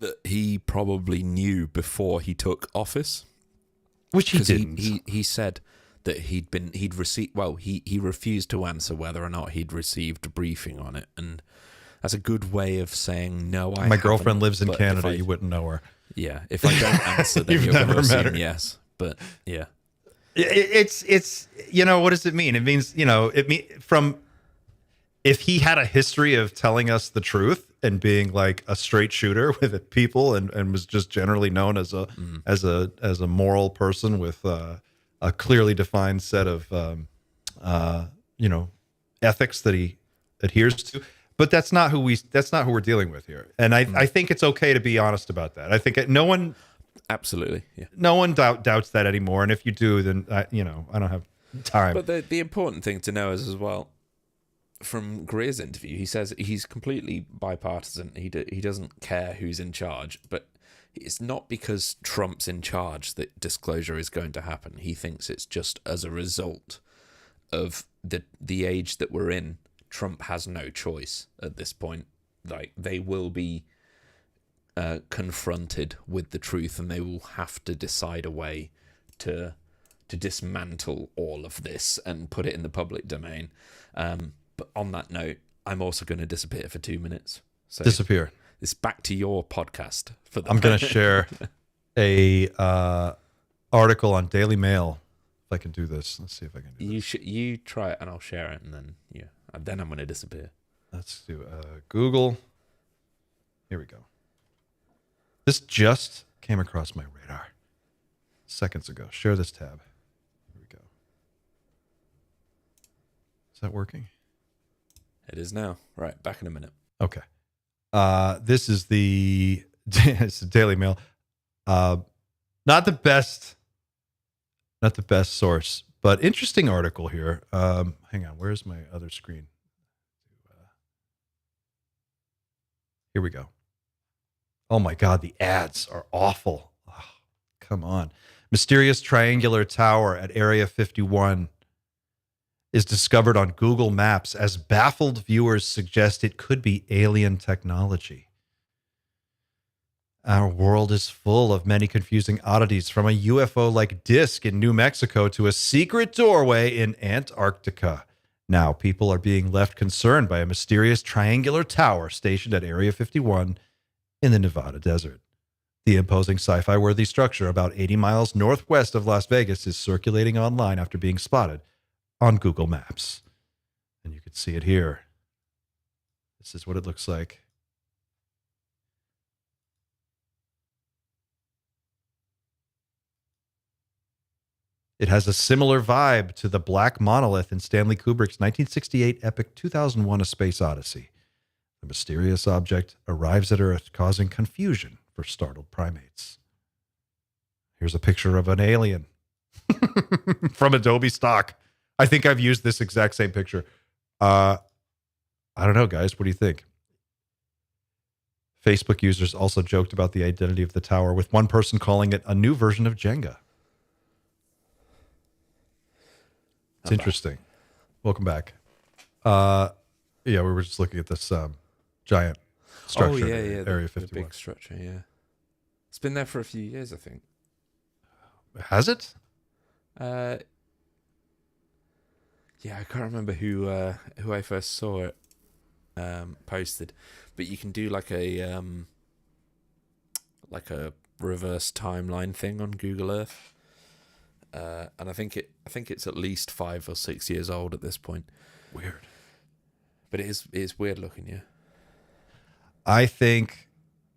that he probably knew before he took office. Which he didn't. He said that he'd received, he refused to answer whether or not he'd received a briefing on it. And that's a good way of saying, no, My girlfriend lives in Canada. You wouldn't know her. Yeah. If I don't answer, then you're going to assume yes. But yeah. It's what does it mean? It means, if he had a history of telling us the truth and being like a straight shooter with people and was just generally known as a moral person with a clearly defined set of ethics that he adheres to, but that's not who we're dealing with here. And I think it's okay to be honest about that. I think no one absolutely, yeah, no one doubts that anymore. And if you do, then I don't have time. But the important thing to know is as well, from Greer's interview, he says he's completely bipartisan. He doesn't care who's in charge, but it's not because Trump's in charge that disclosure is going to happen. He thinks it's just as a result of the age that we're in. Trump has no choice at this point. Like, they will be confronted with the truth, and they will have to decide a way to dismantle all of this and put it in the public domain. But on that note, I'm also going to disappear for 2 minutes. So disappear. It's back to your podcast. I'm going to share a article on Daily Mail. If I can do this, let's see if I can do this. You try it, and I'll share it, and then I'm going to disappear. Let's do Google. Here we go. This just came across my radar seconds ago. Share this tab. Here we go. Is that working? It is now. Right, back in a minute. Okay. This is it's the Daily Mail. Not the best source, but interesting article here. Hang on, where's my other screen? Here we go. Oh my God, the ads are awful. Oh, come on. Mysterious triangular tower at Area 51 is discovered on Google Maps as baffled viewers suggest it could be alien technology. Our world is full of many confusing oddities, from a UFO-like disc in New Mexico to a secret doorway in Antarctica. Now, people are being left concerned by a mysterious triangular tower stationed at Area 51 in the Nevada desert. The imposing sci-fi-worthy structure about 80 miles northwest of Las Vegas is circulating online after being spotted on Google Maps. And you can see it here. This is what it looks like. It has a similar vibe to the black monolith in Stanley Kubrick's 1968 epic 2001: A Space Odyssey. The mysterious object arrives at Earth, causing confusion for startled primates. Here's a picture of an alien from Adobe stock. I think I've used this exact same picture. I don't know, guys. What do you think? Facebook users also joked about the identity of the tower, with one person calling it a new version of Jenga. It's interesting. Welcome back. Yeah, we were just looking at this giant structure. Oh yeah, Area the 51. big structure. Yeah, it's been there for a few years, I think. Has it? Yeah, I can't remember who I first saw it posted, but you can do like a reverse timeline thing on Google Earth, and I think it's at least 5 or 6 years old at this point. Weird, but it's weird looking. Yeah, I think.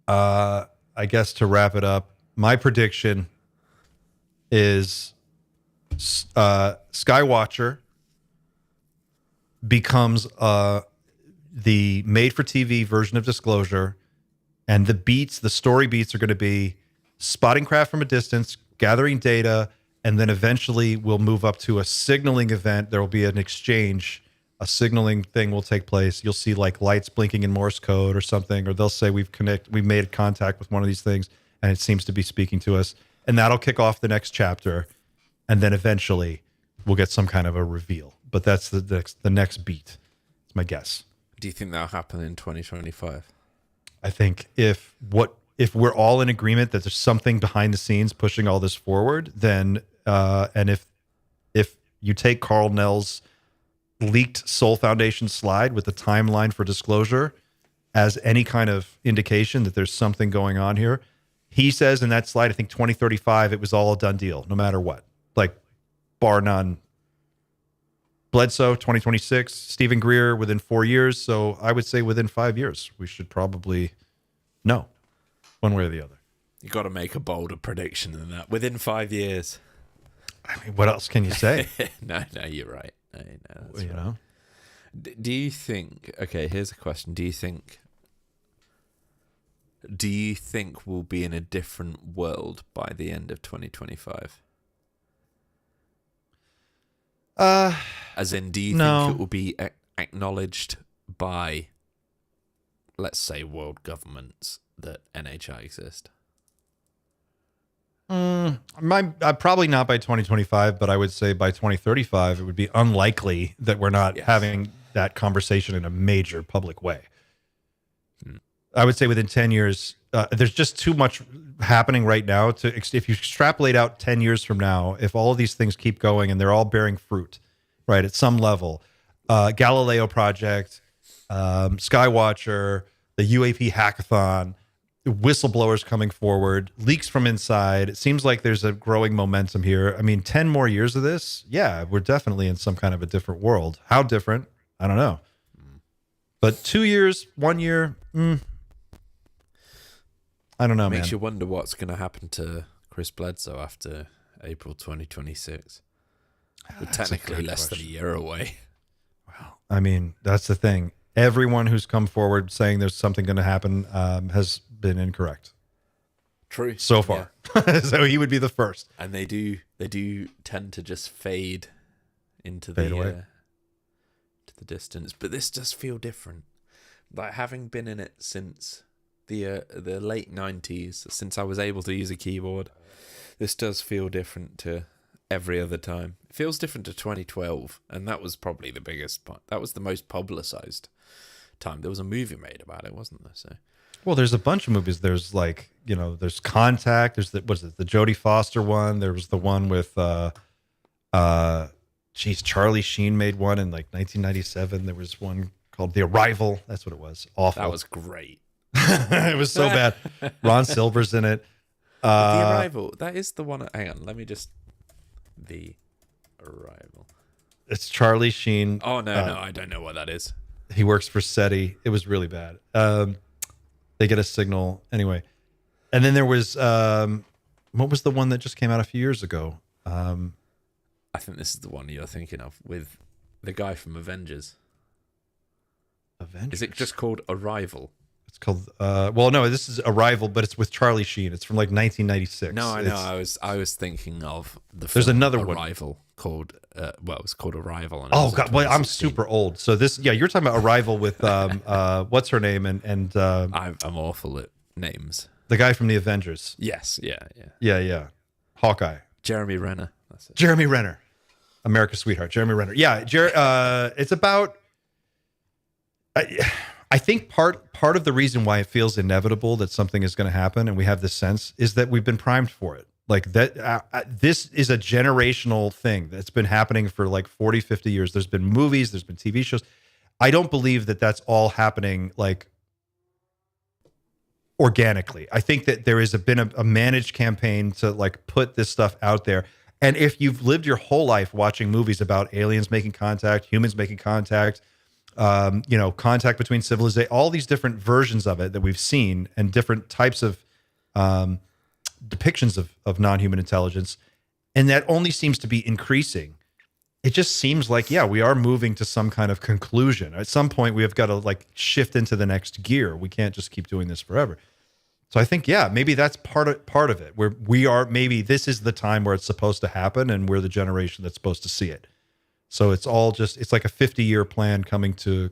I guess to wrap it up, my prediction is Skywatcher becomes the made-for-TV version of Disclosure, and the story beats are going to be spotting craft from a distance, gathering data, and then eventually we'll move up to a signaling event. There will be an exchange. A signaling thing will take place. You'll see like lights blinking in Morse code or something, or they'll say we've made contact with one of these things, and it seems to be speaking to us. And that'll kick off the next chapter, and then eventually we'll get some kind of a reveal. But that's the next beat. It's my guess. Do you think that'll happen in 2025? I think if we're all in agreement that there's something behind the scenes pushing all this forward, then and if you take Carl Nell's leaked Soul Foundation slide with the timeline for Disclosure as any kind of indication that there's something going on here. He says in that slide, I think 2035, it was all a done deal, no matter what, like bar none. Bledsoe, 2026, Stephen Greer within 4 years. So I would say within 5 years, we should probably know one way or the other. You got to make a bolder prediction than that. Within 5 years. I mean, what else can you say? No, you're right. No, that's right. Know. Do you think? Okay, here's a question. Do you think we'll be in a different world by the end of 2025? As in, do you think it will be acknowledged by, let's say, world governments that NHI exist? Probably not by 2025, but I would say by 2035, it would be unlikely that we're not having that conversation in a major public way. I would say within 10 years, there's just too much happening right now. If you extrapolate out 10 years from now, if all of these things keep going and they're all bearing fruit, right, at some level, Galileo Project, Skywatcher, the UAP hackathon, whistleblowers coming forward, leaks from inside. It seems like there's a growing momentum here. I mean, 10 more years of this, yeah, we're definitely in some kind of a different world. How different? I don't know. But 2 years, 1 year, I don't know, man. Makes you wonder what's going to happen to Chris Bledsoe after April 2026. We're technically less than a year away. Well, I mean, that's the thing. Everyone who's come forward saying there's something going to happen has been incorrect. True. So far. Yeah. So he would be the first. And they do tend to just fade into away to the distance. But this does feel different. Like having been in it since the late 90s, since I was able to use a keyboard, this does feel different to every other time. It feels different to 2012, and that was probably the biggest part. That was the most publicized time. There was a movie made about it, wasn't there? So, well, there's a bunch of movies. There's like, there's Contact. There's the Jodie Foster one. There was the one with Charlie Sheen made one in like 1997. There was one called The Arrival. That's what it was. Awful. That was great. It was so bad. Ron Silver's in it. The Arrival. That is the one. Hang on, let me just. The Arrival. It's Charlie Sheen. Oh no, I don't know what that is. He works for SETI. It was really bad. They get a signal anyway, and then there was what was the one that just came out a few years ago? I think this is the one you're thinking of with the guy from Avengers. Avengers. Is it just called Arrival? It's called. Well, no, this is Arrival, but it's with Charlie Sheen. It's from like 1996. No, I know. I was thinking of the. There's another Arrival one called. Well, it was called Arrival. Oh God! Well, I'm super old. So this, you're talking about Arrival with what's her name and I'm awful at names. The guy from the Avengers. Yes. Yeah. Hawkeye. Jeremy Renner. That's it. Jeremy Renner, America's sweetheart. Jeremy Renner. Yeah. It's about. I think part of the reason why it feels inevitable that something is going to happen, and we have this sense, is that we've been primed for it. Like that, this is a generational thing that's been happening for like 40, 50 years. There's been movies, there's been TV shows. I don't believe that that's all happening like organically. I think that there has been a managed campaign to like put this stuff out there. And if you've lived your whole life watching movies about aliens making contact, humans making contact, contact between civilization, all these different versions of it that we've seen, and different types of depictions of non-human intelligence, and that only seems to be increasing. It just seems like, yeah, we are moving to some kind of conclusion. At some point, we have got to like shift into the next gear. We can't just keep doing this forever. So I think, yeah, maybe that's part of it, where we are, maybe this is the time where it's supposed to happen, and we're the generation that's supposed to see it. So it's all just, it's like a 50-year plan coming to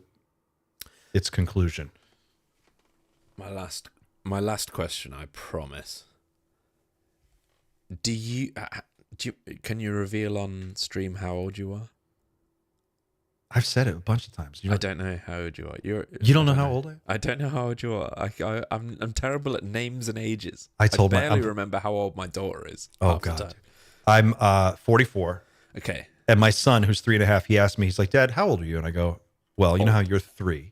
its conclusion. My last question, I promise. Can you reveal on stream how old you are? I've said it a bunch of times. I don't know how old you are. You don't know how old I am? I don't know how old you are. I'm terrible at names and ages. I barely remember how old my daughter is. Oh God, I'm 44. Okay. And my son, who's 3.5, he asked me, he's like, Dad, how old are you? And I go, well, you know how you're 3.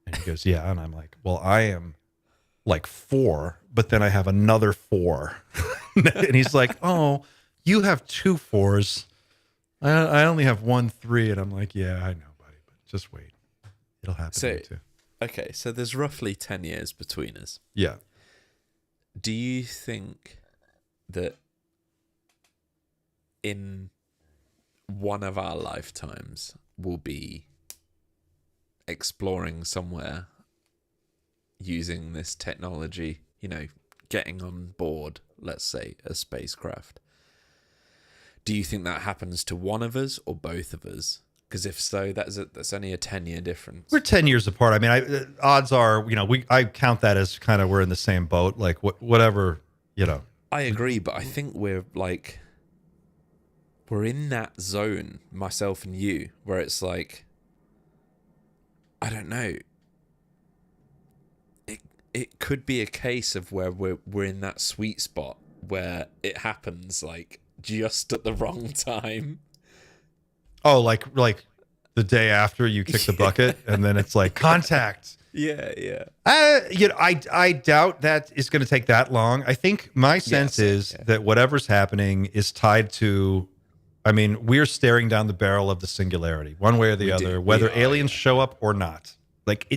And he goes, yeah. And I'm like, well, I am like 4, but then I have another 4. And he's like, oh, you have 2 4s. I only have 1 3. And I'm like, yeah, I know, buddy, but just wait. It'll happen to you too. Okay, so there's roughly 10 years between us. Yeah. Do you think that in one of our lifetimes we'll be exploring somewhere using this technology, getting on board, let's say, a spacecraft? Do you think that happens to one of us or both of us? Because if so, that's only a 10-year difference. We're 10 years apart. I mean, odds are, I count that as kind of we're in the same boat. Like whatever, I agree, but I think we're in that zone, myself and you, where it's like, I don't know. It could be a case of where we're in that sweet spot where it happens like just at the wrong time. Oh, like the day after you kick the bucket, and then it's like contact. Yeah. I doubt that is going to take that long. I think my sense is that whatever's happening is tied to, I mean, we're staring down the barrel of the singularity, one way or the other, whether aliens show up or not. Like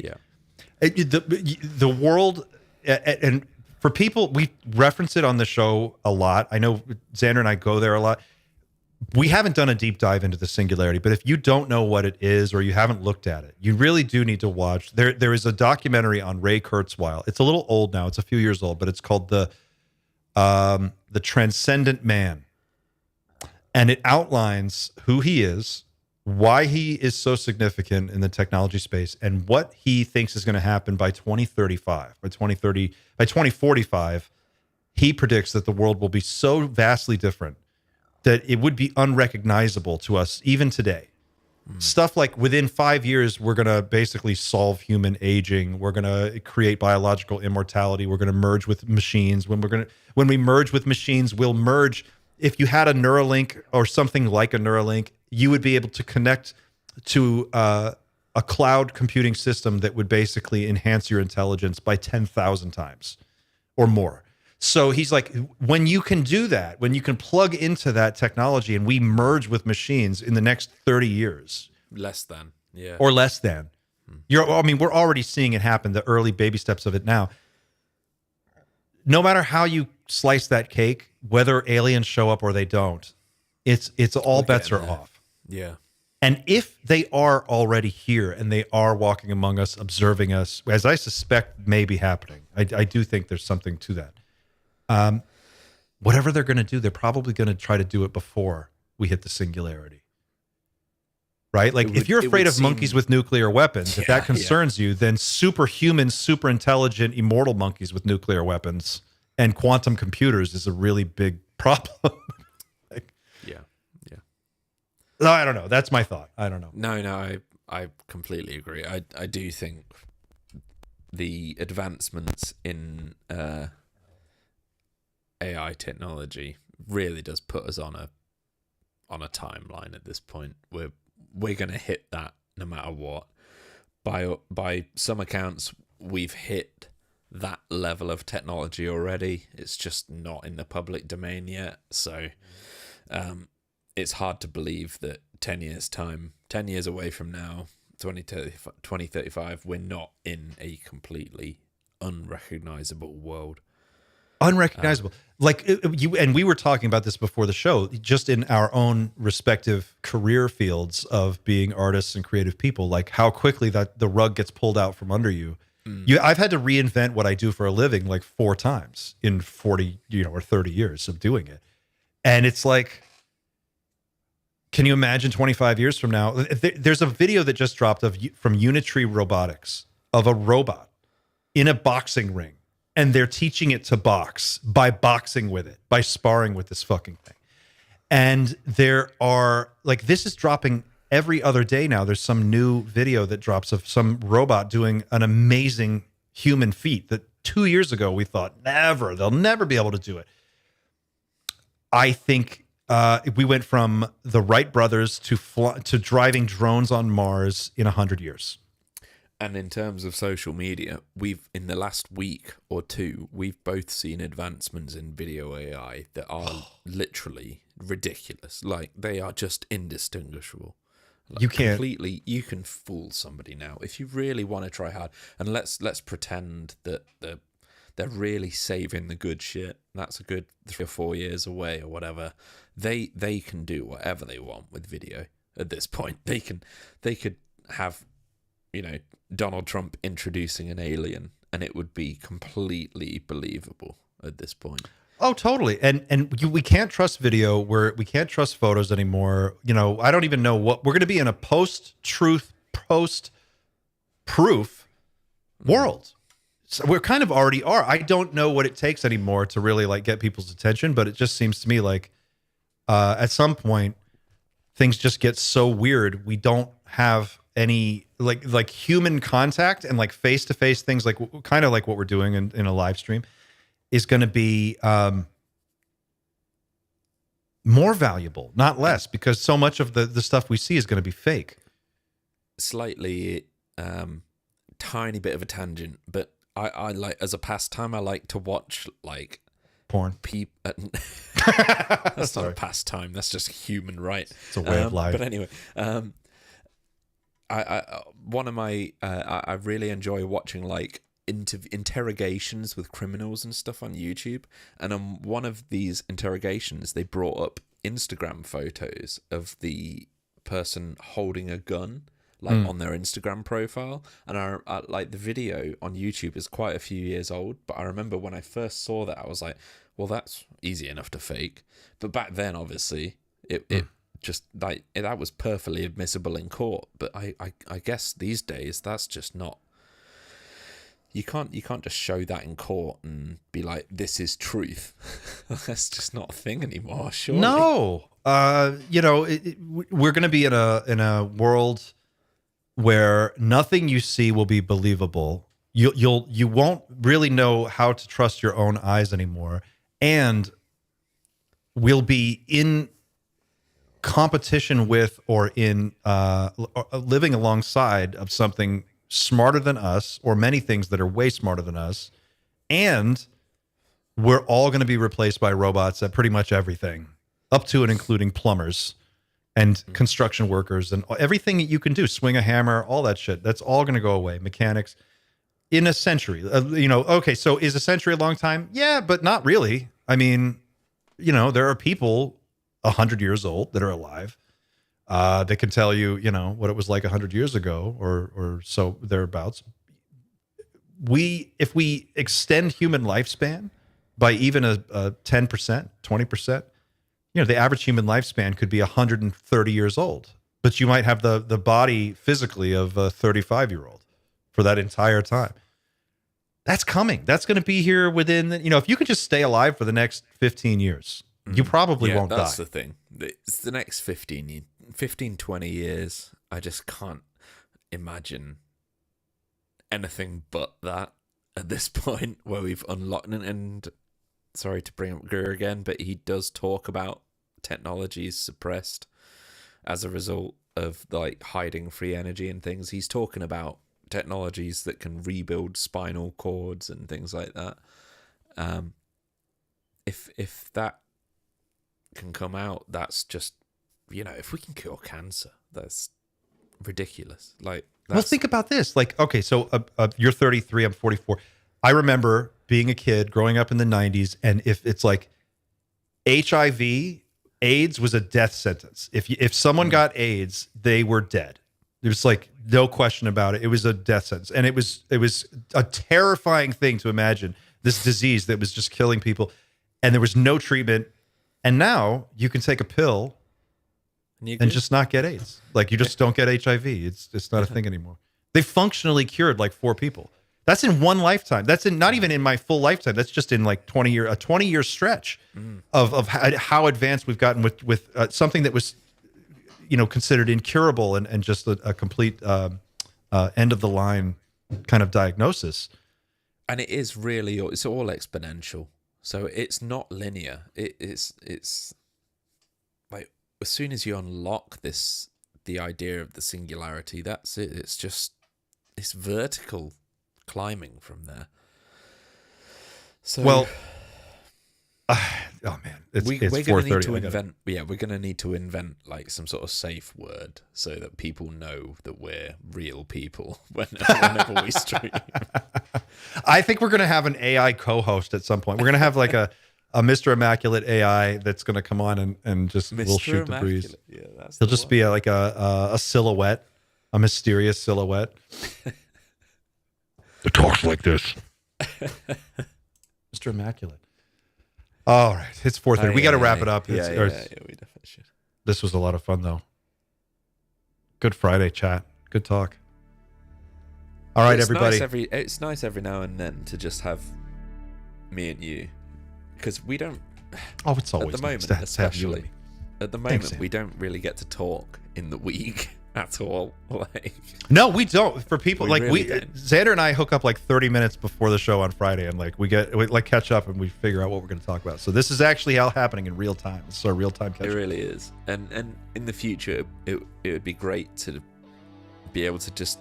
the world, and for people, we reference it on the show a lot. I know Xander and I go there a lot. We haven't done a deep dive into the singularity, but if you don't know what it is or you haven't looked at it, you really do need to watch. There is a documentary on Ray Kurzweil. It's a little old now. It's a few years old, but it's called The Transcendent Man. And it outlines who he is, why he is so significant in the technology space, and what he thinks is going to happen by 2035. By 2045, he predicts that the world will be so vastly different that it would be unrecognizable to us even today. Stuff like within 5 years, we're going to basically solve human aging. We're going to create biological immortality. We're going to merge with machines. When we merge with machines, we'll merge. If you had a Neuralink or something like a Neuralink, you would be able to connect to a cloud computing system that would basically enhance your intelligence by 10,000 times or more. So he's like, when you can do that, when you can plug into that technology and we merge with machines in the next 30 years. Less than. We're already seeing it happen, the early baby steps of it now. No matter how you slice that cake, whether aliens show up or they don't, it's all bets are off. Yeah. And if they are already here and they are walking among us, observing us, as I suspect may be happening, I do think there's something to that. Whatever they're going to do, they're probably going to try to do it before we hit the singularity. Right? Like if you're afraid of monkeys with nuclear weapons, if that concerns you, then superhuman, super intelligent, immortal monkeys with nuclear weapons and quantum computers is a really big problem. Yeah. No, I don't know. That's my thought. I don't know. No, I completely agree. I do think the advancements in AI technology really does put us on a timeline at this point. We're going to hit that no matter what. By some accounts, we've hit that level of technology already. It's just not in the public domain yet. So it's hard to believe that 10 years time, 10 years away from now, 2035, we're not in a completely unrecognizable world. Unrecognizable. You and we were talking about this before the show, just in our own respective career fields of being artists and creative people, like how quickly that the rug gets pulled out from under you. I've had to reinvent what I do for a living like 4 times in 40, or 30 years of doing it. And it's like, can you imagine 25 years from now? There's a video that just dropped from Unitree Robotics of a robot in a boxing ring. And they're teaching it to box by boxing with it, by sparring with this fucking thing. And there are, this is dropping every other day now. There's some new video that drops of some robot doing an amazing human feat that 2 years ago we thought, they'll never be able to do it. I think we went from the Wright brothers to driving drones on Mars in 100 years. And in terms of social media, in the last week or two, we've both seen advancements in video AI that are literally ridiculous. Like, they are just indistinguishable. Like, you can fool somebody now if you really want to try hard. And let's pretend that they're really saving the good shit. That's a good 3 or 4 years away or whatever. They can do whatever they want with video at this point. They could have, Donald Trump introducing an alien, and it would be completely believable at this point. Oh, totally. We can't trust video. We can't trust photos anymore. I don't even know what we're going to be in a post-truth, post-proof world. So we're kind of already are. I don't know what it takes anymore to really get people's attention, but it just seems to me like at some point things just get so weird. We don't have any like human contact and face-to-face things, kind of like what we're doing in a live stream is going to be more valuable, not less, because so much of the stuff we see is going to be fake. Slightly tiny bit of a tangent, but I like, as a pastime, I like to watch porn. That's not a pastime. That's just human, right? It's a way of life. But anyway, I really enjoy watching interrogations with criminals and stuff on YouTube. And on one of these interrogations, they brought up Instagram photos of the person holding a gun, on their Instagram profile. And I the video on YouTube is quite a few years old, but I remember when I first saw that, I was like, well, that's easy enough to fake. But back then, obviously, it just that was perfectly admissible in court. But I guess these days that's just not. You can't just show that in court and be like, this is truth. That's just not a thing anymore. Surely. No, we're going to be in a world where nothing you see will be believable. You won't really know how to trust your own eyes anymore, and we'll be in competition with or in living alongside of something smarter than us, or many things that are way smarter than us, and we're all going to be replaced by robots at pretty much everything, up to and including plumbers and construction workers and everything that you can do, swing a hammer, all that shit. That's all going to go away. Mechanics in a century. Okay, so is a century a long time? Yeah, but not really. I mean, there are people 100 years old that are alive. They can tell you, what it was like 100 years ago or so thereabouts. If we extend human lifespan by even a 10%, 20%, the average human lifespan could be 130 years old, but you might have the body physically of a 35-year-old for that entire time. That's coming. That's going to be here within, if you could just stay alive for the next 15 years, you probably won't die. That's the thing. It's the next 15, 20 years. I just can't imagine anything but that at this point, where we've unlocked and sorry to bring up Greer again, but he does talk about technologies suppressed as a result of like hiding free energy and things. He's talking about technologies that can rebuild spinal cords and things like that. If that can come out, that's just, if we can cure cancer, that's ridiculous. Like, well, think about this. Like, okay, so you're 33, I'm 44. I remember being a kid growing up in the 90s, and if it's like HIV, AIDS was a death sentence. If someone got AIDS, they were dead. There's like no question about it. It was a death sentence, and it was a terrifying thing to imagine, this disease that was just killing people, and there was no treatment. And now you can take a pill and just not get AIDS. Like, you just don't get HIV. It's not a thing anymore. They functionally cured like 4 people. That's in one lifetime. That's not even in my full lifetime. That's just in like a 20-year stretch of how advanced we've gotten with something that was, considered incurable and just a complete end of the line kind of diagnosis. And it's all exponential. So it's not linear. It's like, as soon as you unlock the idea of the singularity, that's it. It's vertical climbing from there. So, well, oh man, we're going to need to invent. Yeah, we're going to need to invent like some sort of safe word so that people know that we're real people whenever we stream. I think we're going to have an AI co-host at some point. We're going to have like a Mr. Immaculate AI that's going to come on and just will shoot the breeze. Yeah, He'll just be like a silhouette, a mysterious silhouette. It talks like this. Mr. Immaculate. All right, it's 4:30. We got to wrap it up. We definitely should. This was a lot of fun, though. Good Friday chat. Good talk. All right, everybody. It's nice every now and then to just have me and you, because we don't. Oh, it's always at the moment, nice especially at the moment, Thanks, we don't really get to talk in the week at all. Like, no, we don't. For people we like really don't. Xander and I hook up like 30 minutes before the show on Friday, and like we catch up and we figure out what we're going to talk about. So this is actually all happening in real time. This is our real time catch up. It really is, and in the future, it would be great to be able to just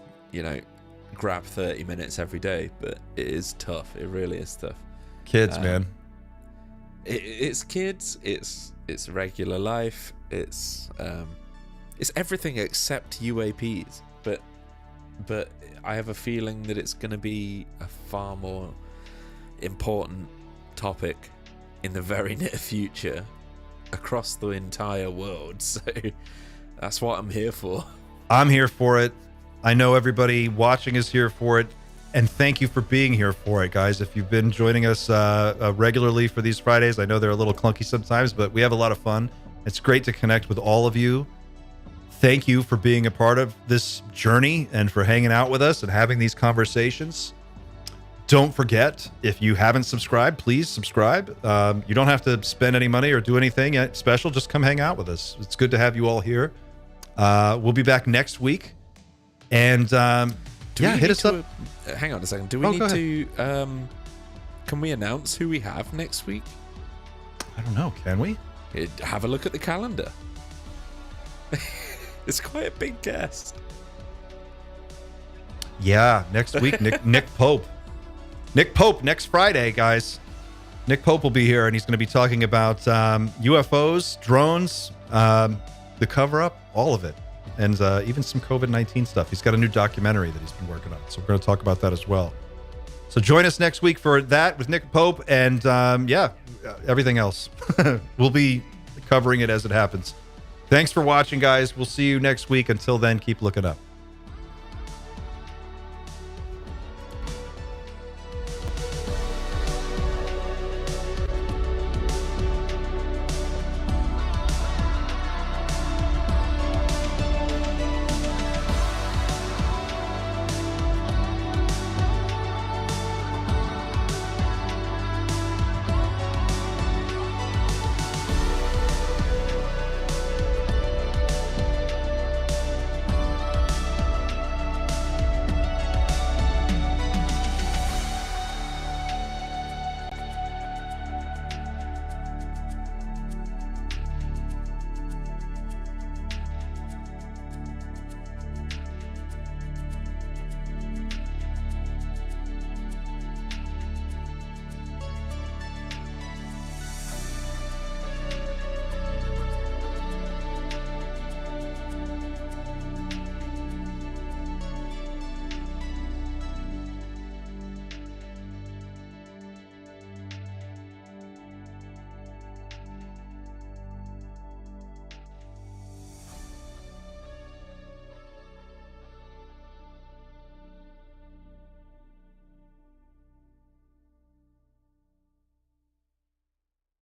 grab 30 minutes every day, but it is tough. It really is tough. Kids, man. It's kids. It's regular life. It's everything except UAPs. But I have a feeling that it's going to be a far more important topic in the very near future across the entire world. So that's what I'm here for. I'm here for it. I know everybody watching is here for it. And thank you for being here for it, guys. If you've been joining us regularly for these Fridays, I know they're a little clunky sometimes, but we have a lot of fun. It's great to connect with all of you. Thank you for being a part of this journey and for hanging out with us and having these conversations. Don't forget, if you haven't subscribed, please subscribe. You don't have to spend any money or do anything special. Just come hang out with us. It's good to have you all here. We'll be back next week. And hit us up. Hang on a second. Do we need to? Can we announce who we have next week? I don't know. Can we? Have a look at the calendar. It's quite a big guest. Yeah, next week, Nick Pope. Nick Pope next Friday, guys. Nick Pope will be here, and he's going to be talking about UFOs, drones, the cover-up, all of it. And even some COVID-19 stuff. He's got a new documentary that he's been working on. So we're going to talk about that as well. So join us next week for that with Nick Pope and, everything else. We'll be covering it as it happens. Thanks for watching, guys. We'll see you next week. Until then, keep looking up.